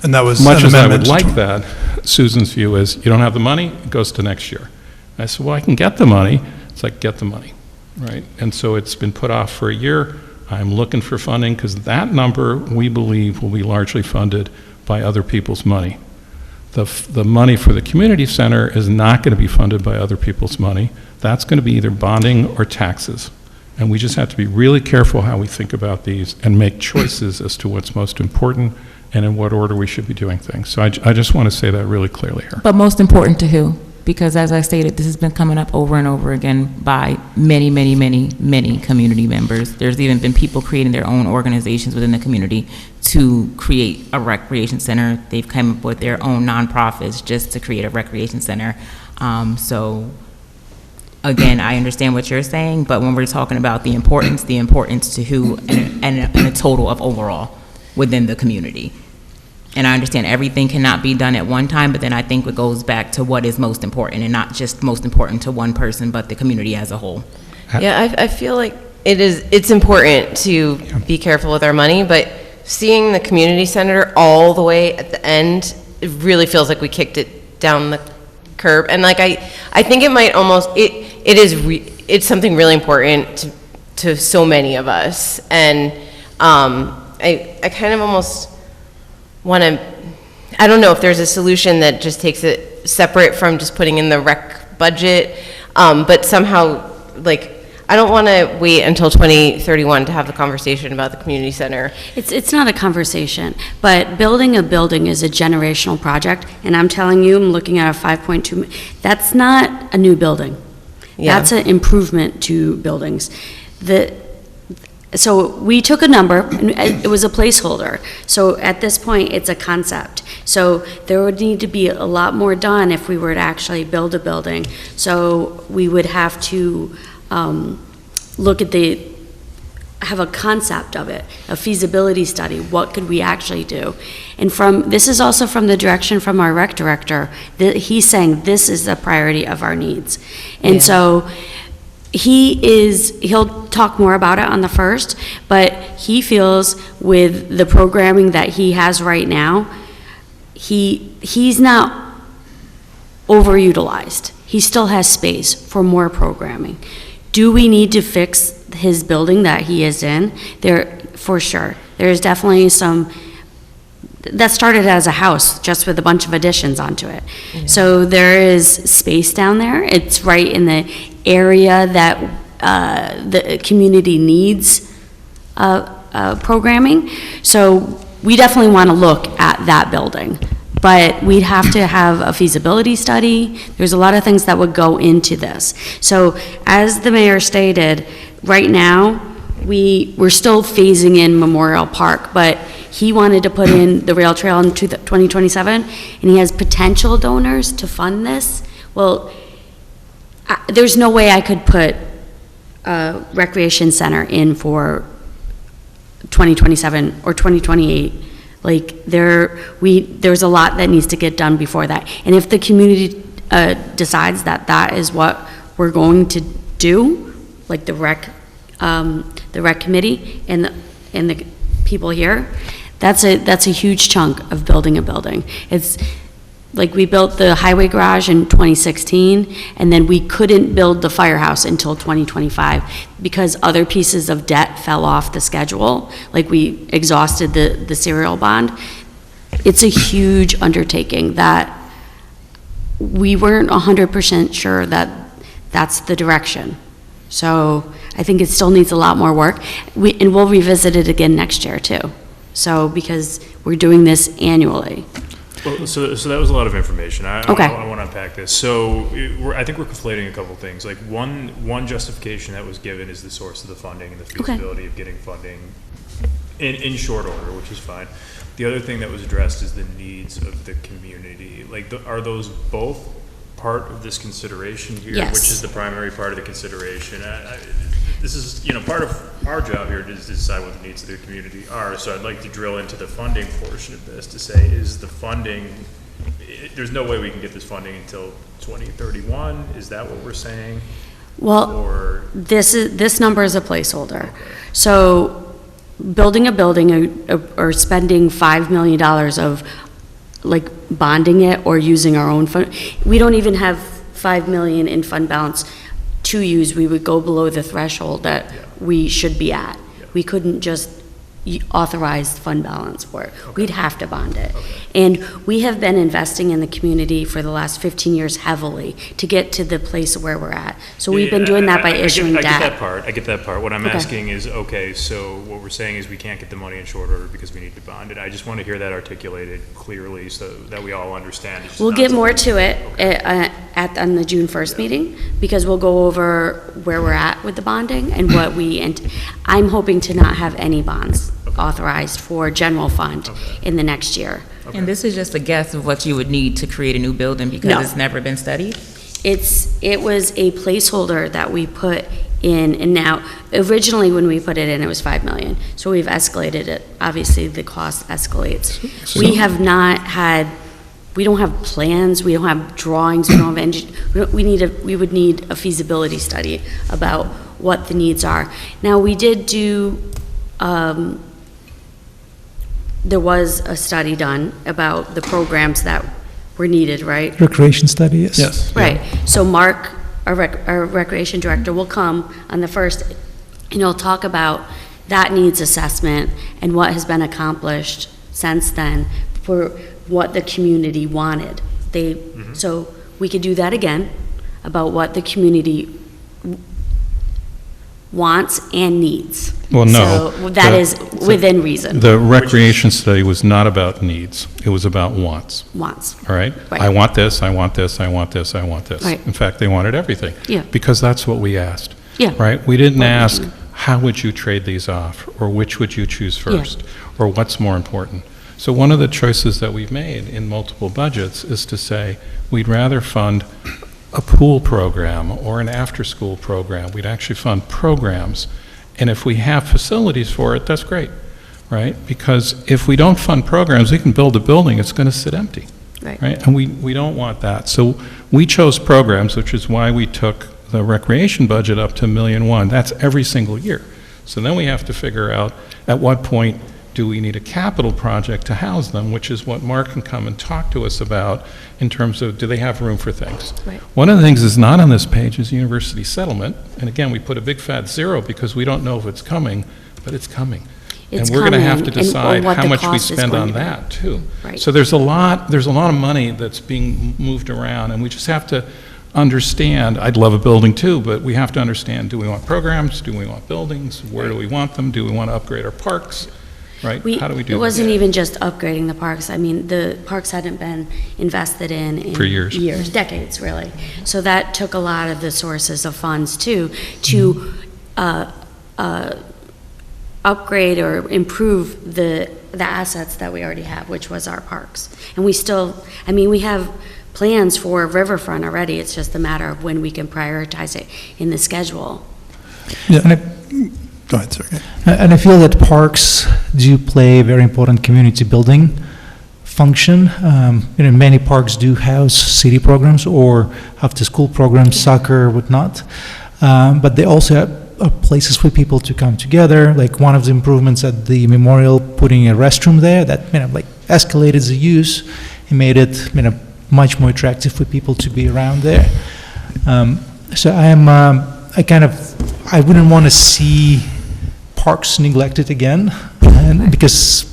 And that was much an as I would amendment. like that. Susan's view is you don't have the money, it goes to next year. I said, well, I can get the money. It's like, get the money, right? And so it's been put off for a year. I'm looking for funding because that number, we believe, will be largely funded by other people's money. The money for the community center is not going to be funded by other people's money. That's going to be either bonding or taxes. And we just have to be really careful how we think about these and make choices as to what's most important and in what order we should be doing things. So I just want to say that really clearly here. But most important to who? Because as I stated, this has been coming up over and over again by many, many, many, many community members. There's even been people creating their own organizations within the community to create a recreation center. They've come up with their own nonprofits just to create a recreation center. So again, I understand what you're saying, but when we're talking about the importance to who and a total of overall within the community. And I understand everything cannot be done at one time, but then I think it goes back to what is most important, and not just most important to one person, but the community as a whole. Yeah, I feel like it's important to be careful with our money, but seeing the community center all the way at the end, it really feels like we kicked it down the curb. And like I think it might almost it's something really important to so many of us. And I kind of almost want to, I don't know if there's a solution that just takes it separate from just putting in the rec budget, but somehow, like, I don't want to wait until 2031 to have the conversation about the community center. It's not a conversation, but building a building is a generational project, and I'm telling you, I'm looking at a 5.2, that's not a new building. Yeah. That's an improvement to buildings. So we took a number, and it was a placeholder. So at this point, it's a concept. So there would need to be a lot more done if we were to actually build a building. So we would have to look at have a concept of it, a feasibility study. What could we actually do? And this is also from the direction from our rec director, that he's saying this is the priority of our needs. And so he'll talk more about it on the 1st, but he feels with the programming that he has right now, he's not overutilized. He still has space for more programming. Do we need to fix his building that he is in? There, for sure. There's definitely some, that started as a house, just with a bunch of additions onto it. So there is space down there. It's right in the area that the community needs programming. So we definitely want to look at that building. But we'd have to have a feasibility study. There's a lot of things that would go into this. So as the mayor stated, right now, we're still phasing in Memorial Park, but he wanted to put in the rail trail in 2027, and he has potential donors to fund this. Well, there's no way I could put a recreation center in for 2027 or 2028. Like, there's a lot that needs to get done before that. And if the community decides that that is what we're going to do, like the rec committee and the people here, that's a huge chunk of building a building. It's like, we built the highway garage in 2016, and then we couldn't build the firehouse until 2025 because other pieces of debt fell off the schedule. Like, we exhausted the serial bond. It's a huge undertaking that we weren't 100% sure that that's the direction. So I think it still needs a lot more work. And we'll revisit it again next year too. So, because we're doing this annually. Well, so that was a lot of information. Okay. I want to unpack this. So I think we're conflating a couple things. Like, one justification that was given is the source of the funding and the feasibility of getting funding in short order, which is fine. The other thing that was addressed is the needs of the community. Like, are those both part of this consideration here? Yes. Which is the primary part of the consideration? This is, part of our job here is to decide what the needs of the community are. So I'd like to drill into the funding portion of this to say, is the funding, there's no way we can get this funding until 2031? Is that what we're saying? Well, Or, this number is a placeholder. So building a building or spending $5 million of, like, bonding it or using our own fund, we don't even have $5 million in fund balance to use. We would go below the threshold that we should be at. We couldn't just authorize fund balance for it. We'd have to bond it. And we have been investing in the community for the last 15 years heavily to get to the place where we're at. So we've been doing that by issuing debt. I get that part. What I'm asking is, okay, so what we're saying is we can't get the money in short order because we need to bond it. I just want to hear that articulated clearly so that we all understand. It's We'll not get more something- to it on the June 1st meeting, because we'll go over where we're at with the bonding and what and I'm hoping to not have any bonds authorized for general fund in the next year. And this is just a guess of what you would need to create a new building because No. it's never been studied? It was a placeholder that we put in, and now, originally when we put it in, it was 5 million. So we've escalated it. Obviously, the cost escalates. We have not had, we don't have plans, we don't have drawings, we don't have we would need a feasibility study about what the needs are. Now, we did do, there was a study done about the programs that were needed, right? Recreation study, yes. Yes. Right. So Mark, our recreation director, will come on the 1st, and he'll talk about that needs assessment and what has been accomplished since then for what the community wanted. So we could do that again, about what the community wants and needs. Well, no. So that is within reason. The recreation study was not about needs. It was about wants. Wants. All right? Right. I want this, I want this, I want this, I want this. Right. In fact, they wanted everything. Yeah. Because that's what we asked. Yeah. Right? We didn't ask, how would you trade these off? Or which would you choose first? Or what's more important? So one of the choices that we've made in multiple budgets is to say, we'd rather fund a pool program or an after-school program. We'd actually fund programs. And if we have facilities for it, that's great, right? Because if we don't fund programs, we can build a building, it's going to sit empty. Right. And we don't want that. So we chose programs, which is why we took the recreation budget up to $1.1 million. That's every single year. So then we have to figure out at what point do we need a capital project to house them, which is what Mark can come and talk to us about in terms of, do they have room for things? Right. One of the things that's not on this page is university settlement, and again, we put a big fat zero because we don't know if it's coming, but it's coming. It's And we're going to have coming, to and- or decide what how the much we cost is spend going on to be. that, too. Right. So there's a lot of money that's being moved around, and we just have to understand, I'd love a building too, but we have to understand, do we want programs, do we want buildings, where do we want them, do we want to upgrade our parks, right? How do we do that? It wasn't even just upgrading the parks. I mean, the parks hadn't been invested in. For years. Decades, really. So that took a lot of the sources of funds too, to upgrade or improve the assets that we already have, which was our parks. And we still, I mean, we have plans for Riverfront already. It's just a matter of when we can prioritize it in the schedule. Yeah. Go ahead, Sergey. And I feel that parks do play a very important community building function. Many parks do house city programs or after-school programs, soccer, whatnot. But they also are places for people to come together. Like one of the improvements at the memorial, putting a restroom there, that escalated the use and made it much more attractive for people to be around there. So I wouldn't want to see parks neglected again, because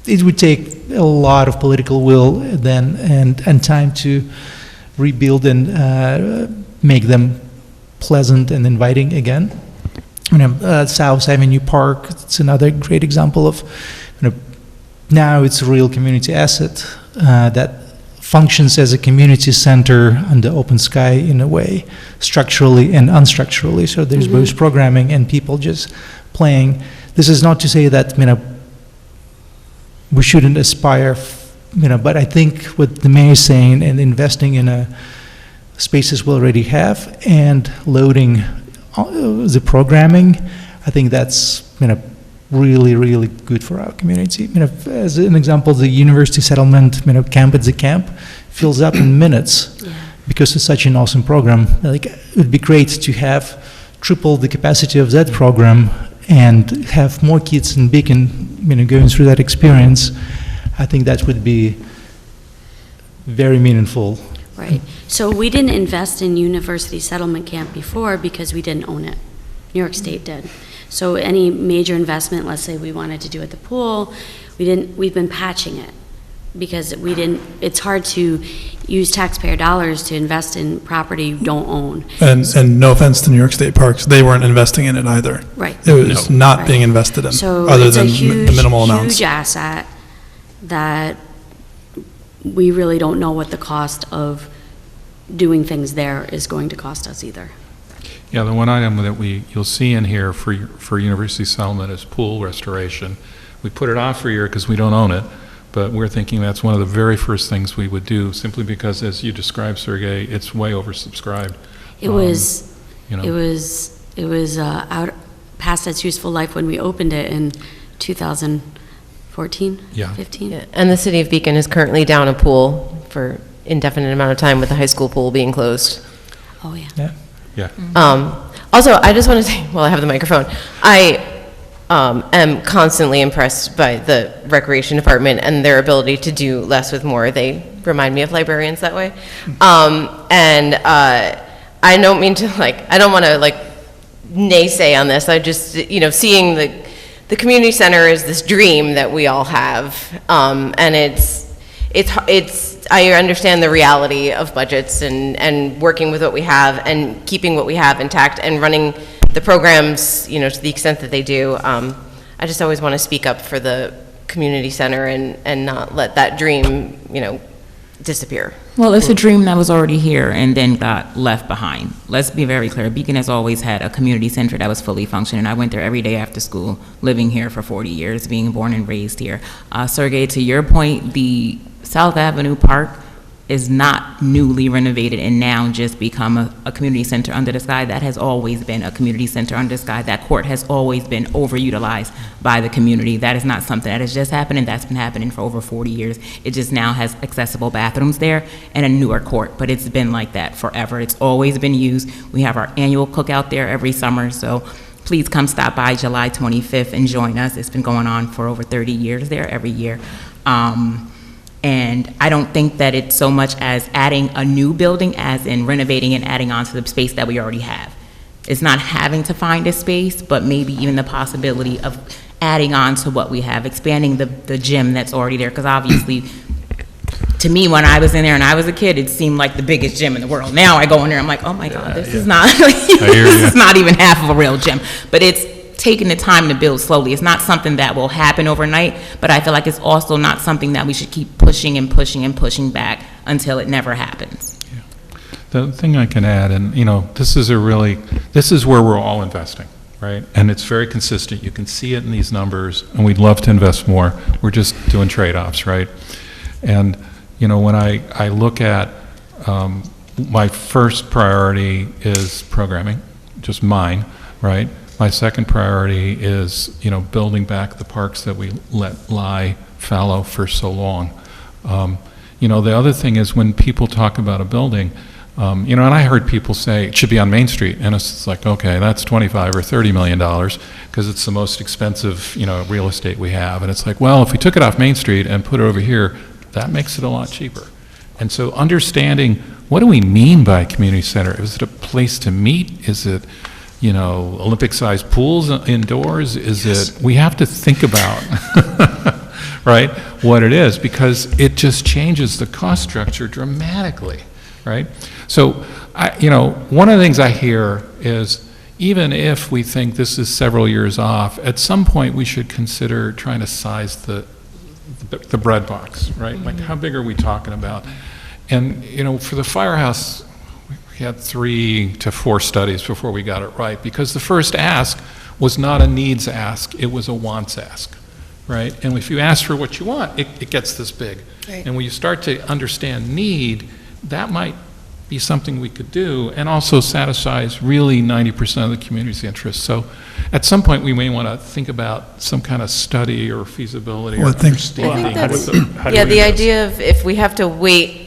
it would take a lot of political will then and time to rebuild and make them pleasant and inviting again. South Avenue Park, it's another great example of, now it's a real community asset that functions as a community center under open sky in a way, structurally and unstructurally. So there's both programming and people just playing. This is not to say that, we shouldn't aspire, but I think what the mayor is saying and investing in spaces we already have and loading the programming, I think that's, really, really good for our community. As an example, the university settlement, camp at the camp fills up in minutes because it's such an awesome program. It would be great to have triple the capacity of that program and have more kids in Beacon, going through that experience. I think that would be very meaningful. Right. So we didn't invest in University Settlement Camp before because we didn't own it. New York State did. So any major investment, let's say we wanted to do at the pool, we've been patching it because it's hard to use taxpayer dollars to invest in property you don't own. And no offense to New York State Parks, they weren't investing in it either. Right. It was not being invested in, So other it's than a huge, the minimal amounts. huge asset that we really don't know what the cost of doing things there is going to cost us either. Yeah, the one item that you'll see in here for University Settlement is pool restoration. We put it off for a year because we don't own it, but we're thinking that's one of the very first things we would do, simply because, as you described, Sergey, it's way oversubscribed. It was out past its useful life when we opened it in 2014, 15. Yeah. And the city of Beacon is currently down a pool for indefinite amount of time with the high school pool being closed. Oh, yeah. Yeah. Yeah. Also, I just want to say, while I have the microphone, I am constantly impressed by the recreation department and their ability to do less with more. They remind me of librarians that way. And I don't mean to I don't want to naysay on this. I just, seeing the community center is this dream that we all have. And it's I understand the reality of budgets and working with what we have and keeping what we have intact and running the programs, to the extent that they do. I just always want to speak up for the community center and not let that dream, disappear. Well, it's a dream that was already here and then got left behind. Let's be very clear. Beacon has always had a community center that was fully functioning. I went there every day after school, living here for 40 years, being born and raised here. Sergey, to your point, the South Avenue Park is not newly renovated and now just become a community center under the sky. That has always been a community center under the sky. That court has always been overutilized by the community. That is not something that has just happened, and that's been happening for over 40 years. It just now has accessible bathrooms there and a newer court, but it's been like that forever. It's always been used. We have our annual cookout there every summer, so please come stop by July 25th and join us. It's been going on for over 30 years there, every year. And I don't think that it's so much as adding a new building as in renovating and adding on to the space that we already have. It's not having to find a space, but maybe even the possibility of adding on to what we have, expanding the gym that's already there, because obviously, to me, when I was in there and I was a kid, it seemed like the biggest gym in the world. Now I go in there, I'm like, oh my God, this is not, this is not even half of a real gym. But it's taking the time to build slowly. It's not something that will happen overnight, but I feel like it's also not something that we should keep pushing and pushing and pushing back until it never happens. The thing I can add, and this is where we're all investing, right? And it's very consistent. You can see it in these numbers, and we'd love to invest more. We're just doing trade-offs, right? And, when I look at, my first priority is programming, just mine, right? My second priority is, building back the parks that we let lie fallow for so long. The other thing is when people talk about a building, and I heard people say it should be on Main Street, and it's like, okay, that's $25 or $30 million because it's the most expensive, real estate we have. And it's like, well, if we took it off Main Street and put it over here, that makes it a lot cheaper. And so understanding, what do we mean by community center? Is it a place to meet? Is it, Olympic-sized pools indoors? Is it, we have to think about, right, what it is, because it just changes the cost structure dramatically, right? So, one of the things I hear is, even if we think this is several years off, at some point we should consider trying to size the bread box, right? Like, how big are we talking about? And, for the firehouse, we had 3 to 4 studies before we got it right, because the first ask was not a needs ask, it was a wants ask, right? And if you ask for what you want, it gets this big. Right. And when you start to understand need, that might be something we could do, and also satisfies really 90% of the community's interest. So at some point, we may want to think about some kind of study or feasibility or understanding. The idea of if we have to wait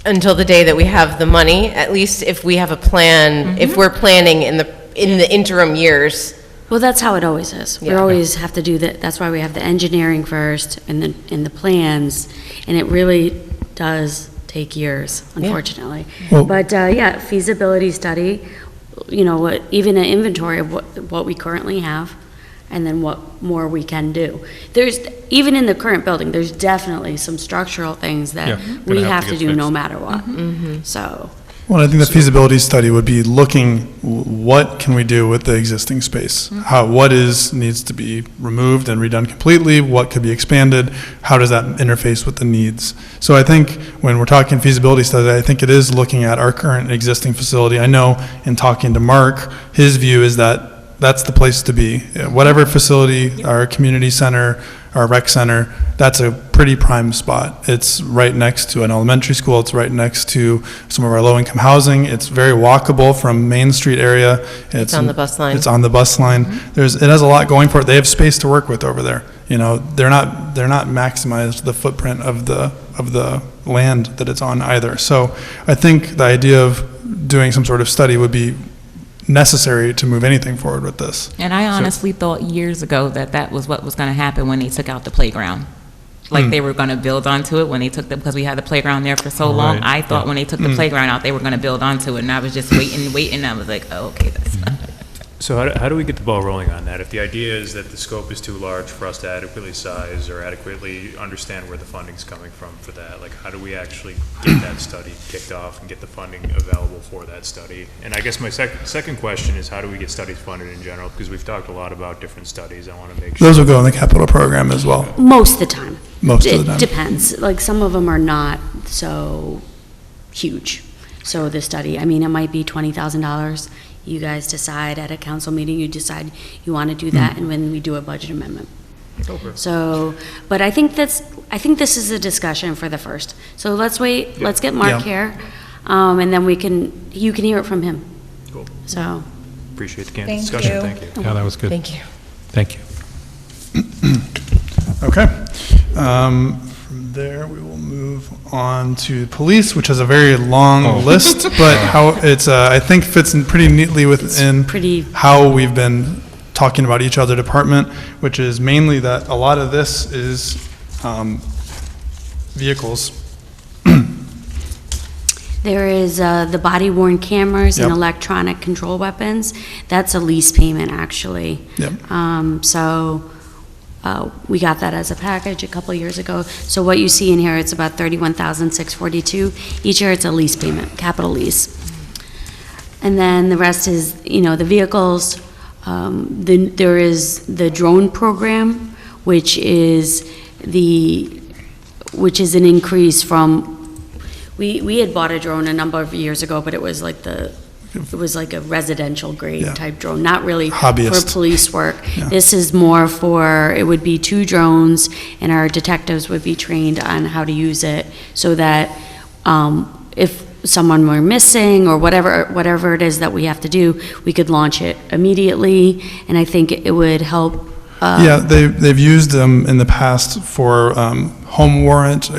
until the day that we have the money, at least if we have a plan, if we're planning in the interim years. Well, that's how it always is. We always have to do that. That's why we have the engineering first and the plans, and it really does take years, unfortunately. Well, but feasibility study, even an inventory of what we currently have, and then what more we can do. There's, even in the current building, there's definitely some structural things that we have to do no matter what. So. Well, I think the feasibility study would be looking, what can we do with the existing space? What needs to be removed and redone completely? What could be expanded? How does that interface with the needs? So I think when we're talking feasibility study, I think it is looking at our current existing facility. I know in talking to Mark, his view is that that's the place to be. Whatever facility, our community center, our rec center, that's a pretty prime spot. It's right next to an elementary school. It's right next to some of our low-income housing. It's very walkable from Main Street area. It's on the bus line. It's on the bus line. It has a lot going for it. They have space to work with over there. They're not maximized the footprint of the land that it's on either. So I think the idea of doing some sort of study would be necessary to move anything forward with this. And I honestly thought years ago that was what was going to happen when they took out the playground. Like they were going to build onto it when they took because we had the playground there for so long. I thought when they took the playground out, they were going to build onto it, and I was just waiting. I was like, oh, okay, that's So how do we get the ball rolling on that? If the idea is that the scope is too large for us to adequately size or adequately understand where the funding's coming from for that, like how do we actually get that study kicked off and get the funding available for that study? And I guess my second question is, how do we get studies funded in general? Because we've talked a lot about different studies. I want to make sure. Those will go in the capital program as well. Most of the time. Most of the time. It depends. Like some of them are not so huge. So the study, it might be $20,000. You guys decide at a council meeting, you decide you want to do that, and when we do a budget amendment. Okay. So, but I think this is a discussion for the first. So let's wait, let's get Mark here, and then you can hear it from him. Cool. So. Appreciate the candid discussion. Thank you. Yeah, that was good. Thank you. Thank you. Okay. From there, we will move on to police, which has a very long list, but how it's I think fits in pretty neatly within how we've been talking about each other department, which is mainly that a lot of this is vehicles. There is the body-worn cameras and Yep. electronic control weapons. That's a lease payment, actually. Yep. So we got that as a package a couple years ago. So what you see in here, it's about $31,642. Each year, it's a lease payment, capital lease. And then the rest is, the vehicles. There is the drone program, which is an increase from. We had bought a drone a number of years ago, but it was like a residential grade Yeah. type drone, not really Hobbyist. for police work. Yeah. This is more for, it would be 2 drones, and our detectives would be trained on how to use it, so that if someone were missing or whatever it is that we have to do, we could launch it immediately, and I think it would help. Yeah, they've used them in the past for home warrant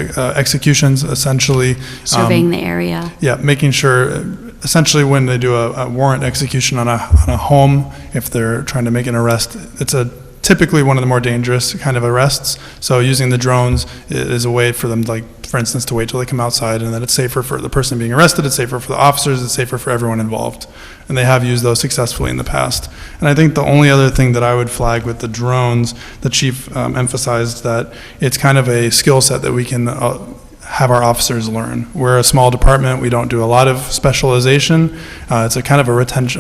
executions, essentially. Surveying the area. Yeah, making sure, essentially when they do a warrant execution on a home, if they're trying to make an arrest, it's typically one of the more dangerous kind of arrests. So using the drones is a way for them, like, for instance, to wait till they come outside, and then it's safer for the person being arrested, it's safer for the officers, it's safer for everyone involved. And they have used those successfully in the past. And I think the only other thing that I would flag with the drones, the chief emphasized that it's kind of a skill set that we can have our officers learn. We're a small department, we don't do a lot of specialization. It's a kind of a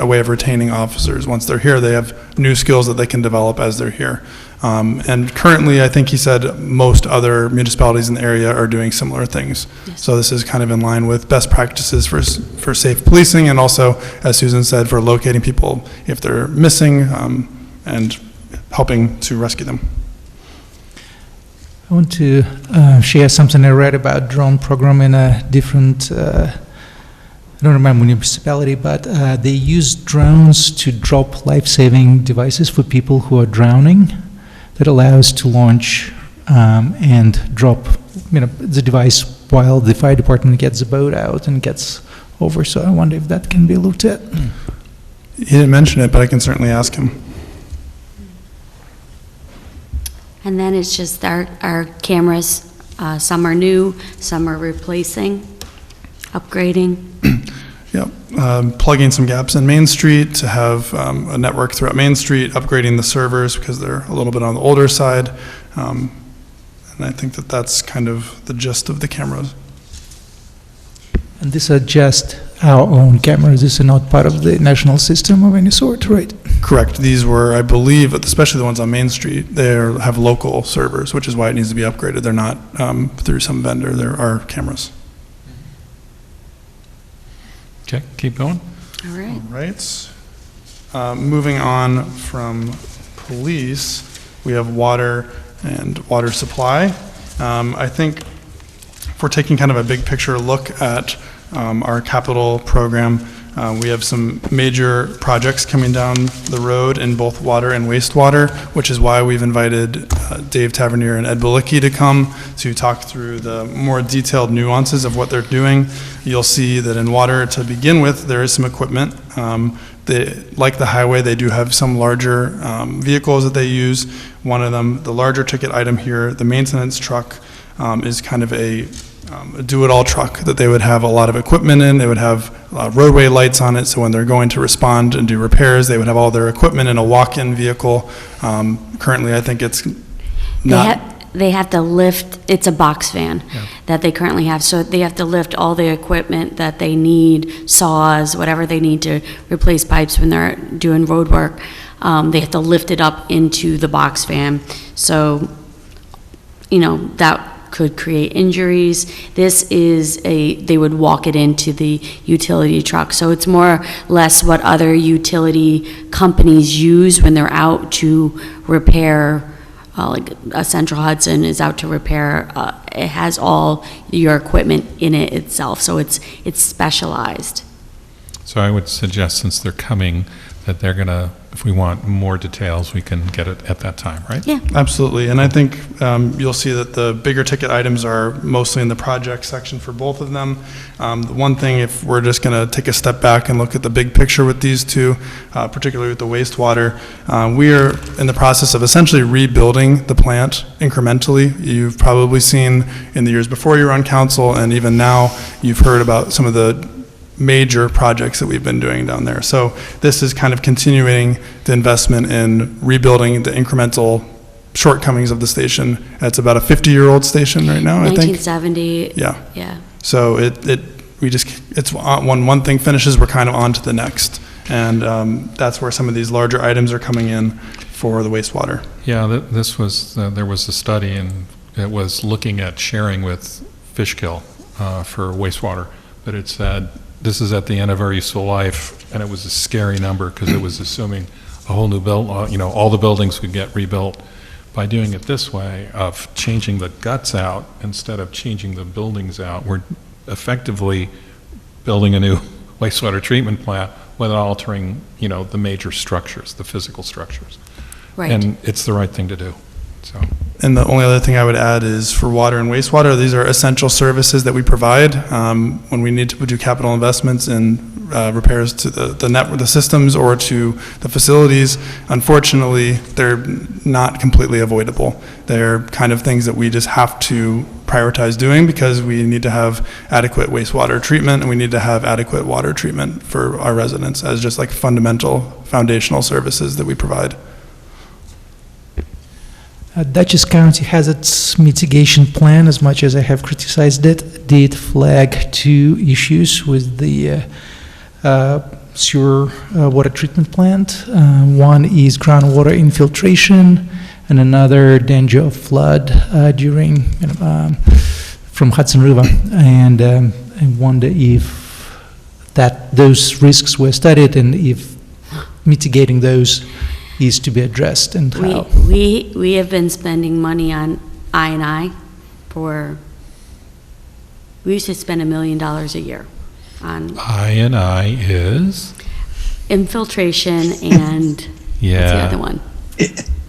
way of retaining officers. Once they're here, they have new skills that they can develop as they're here. And currently, I think he said most other municipalities in the area are doing similar things. Yes. So this is kind of in line with best practices for safe policing, and also, as Susan said, for locating people if they're missing, and helping to rescue them. I want to share something I read about drone program in a different, I don't remember municipality, but they use drones to drop life-saving devices for people who are drowning. That allows to launch and drop, the device while the fire department gets the boat out and gets over. So I wonder if that can be looked at. He didn't mention it, but I can certainly ask him. And then it's just our cameras, some are new, some are replacing, upgrading. Yep, plugging some gaps in Main Street to have a network throughout Main Street, upgrading the servers because they're a little bit on the older side. And I think that that's kind of the gist of the cameras. And these are just our own cameras. These are not part of the national system of any sort, right? Correct. These were, I believe, especially the ones on Main Street, they have local servers, which is why it needs to be upgraded. They're not through some vendor. There are cameras. Okay, keep going. All right. All right. Moving on from police, we have water and water supply. I think if we're taking kind of a big picture look at our capital program, we have some major projects coming down the road in both water and wastewater, which is why we've invited Dave Tavernier and Ed Balicki to come to talk through the more detailed nuances of what they're doing. You'll see that in water, to begin with, there is some equipment. Like the highway, they do have some larger vehicles that they use. One of them, the larger ticket item here, the maintenance truck, is kind of a do-it-all truck that they would have a lot of equipment in. They would have roadway lights on it, so when they're going to respond and do repairs, they would have all their equipment in a walk-in vehicle. Currently, I think it's not... They have to lift, it's a box van that they currently have, so they have to lift all the equipment that they need, saws, whatever they need to replace pipes when they're doing road work. They have to lift it up into the box van. So, that could create injuries. This is they would walk it into the utility truck. So it's more or less what other utility companies use when they're out to repair, like a Central Hudson is out to repair. It has all your equipment in it itself, so it's specialized. So I would suggest, since they're coming, that they're going to, if we want more details, we can get it at that time, right? Yeah. Absolutely, and I think you'll see that the bigger ticket items are mostly in the project section for both of them. The one thing, if we're just going to take a step back and look at the big picture with these two, particularly with the wastewater, we are in the process of essentially rebuilding the plant incrementally. You've probably seen in the years before you were on council, and even now, you've heard about some of the major projects that we've been doing down there. So this is kind of continuing the investment in rebuilding the incremental shortcomings of the station. It's about a 50-year-old station right now, I think. 1970. Yeah. Yeah. So it's when one thing finishes, we're kind of on to the next. And that's where some of these larger items are coming in for the wastewater. Yeah, there was a study, and it was looking at sharing with Fishkill for wastewater, but it said, this is at the end of our useful life, and it was a scary number because it was assuming a whole new all the buildings would get rebuilt. By doing it this way, of changing the guts out instead of changing the buildings out, we're effectively building a new wastewater treatment plant without altering, the major structures, the physical structures. Right. And it's the right thing to do, so. And the only other thing I would add is for water and wastewater, these are essential services that we provide when we need to do capital investments in repairs to the systems or to the facilities. Unfortunately, they're not completely avoidable. They're kind of things that we just have to prioritize doing because we need to have adequate wastewater treatment and we need to have adequate water treatment for our residents as just like fundamental foundational services that we provide. Dutchess County has its mitigation plan. As much as I have criticized it, did flag two issues with the sewer water treatment plant. One is groundwater infiltration, and another danger of flood during from Hudson River. And I wonder if those risks were studied and if mitigating those is to be addressed and how. We have been spending money on I&I we used to spend $1 million a year on I&I is? infiltration and Yeah. what's the other one?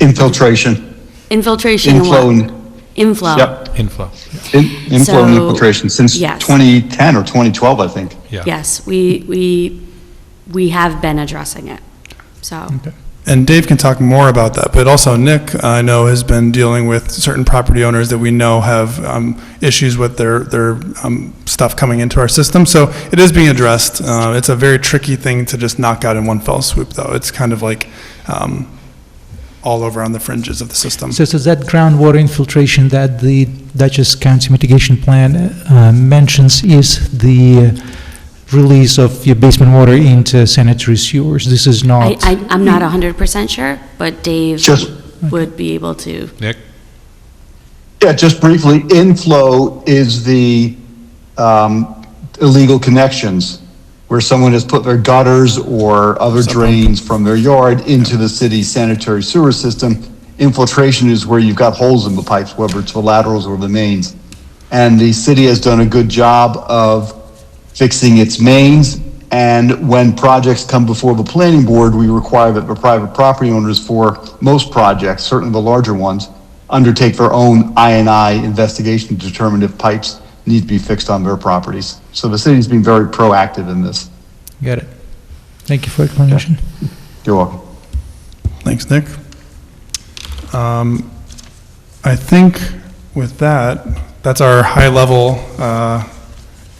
Infiltration. Infiltration Inflow and what? Inflow. Yep. Inflow. Inflow and So, infiltration since yes. 2010 or 2012, I think. Yeah. Yes, we have been addressing it, so. Okay. And Dave can talk more about that, but also Nick, I know, has been dealing with certain property owners that we know have issues with their stuff coming into our system. So it is being addressed. It's a very tricky thing to just knock out in one fell swoop, though. It's kind of like all over on the fringes of the system. So that groundwater infiltration that the Dutchess County mitigation plan mentions is the release of your basement water into sanitary sewers. This is not. I'm not 100% sure, but Dave would be able to. Nick? Yeah, just briefly, inflow is the illegal connections where someone has put their gutters or other drains from their yard into the city's sanitary sewer system. Infiltration is where you've got holes in the pipes, whether it's the laterals or the mains. And the city has done a good job of fixing its mains, and when projects come before the planning board, we require that the private property owners for most projects, certainly the larger ones, undertake their own I&I investigation to determine if pipes need to be fixed on their properties. So the city's been very proactive in this. Got it. Thank you for your explanation. You're welcome. Thanks, Nick. I think with that, that's our high-level,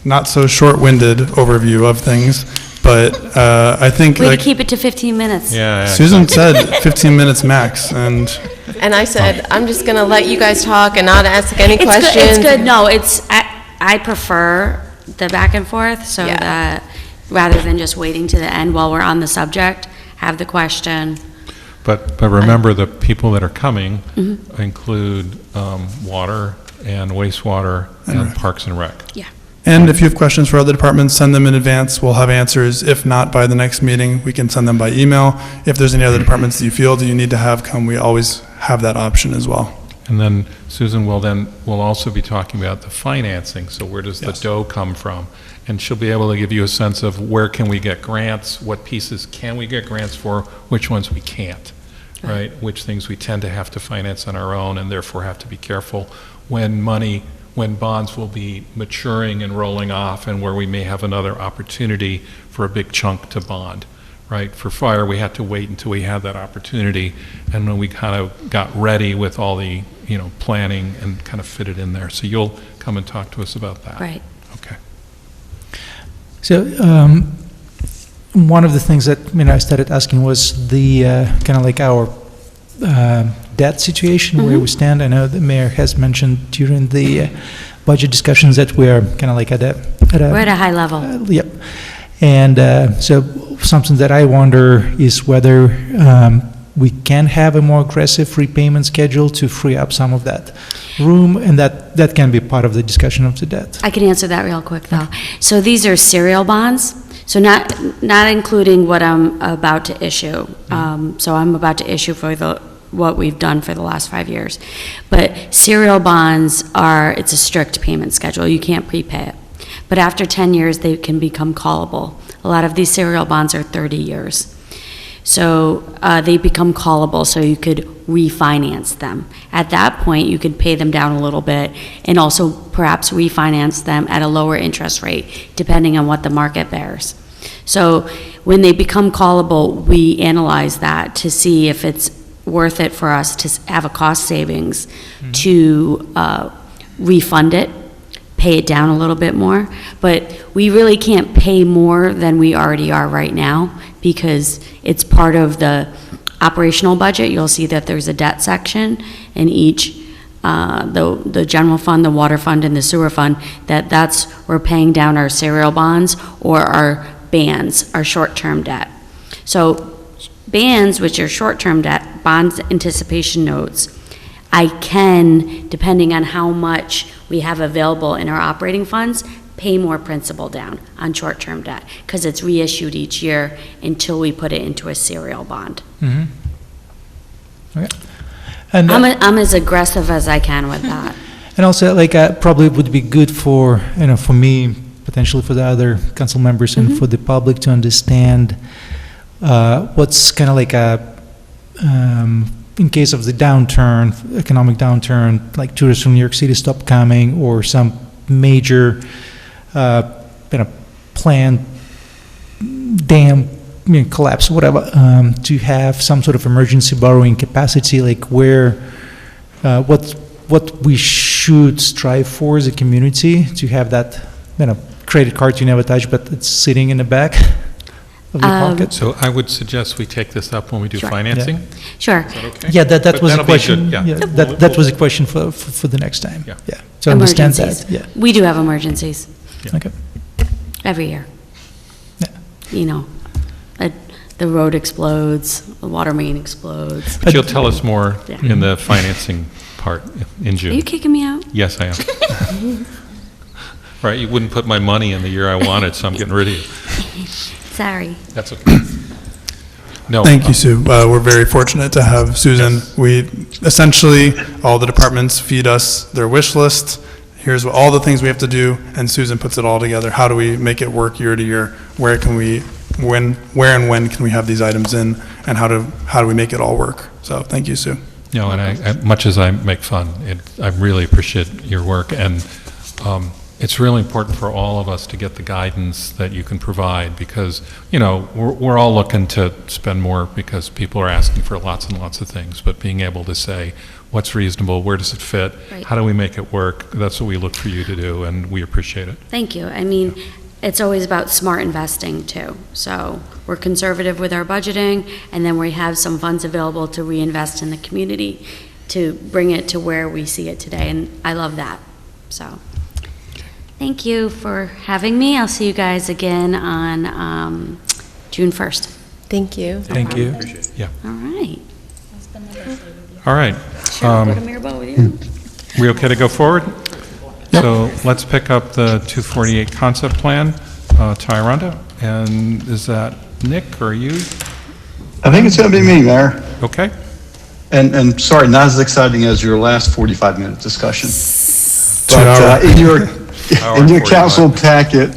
not so short-winded overview of things, but I think Way to keep it to 15 minutes. Yeah. Susan said 15 minutes max, and I said, I'm just going to let you guys talk and not ask any It's questions. good, it's good, no, I prefer the back and forth, so Yeah. that, rather than just waiting to the end while we're on the subject, have the question. But remember, the people that are coming Mhm. include water and wastewater and Parks and Rec. Yeah. And if you have questions for other departments, send them in advance. We'll have answers. If not by the next meeting, we can send them by email. If there's any other departments that you feel that you need to have come, we always have that option as well. And then Susan will also be talking about the financing, so where does the dough come from? And she'll be able to give you a sense of where can we get grants, what pieces can we get grants for, which ones we can't, right? Which things we tend to have to finance on our own and therefore have to be careful when bonds will be maturing and rolling off and where we may have another opportunity for a big chunk to bond, right? For fire, we had to wait until we had that opportunity, and when we kind of got ready with all the, planning and kind of fit it in there. So you'll come and talk to us about that. Right. Okay. So, one of the things that, I started asking was the, kind of like our debt situation, where we stand. I know the mayor has mentioned during the budget discussions that we are kind of like We're at a high level. Yep. And so something that I wonder is whether we can have a more aggressive repayment schedule to free up some of that room, and that can be part of the discussion of the debt. I can answer that real quick, though. So these are serial bonds, so not including what I'm about to issue. So I'm about to issue for what we've done for the last 5 years. But serial bonds it's a strict payment schedule. You can't prepay it. But after 10 years, they can become callable. A lot of these serial bonds are 30 years. So they become callable, so you could refinance them. At that point, you could pay them down a little bit and also perhaps refinance them at a lower interest rate, depending on what the market bears. So when they become callable, we analyze that to see if it's worth it for us to have a cost savings to refund it, pay it down a little bit more. But we really can't pay more than we already are right now, because it's part of the operational budget. You'll see that there's a debt section in each, the general fund, the water fund, and the sewer fund, we're paying down our serial bonds or our bands, our short-term debt. So bands, which are short-term debt, bonds anticipation notes, I can, depending on how much we have available in our operating funds, pay more principal down on short-term debt, because it's reissued each year until we put it into a serial bond. Okay. And I'm as aggressive as I can with that. And also, probably would be good for, for me, potentially for the other council members and for the public to understand what's kind of like in case of the downturn, economic downturn, like tourists from New York City stop coming, or some major planned dam collapse, whatever, to have some sort of emergency borrowing capacity, like where, what we should strive for as a community, to have that, credit card you never touch, but it's sitting in the back of your pocket. So I would suggest we take this up when we do Sure. financing. Sure. Is that okay? Yeah, that But was a that'll be question. good, yeah. That was a question for the next time. Yeah. So understand that. Emergencies. Yeah. We do have emergencies Okay. every year. Yeah. The road explodes, the water main explodes. But you'll tell us more Yeah. in the financing part in Are June. you kicking me out? Yes, I am. Right, you wouldn't put my money in the year I wanted, so I'm getting rid of you. Sorry. That's okay. No. Thank you, Sue. We're very fortunate to have Susan. We, essentially, all the departments feed us their wish list. Here's all the things we have to do, and Susan puts it all together. How do we make it work year to year? Where and when can we have these items in, and how do we make it all work? So thank you, Sue. No, and I much as I make fun, I really appreciate your work, and it's really important for all of us to get the guidance that you can provide, because, we're all looking to spend more because people are asking for lots and lots of things, but being able to say, what's reasonable, where does it fit, Right. how do we make it work, that's what we look for you to do, and we appreciate it. Thank you. I mean, it's always about smart investing, too. So we're conservative with our budgeting, and then we have some funds available to reinvest in the community to bring it to where we see it today, and I love that. So thank you for having me. I'll see you guys again on June 1st. Thank you. Thank you. Yeah. All right. All right. Sure, go to Mirabel with you. We okay to go forward? So let's pick up the 248 concept plan, Tyranda, and is that Nick or you? I think it's going to be me, Mayor. Okay. And sorry, not as exciting as your last 45-minute discussion. 2 hour. But in your 45. council packet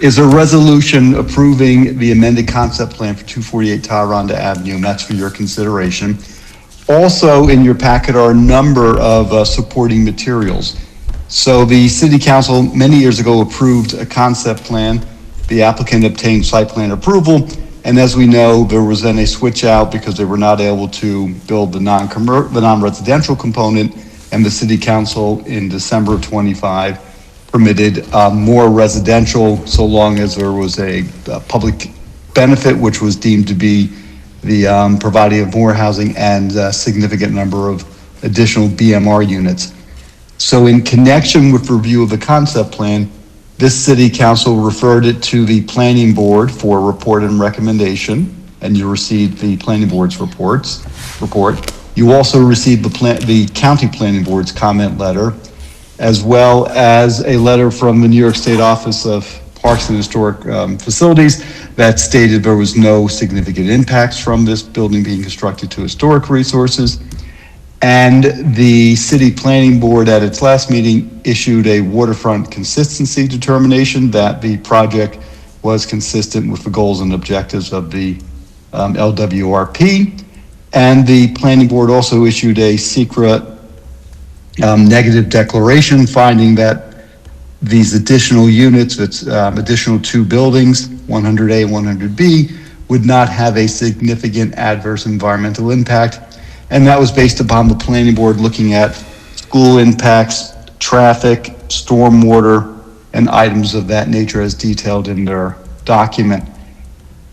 is a resolution approving the amended concept plan for 248 Tyranda Avenue, and that's for your consideration. Also in your packet are a number of supporting materials. So the city council many years ago approved a concept plan. The applicant obtained site plan approval, and as we know, there was then a switch out because they were not able to build the non-residential component, and the city council in December of 25 permitted more residential so long as there was a public benefit, which was deemed to be the providing of more housing and a significant number of additional BMR units. So in connection with review of the concept plan, this city council referred it to the planning board for report and recommendation, and you received the planning board's report. You also received the county planning board's comment letter, as well as a letter from the New York State Office of Parks and Historic Facilities that stated there was no significant impacts from this building being constructed to historic resources. And the city planning board at its last meeting issued a waterfront consistency determination that the project was consistent with the goals and objectives of the LWRP. And the planning board also issued a secret negative declaration finding that these additional units, additional 2 buildings, 100A and 100B, would not have a significant adverse environmental impact. And that was based upon the planning board looking at school impacts, traffic, stormwater, and items of that nature as detailed in their document.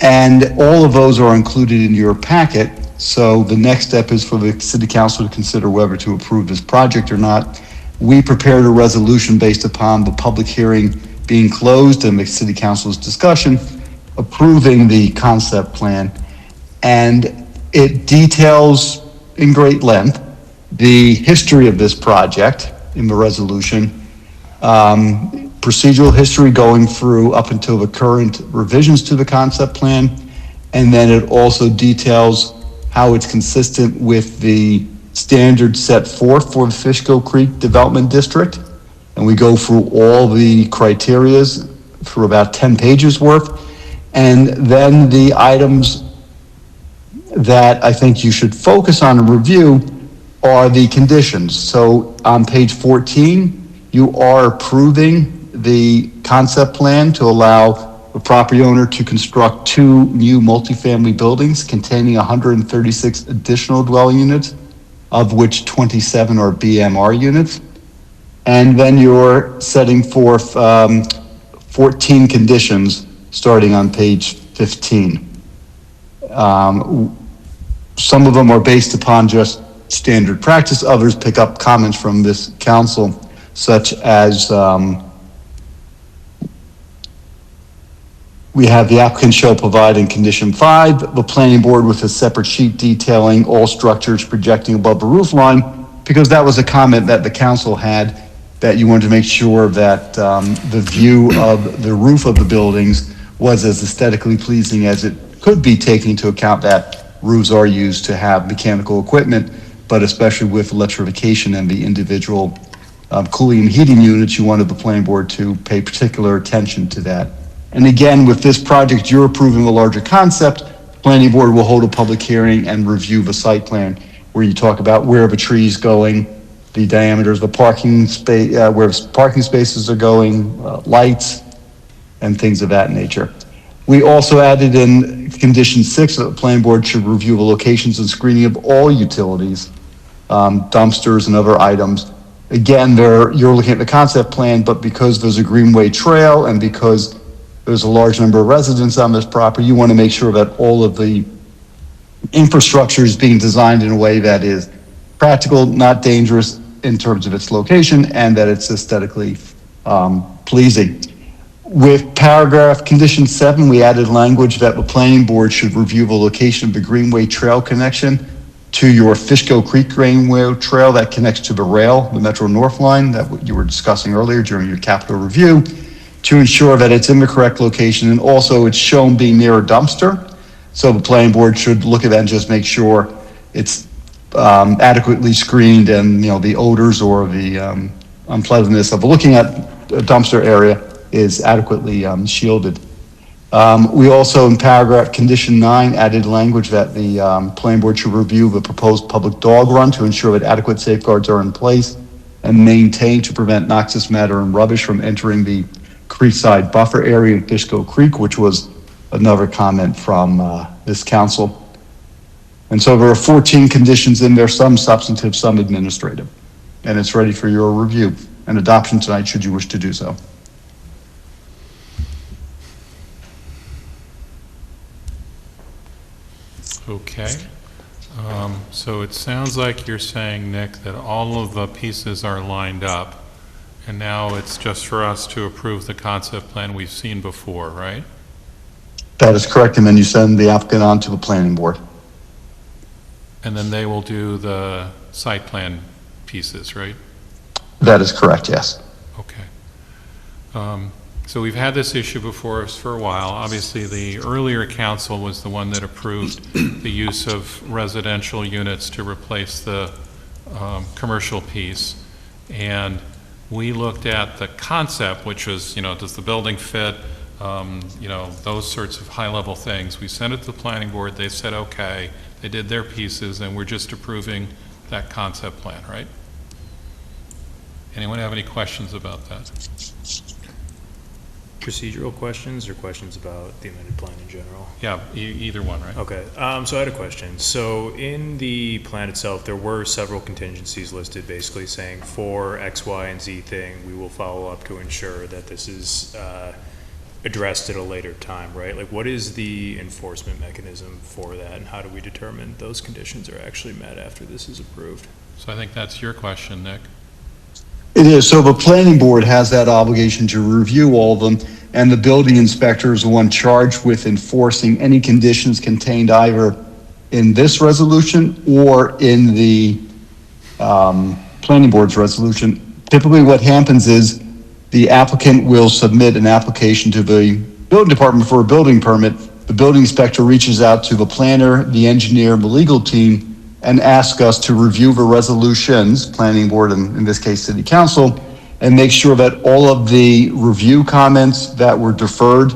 And all of those are included in your packet. So the next step is for the city council to consider whether to approve this project or not. We prepared a resolution based upon the public hearing being closed and the city council's discussion approving the concept plan. And it details in great length the history of this project in the resolution, procedural history going through up until the current revisions to the concept plan, and then it also details how it's consistent with the standards set forth for the Fishkill Creek Development District. And we go through all the criterias for about 10 pages worth. And then the items that I think you should focus on and review are the conditions. So on page 14, you are approving the concept plan to allow the property owner to construct 2 new multifamily buildings containing 136 additional dwelling units, of which 27 are BMR units. And then you're setting forth 14 conditions starting on page 15. Some of them are based upon just standard practice. Others pick up comments from this council, such as we have the applicant shall provide in condition 5, the planning board with a separate sheet detailing all structures projecting above the roof line, because that was a comment that the council had, that you wanted to make sure that the view of the roof of the buildings was as aesthetically pleasing as it could be, taking into account that roofs are used to have mechanical equipment, but especially with electrification and the individual cooling and heating units, you wanted the planning board to pay particular attention to that. And again, with this project, you're approving a larger concept. Planning board will hold a public hearing and review the site plan, where you talk about where the trees going, the diameters of the parking space, where parking spaces are going, lights, and things of that nature. We also added in condition 6 that the planning board should review the locations and screening of all utilities, dumpsters and other items. Again, you're looking at the concept plan, but because there's a greenway trail and because there's a large number of residents on this property, you want to make sure that all of the infrastructure is being designed in a way that is practical, not dangerous in terms of its location, and that it's aesthetically pleasing. With paragraph condition 7, we added language that the planning board should review the location of the Greenway Trail connection to your Fishkill Creek Greenway Trail that connects to the rail, the Metro North line that you were discussing earlier during your capital review, to ensure that it's in the correct location, and also it's shown being near a dumpster. So the planning board should look at that and just make sure it's adequately screened, and, the odors or the unpleasantness of looking at a dumpster area is adequately shielded. We also, in paragraph condition 9, added language that the planning board should review the proposed public dog run to ensure that adequate safeguards are in place and maintained to prevent noxious matter and rubbish from entering the creekside buffer area in Fishkill Creek, which was another comment from this council. And so there are 14 conditions in there, some substantive, some administrative. And it's ready for your review and adoption tonight, should you wish to do so. Okay. So it sounds like you're saying, Nick, that all of the pieces are lined up, and now it's just for us to approve the concept plan we've seen before, right? That is correct, and then you send the applicant on to the planning board. And then they will do the site plan pieces, right? That is correct, yes. Okay. So we've had this issue before us for a while. Obviously, the earlier council was the one that approved the use of residential units to replace the commercial piece. And we looked at the concept, which was, does the building fit, those sorts of high-level things. We sent it to the planning board. They said, okay. They did their pieces, and we're just approving that concept plan, right? Anyone have any questions about that? Procedural questions or questions about the amended plan in general? Yeah, either one, right? Okay, so I had a question. So in the plan itself, there were several contingencies listed, basically saying for X, Y, and Z thing, we will follow up to ensure that this is addressed at a later time, right? Like, what is the enforcement mechanism for that, and how do we determine those conditions are actually met after this is approved? So I think that's your question, Nick. It is. So the planning board has that obligation to review all of them, and the building inspector is the one charged with enforcing any conditions contained either in this resolution or in the planning board's resolution. Typically what happens is the applicant will submit an application to the building department for a building permit. The building inspector reaches out to the planner, the engineer, the legal team, and asks us to review the resolutions, planning board, and in this case, city council, and make sure that all of the review comments that were deferred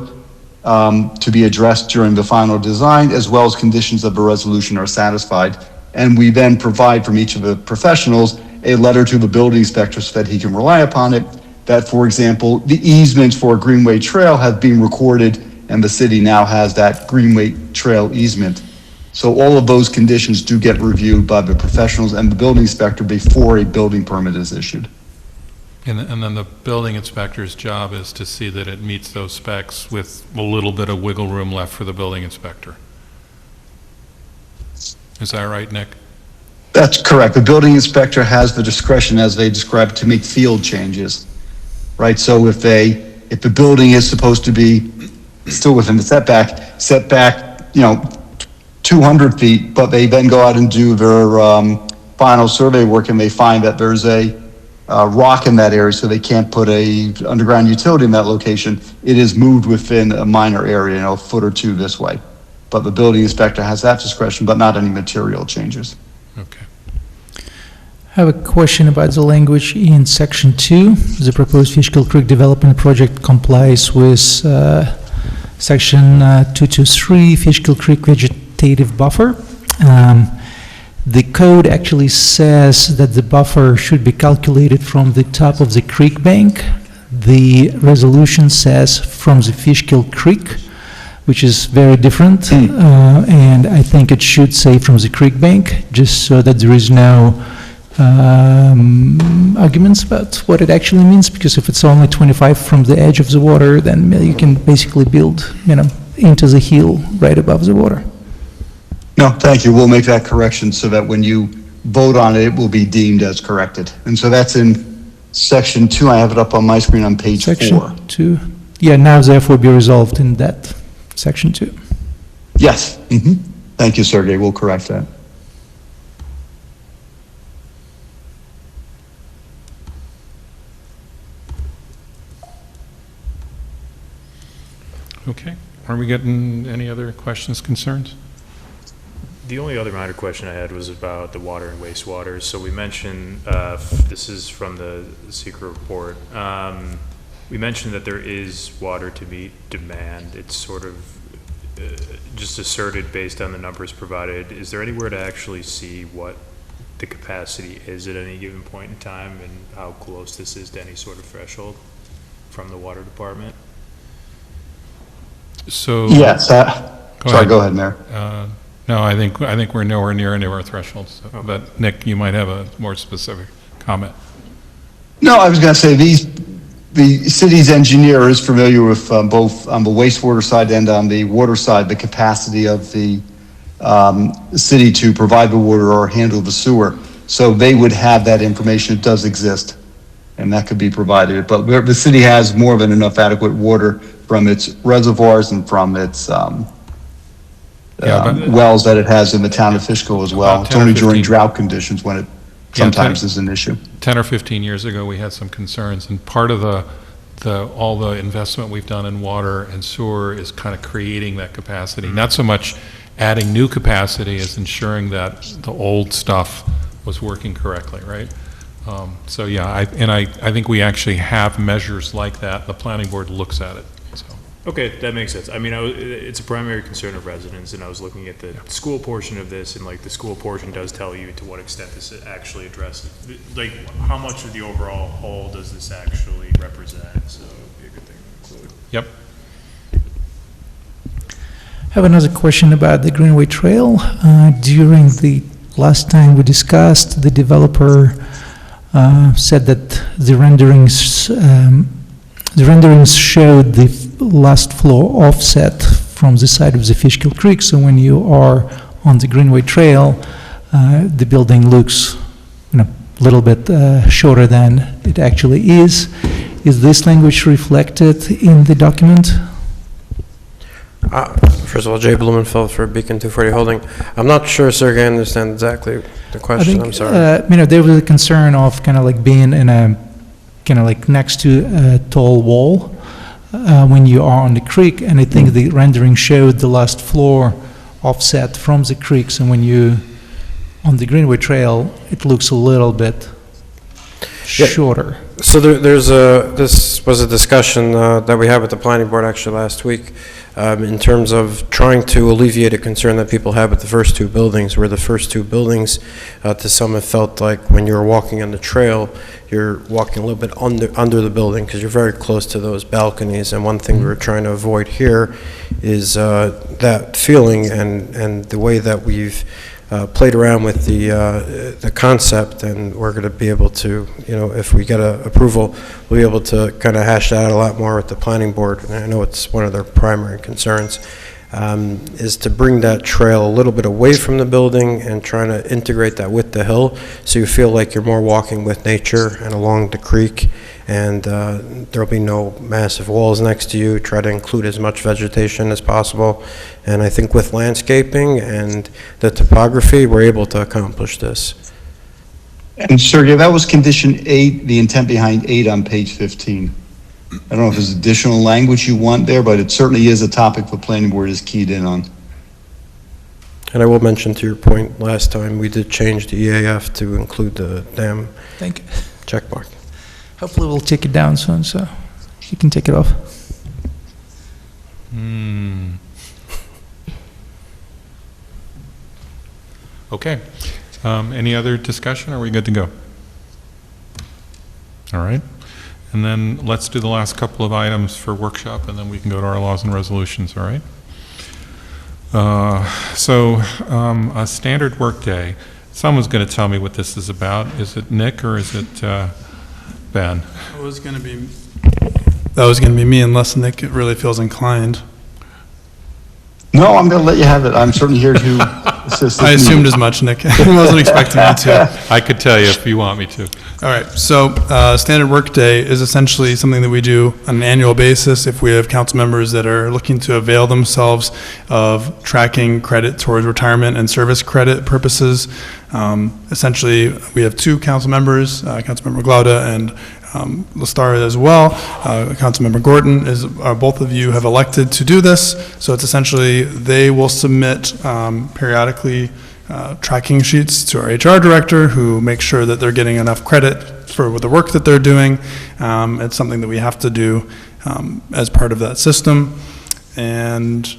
to be addressed during the final design, as well as conditions of the resolution, are satisfied. And we then provide from each of the professionals a letter to the building inspector so that he can rely upon it, that, for example, the easements for a Greenway Trail have been recorded, and the city now has that Greenway Trail easement. So all of those conditions do get reviewed by the professionals and the building inspector before a building permit is issued. And then the building inspector's job is to see that it meets those specs with a little bit of wiggle room left for the building inspector. Is that right, Nick? That's correct. The building inspector has the discretion, as they described, to make field changes, right? So if the building is supposed to be still within the setback, 200 feet, but they then go out and do their final survey work and they find that there's a rock in that area, so they can't put a underground utility in that location, it is moved within a minor area, a foot or two this way. But the building inspector has that discretion, but not any material changes. Okay. I have a question about the language in Section 2. The proposed Fishkill Creek Development Project complies with Section 223, Fishkill Creek Vegetative Buffer. The code actually says that the buffer should be calculated from the top of the creek bank. The resolution says from the Fishkill Creek, which is very different, and I think it should say from the creek bank, just so that there is no arguments about what it actually means, because if it's only 25 from the edge of the water, then you can basically build, into the hill right above the water. No, thank you. We'll make that correction so that when you vote on it, it will be deemed as corrected. And so that's in Section 2. I have it up on my screen on page 4. Section 2. Yeah, now therefore be resolved in that Section 2. Yes. Thank you, Sergey. We'll correct that. Okay. Are we getting any other questions, concerns? The only other minor question I had was about the water and wastewater. So we mentioned, this is from the secret report, we mentioned that there is water to meet demand. It's sort of just asserted based on the numbers provided. Is there anywhere to actually see what the capacity is at any given point in time and how close this is to any sort of threshold from the water department? So. Yes, go ahead, Mayor. No, I think we're nowhere near any of our thresholds. So, but Nick, you might have a more specific comment. No, I was going to say the city's engineer is familiar with both on the wastewater side and on the water side, the capacity of the city to provide the water or handle the sewer. So they would have that information. It does exist, and that could be provided. But the city has more than enough adequate water from its reservoirs and from its wells that it has in the town of Fishkill as well. It's only during drought conditions when it sometimes is an issue. 10 or 15 years ago, we had some concerns, and part of all the investment we've done in water and sewer is kind of creating that capacity. Not so much adding new capacity as ensuring that the old stuff was working correctly, right? So yeah, I think we actually have measures like that. The planning board looks at it. So. Okay, that makes sense. I mean, it's a primary concern of residents, and I was looking at the school portion of this, and like the school portion does tell you to what extent this actually addresses, like how much of the overall whole does this actually represent? So it'd be a good thing to include. Yep. I have another question about the Greenway Trail. During the last time we discussed, the developer said that the renderings showed the last floor offset from the side of the Fishkill Creek. So when you are on the Greenway Trail, the building looks, a little bit shorter than it actually is. Is this language reflected in the document? First of all, Jay Blumenfeld for Beacon 240 Holding. I'm not sure, Sergey, I understand exactly the question. I'm sorry. There was a concern of kind of like being in a kind of like next to a tall wall when you are on the creek, and I think the rendering showed the last floor offset from the creek. So when you on the Greenway Trail, it looks a little bit shorter. So this was a discussion that we had with the planning board actually last week in terms of trying to alleviate a concern that people had with the first two buildings, where the first two buildings to some have felt like when you're walking on the trail, you're walking a little bit under the building because you're very close to those balconies. And one thing we were trying to avoid here is that feeling, and the way that we've played around with the concept, and we're going to be able to, if we get approval, we'll be able to kind of hash that out a lot more with the planning board. And I know it's one of their primary concerns, is to bring that trail a little bit away from the building and trying to integrate that with the hill, so you feel like you're more walking with nature and along the creek, and there'll be no massive walls next to you. Try to include as much vegetation as possible, and I think with landscaping and the topography, we're able to accomplish this. And Sergey, that was condition 8, the intent behind 8 on page 15. I don't know if there's additional language you want there, but it certainly is a topic the planning board is keyed in on. And I will mention, to your point, last time we did change the EAF to include the dam checkmark. Hopefully we'll take it down soon, so you can take it off. Okay. Any other discussion? Are we good to go? All right. And then let's do the last couple of items for workshop, and then we can go to our laws and resolutions, all right? A standard workday. Someone's going to tell me what this is about. Is it Nick or is it Ben? That was going to be me, unless Nick really feels inclined. No, I'm going to let you have it. I'm certainly here to assist. I assumed as much, Nick. I wasn't expecting you to. I could tell you if you want me to. All right, so standard workday is essentially something that we do on an annual basis if we have council members that are looking to avail themselves of tracking credit towards retirement and service credit purposes. Essentially, we have 2 council members, Councilmember Glauda and Lestari as well. Councilmember Gorton, both of you have elected to do this. So it's essentially they will submit periodically tracking sheets to our HR director, who makes sure that they're getting enough credit for the work that they're doing. It's something that we have to do as part of that system. And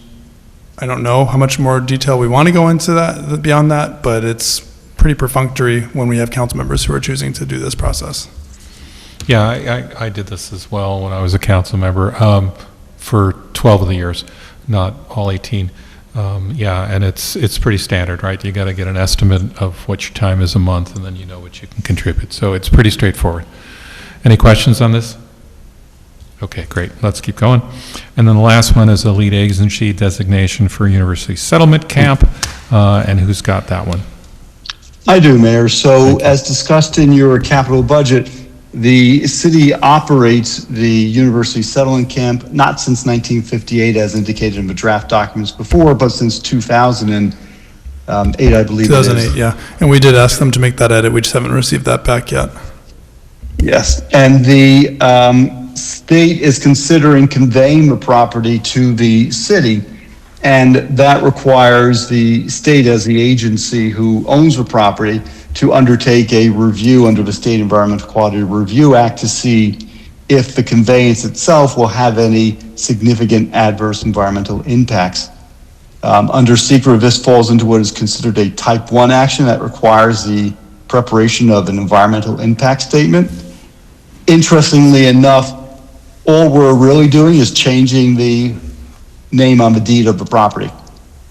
I don't know how much more detail we want to go into that beyond that, but it's pretty perfunctory when we have council members who are choosing to do this process. Yeah, I did this as well when I was a council member for 12 of the years, not all 18. Yeah, and it's pretty standard, right? You got to get an estimate of what your time is a month, and then you know what you can contribute. So it's pretty straightforward. Any questions on this? Okay, great. Let's keep going. And then the last one is a lead agency designation for University Settlement Camp. And who's got that one? I do, Mayor. So as discussed in your capital budget, the city operates the University Settlement Camp, not since 1958, as indicated in the draft documents before, but since 2008, I believe it is. 2008, yeah. And we did ask them to make that edit. We just haven't received that back yet. Yes, and the state is considering conveying the property to the city, and that requires the state as the agency who owns the property to undertake a review under the State Environmental Quality Review Act to see if the conveyance itself will have any significant adverse environmental impacts. Under SECRA, this falls into what is considered a Type 1 action that requires the preparation of an environmental impact statement. Interestingly enough, all we're really doing is changing the name on the deed of the property.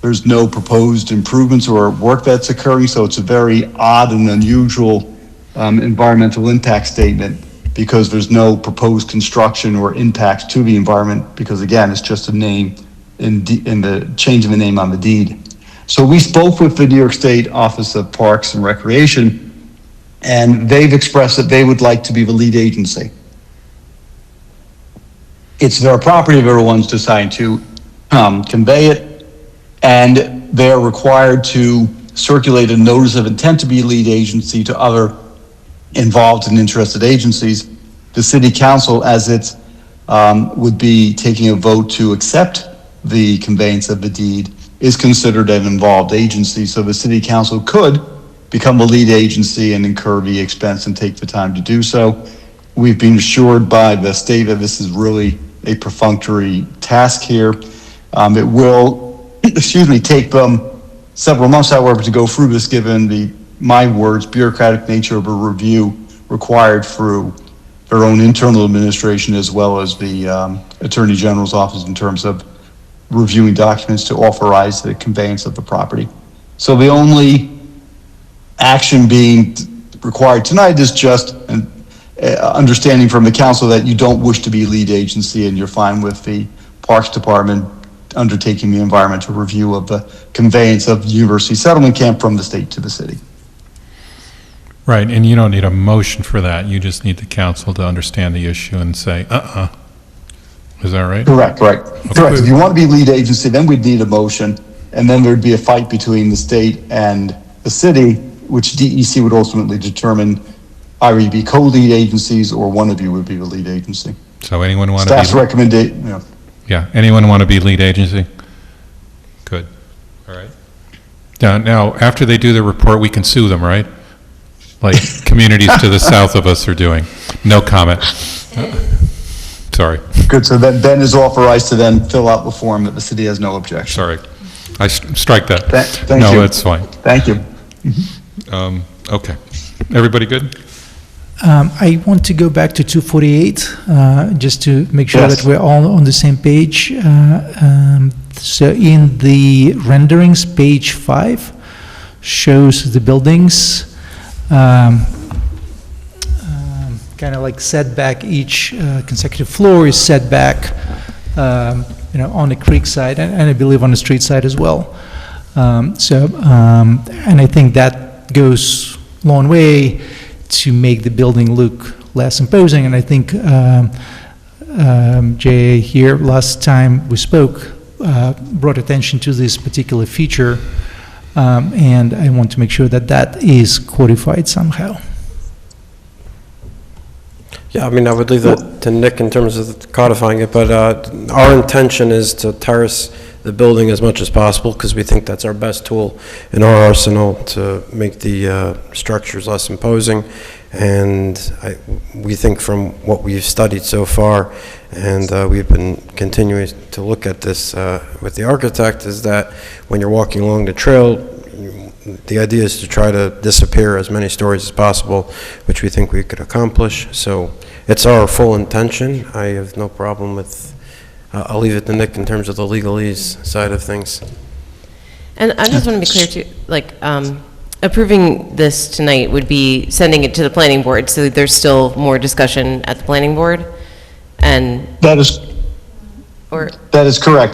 There's no proposed improvements or work that's occurring, so it's a very odd and unusual environmental impact statement because there's no proposed construction or impacts to the environment because, again, it's just a name in the change of the name on the deed. So we spoke with the New York State Office of Parks and Recreation, and they've expressed that they would like to be the lead agency. It's their property if everyone's deciding to convey it, and they're required to circulate a notice of intent to be lead agency to other involved and interested agencies. The city council, as it would be taking a vote to accept the conveyance of the deed, is considered an involved agency. So the city council could become the lead agency and incur the expense and take the time to do so. We've been assured by the state that this is really a perfunctory task here. It will, take them several months, however, to go through this, given my words, bureaucratic nature of a review required through their own internal administration as well as the Attorney General's office in terms of reviewing documents to authorize the conveyance of the property. So the only action being required tonight is just an understanding from the council that you don't wish to be lead agency and you're fine with the Parks Department undertaking the environmental review of the conveyance of University Settlement Camp from the state to the city. Right, and you don't need a motion for that. You just need the council to understand the issue and say, Is that right? Correct, right. Okay. Correct. If you want to be lead agency, then we'd need a motion, and then there'd be a fight between the state and the city, which DEC would ultimately determine either you be co-lead agencies or one of you would be the lead agency. So anyone want to be... Staff's recommendation, yeah. Yeah, anyone want to be lead agency? Good, all right. Now, after they do the report, we can sue them, right? Like communities to the south of us are doing. No comment. Sorry. Good, so then Ben is authorized to then fill out the form that the city has no objection. Sorry, I strike that. Thank no, you. it's fine. Thank you. Okay, everybody good? I want to go back to 248, just to make sure Yes. that we're all on the same page. So in the renderings, page 5 shows the buildings kind of like setback. Each consecutive floor is set back, on the creek side and I believe on the street side as well. And I think that goes a long way to make the building look less imposing. And I think Jay here, last time we spoke, brought attention to this particular feature, and I want to make sure that that is codified somehow. Yeah, I mean, I would leave that to Nick in terms of codifying it, but our intention is to terrace the building as much as possible, because we think that's our best tool in our arsenal to make the structures less imposing. And we think from what we've studied so far, and we've been continuing to look at this with the architect, is that when you're walking along the trail, the idea is to try to disappear as many stories as possible, which we think we could accomplish. So it's our full intention. I have no problem with, I'll leave it to Nick in terms of the legalese side of things. And I just want to be clear too, like, approving this tonight would be sending it to the planning board, so there's still more discussion at the planning board, and... That is correct.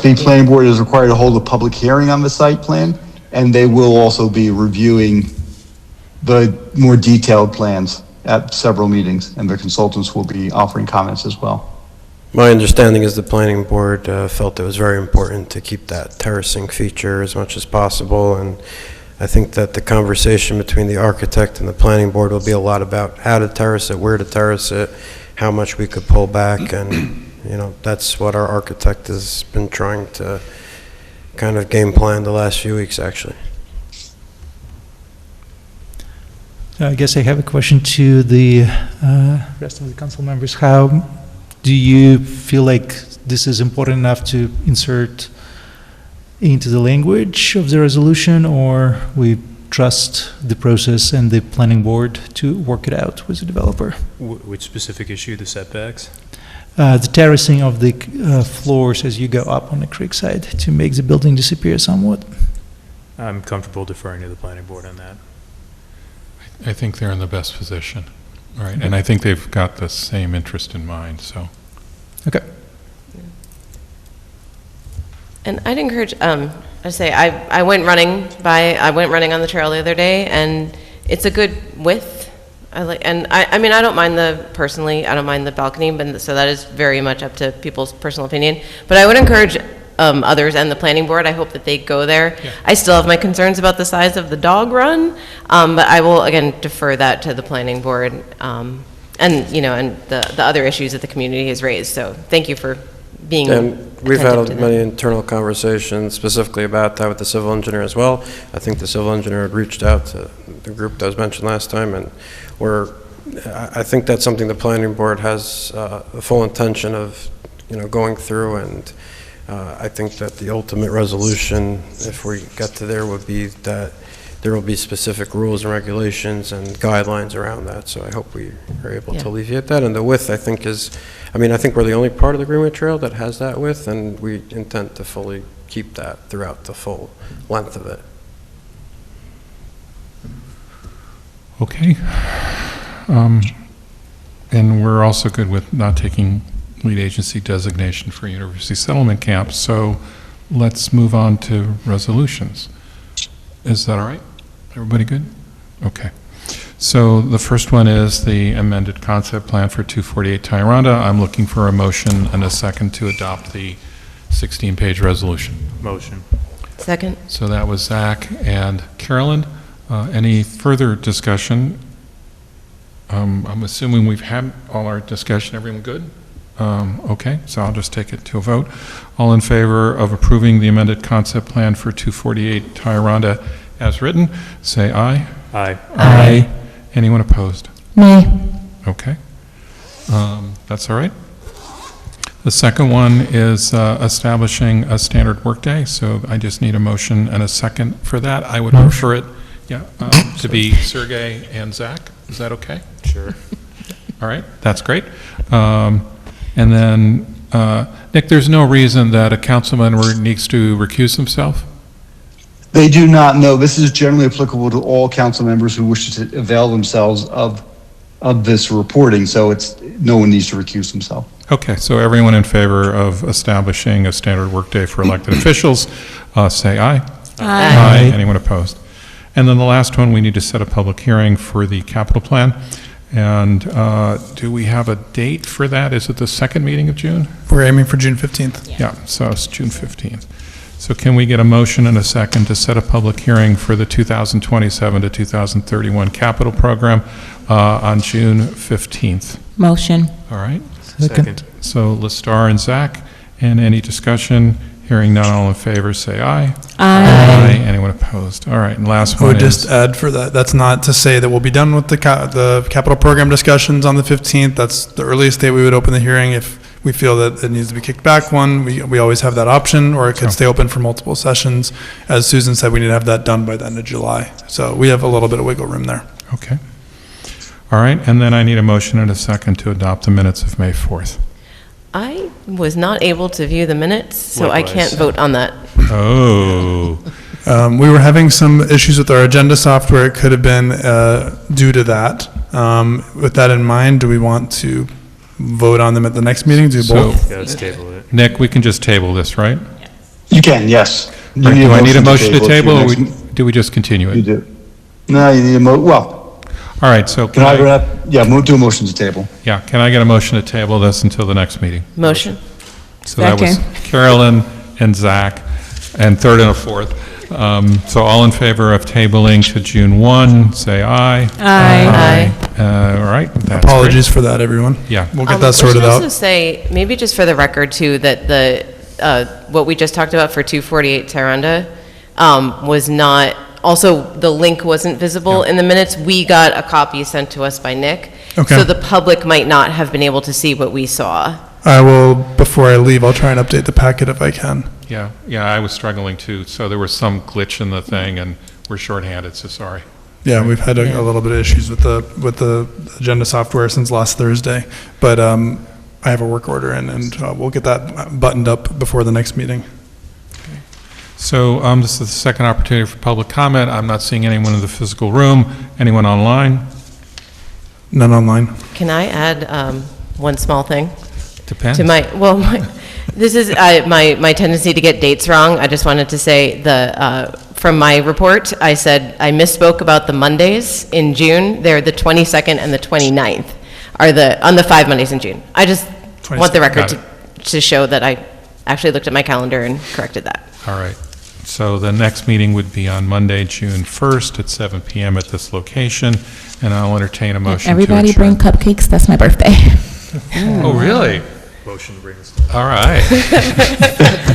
The planning board is required to hold a public hearing on the site plan, and they will also be reviewing the more detailed plans at several meetings, and their consultants will be offering comments as well. My understanding is the planning board felt it was very important to keep that terracing feature as much as possible, and I think that the conversation between the architect and the planning board will be a lot about how to terrace it, where to terrace it, how much we could pull back, and you know, that's what our architect has been trying to kind of game plan the last few weeks, actually. I guess I have a question to the rest of the council members. How do you feel like this is important enough to insert into the language of the resolution, or we trust the process and the planning board to work it out with the developer? Which specific issue, the setbacks? The terracing of the floors as you go up on the creek side to make the building disappear somewhat. I'm comfortable deferring to the planning board on that. I think they're in the best position, all right? And I think they've got the same interest in mind, so. Okay. And I'd encourage, I say, I went running on the trail the other day, and it's a good width. I mean, I don't mind personally, I don't mind the balcony, but so that is very much up to people's personal opinion. But I would encourage others and the planning board, I hope that they go there. Yeah. I still have my concerns about the size of the dog run, but I will, again, defer that to the planning board, and, you know, and the other issues that the community has raised. So thank you for being We've had many internal conversations specifically about that with the civil engineer as well. I think the civil engineer had reached out to the group that was mentioned last time, and I think that's something the planning board has the full intention of, you know, going through, and I think that the ultimate resolution, if we get to there, would be that there will be specific rules and regulations and guidelines around that. So I hope we are able to alleviate that. And the width, I think, I think we're the only part of the Greenway Trail that has that width, and we intend to fully keep that throughout the full length of it. Okay. And we're also good with not taking lead agency designation for University Settlement Camp, so let's move on to resolutions. Is that all right? Everybody good? Okay. So the first one is the amended concept plan for 248 Tyranda. I'm looking for a motion and a second to adopt the 16-page resolution. Motion. Second. So that was Zach and Carolyn. Any further discussion? I'm assuming we've had all our discussion. Everyone good? Okay, so I'll just take it to a vote. All in favor of approving the amended concept plan for 248 Tyranda as written, say aye. Aye. Aye. Anyone opposed? Nay. Okay. That's all right. The second one is establishing a standard workday, so I just need a motion and a second for that. I would prefer it to be Sergey and Zach. Is that okay? Sure. All right, that's great. And then, Nick, there's no reason that a council member needs to recuse himself? They do not know. This is generally applicable to all council members who wish to avail themselves of this reporting, so no one needs to recuse himself. Okay, so everyone in favor of establishing a standard workday for elected officials, say aye. Aye. Anyone opposed? And then the last one, we need to set a public hearing for the capital plan. And do we have a date for that? Is it the second meeting of June? We're aiming for June 15th. Yeah, so it's June 15th. So can we get a motion and a second to set a public hearing for the 2027 to 2031 capital program on June 15th? Motion. All right. Second. So Lestar and Zach, and any discussion? Hearing none, all in favor, say aye. Aye. Anyone opposed? All right, and last I one would just is, add for that, that's not to say that we'll be done with the capital program discussions on the 15th. That's the earliest date we would open the hearing. If we feel that it needs to be kicked back one, we always have that option, or it could stay open for multiple sessions. As Susan said, we need to have that done by the end of July. So we have a little bit of wiggle room there. okay. All right, and then I need a motion and a second to adopt the minutes of May 4th. I was not able to view the minutes, so I can't Likewise. vote on that. Oh, We were having some issues with our agenda software. It could have been due to that. With that in mind, do we want to vote on them at the next meeting? Do So- both? Yeah, let's table it. Nick, we can just table this, right? You can, yes. You Right, need do I need a motion to your table, or next- do we just continue You it? do. No, you need well, All right, so can I, do a motion to table. yeah, can I get a motion to table this until the next meeting? Motion. So that was Carolyn and Zach, and third and a fourth. So all in favor of tabling to June 1, say aye. Aye. All right, that's great. Apologies for that, everyone. Yeah. We'll get that sorted We should out. also say, maybe just for the record too, that what we just talked about for 248 Tyranda was not, also the link wasn't visible in the minutes. We got a copy sent to us by Nick. Okay. So the public might not have been able to see what we saw. I will, before I leave, I'll try and update the packet if I can. Yeah, I was struggling too, so there was some glitch in the thing, and we're shorthanded, so sorry. Yeah, we've had a little bit of issues with the agenda software since last Thursday, but I have a work order in, and we'll get that buttoned up before the next meeting. So this is the second opportunity for public comment. I'm not seeing anyone in the physical room. Anyone online? None online. Can I add one small thing? Depends. To this is my tendency to get dates wrong. I just wanted to say from my report, I said I misspoke about the Mondays in June. They're the 22nd and the 29th on the 5 Mondays in June. I just want the record Got to show that I actually looked at my calendar and corrected that. All right. So the next meeting would be on Monday, June 1st at 7 PM at this location, and I'll entertain a motion to Everybody adjourn. bring cupcakes, that's my birthday. Oh, really? Motion to bring this. All right.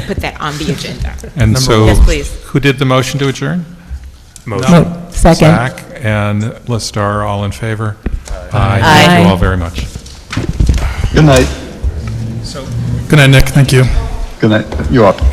Put that on the agenda. And so, Yes, please. who did the motion to adjourn? Motion. No, second. Zach and Listar, all in favor? Aye. Thank you all very much. Good night. Good night, Nick. Thank you. Good night. You're welcome.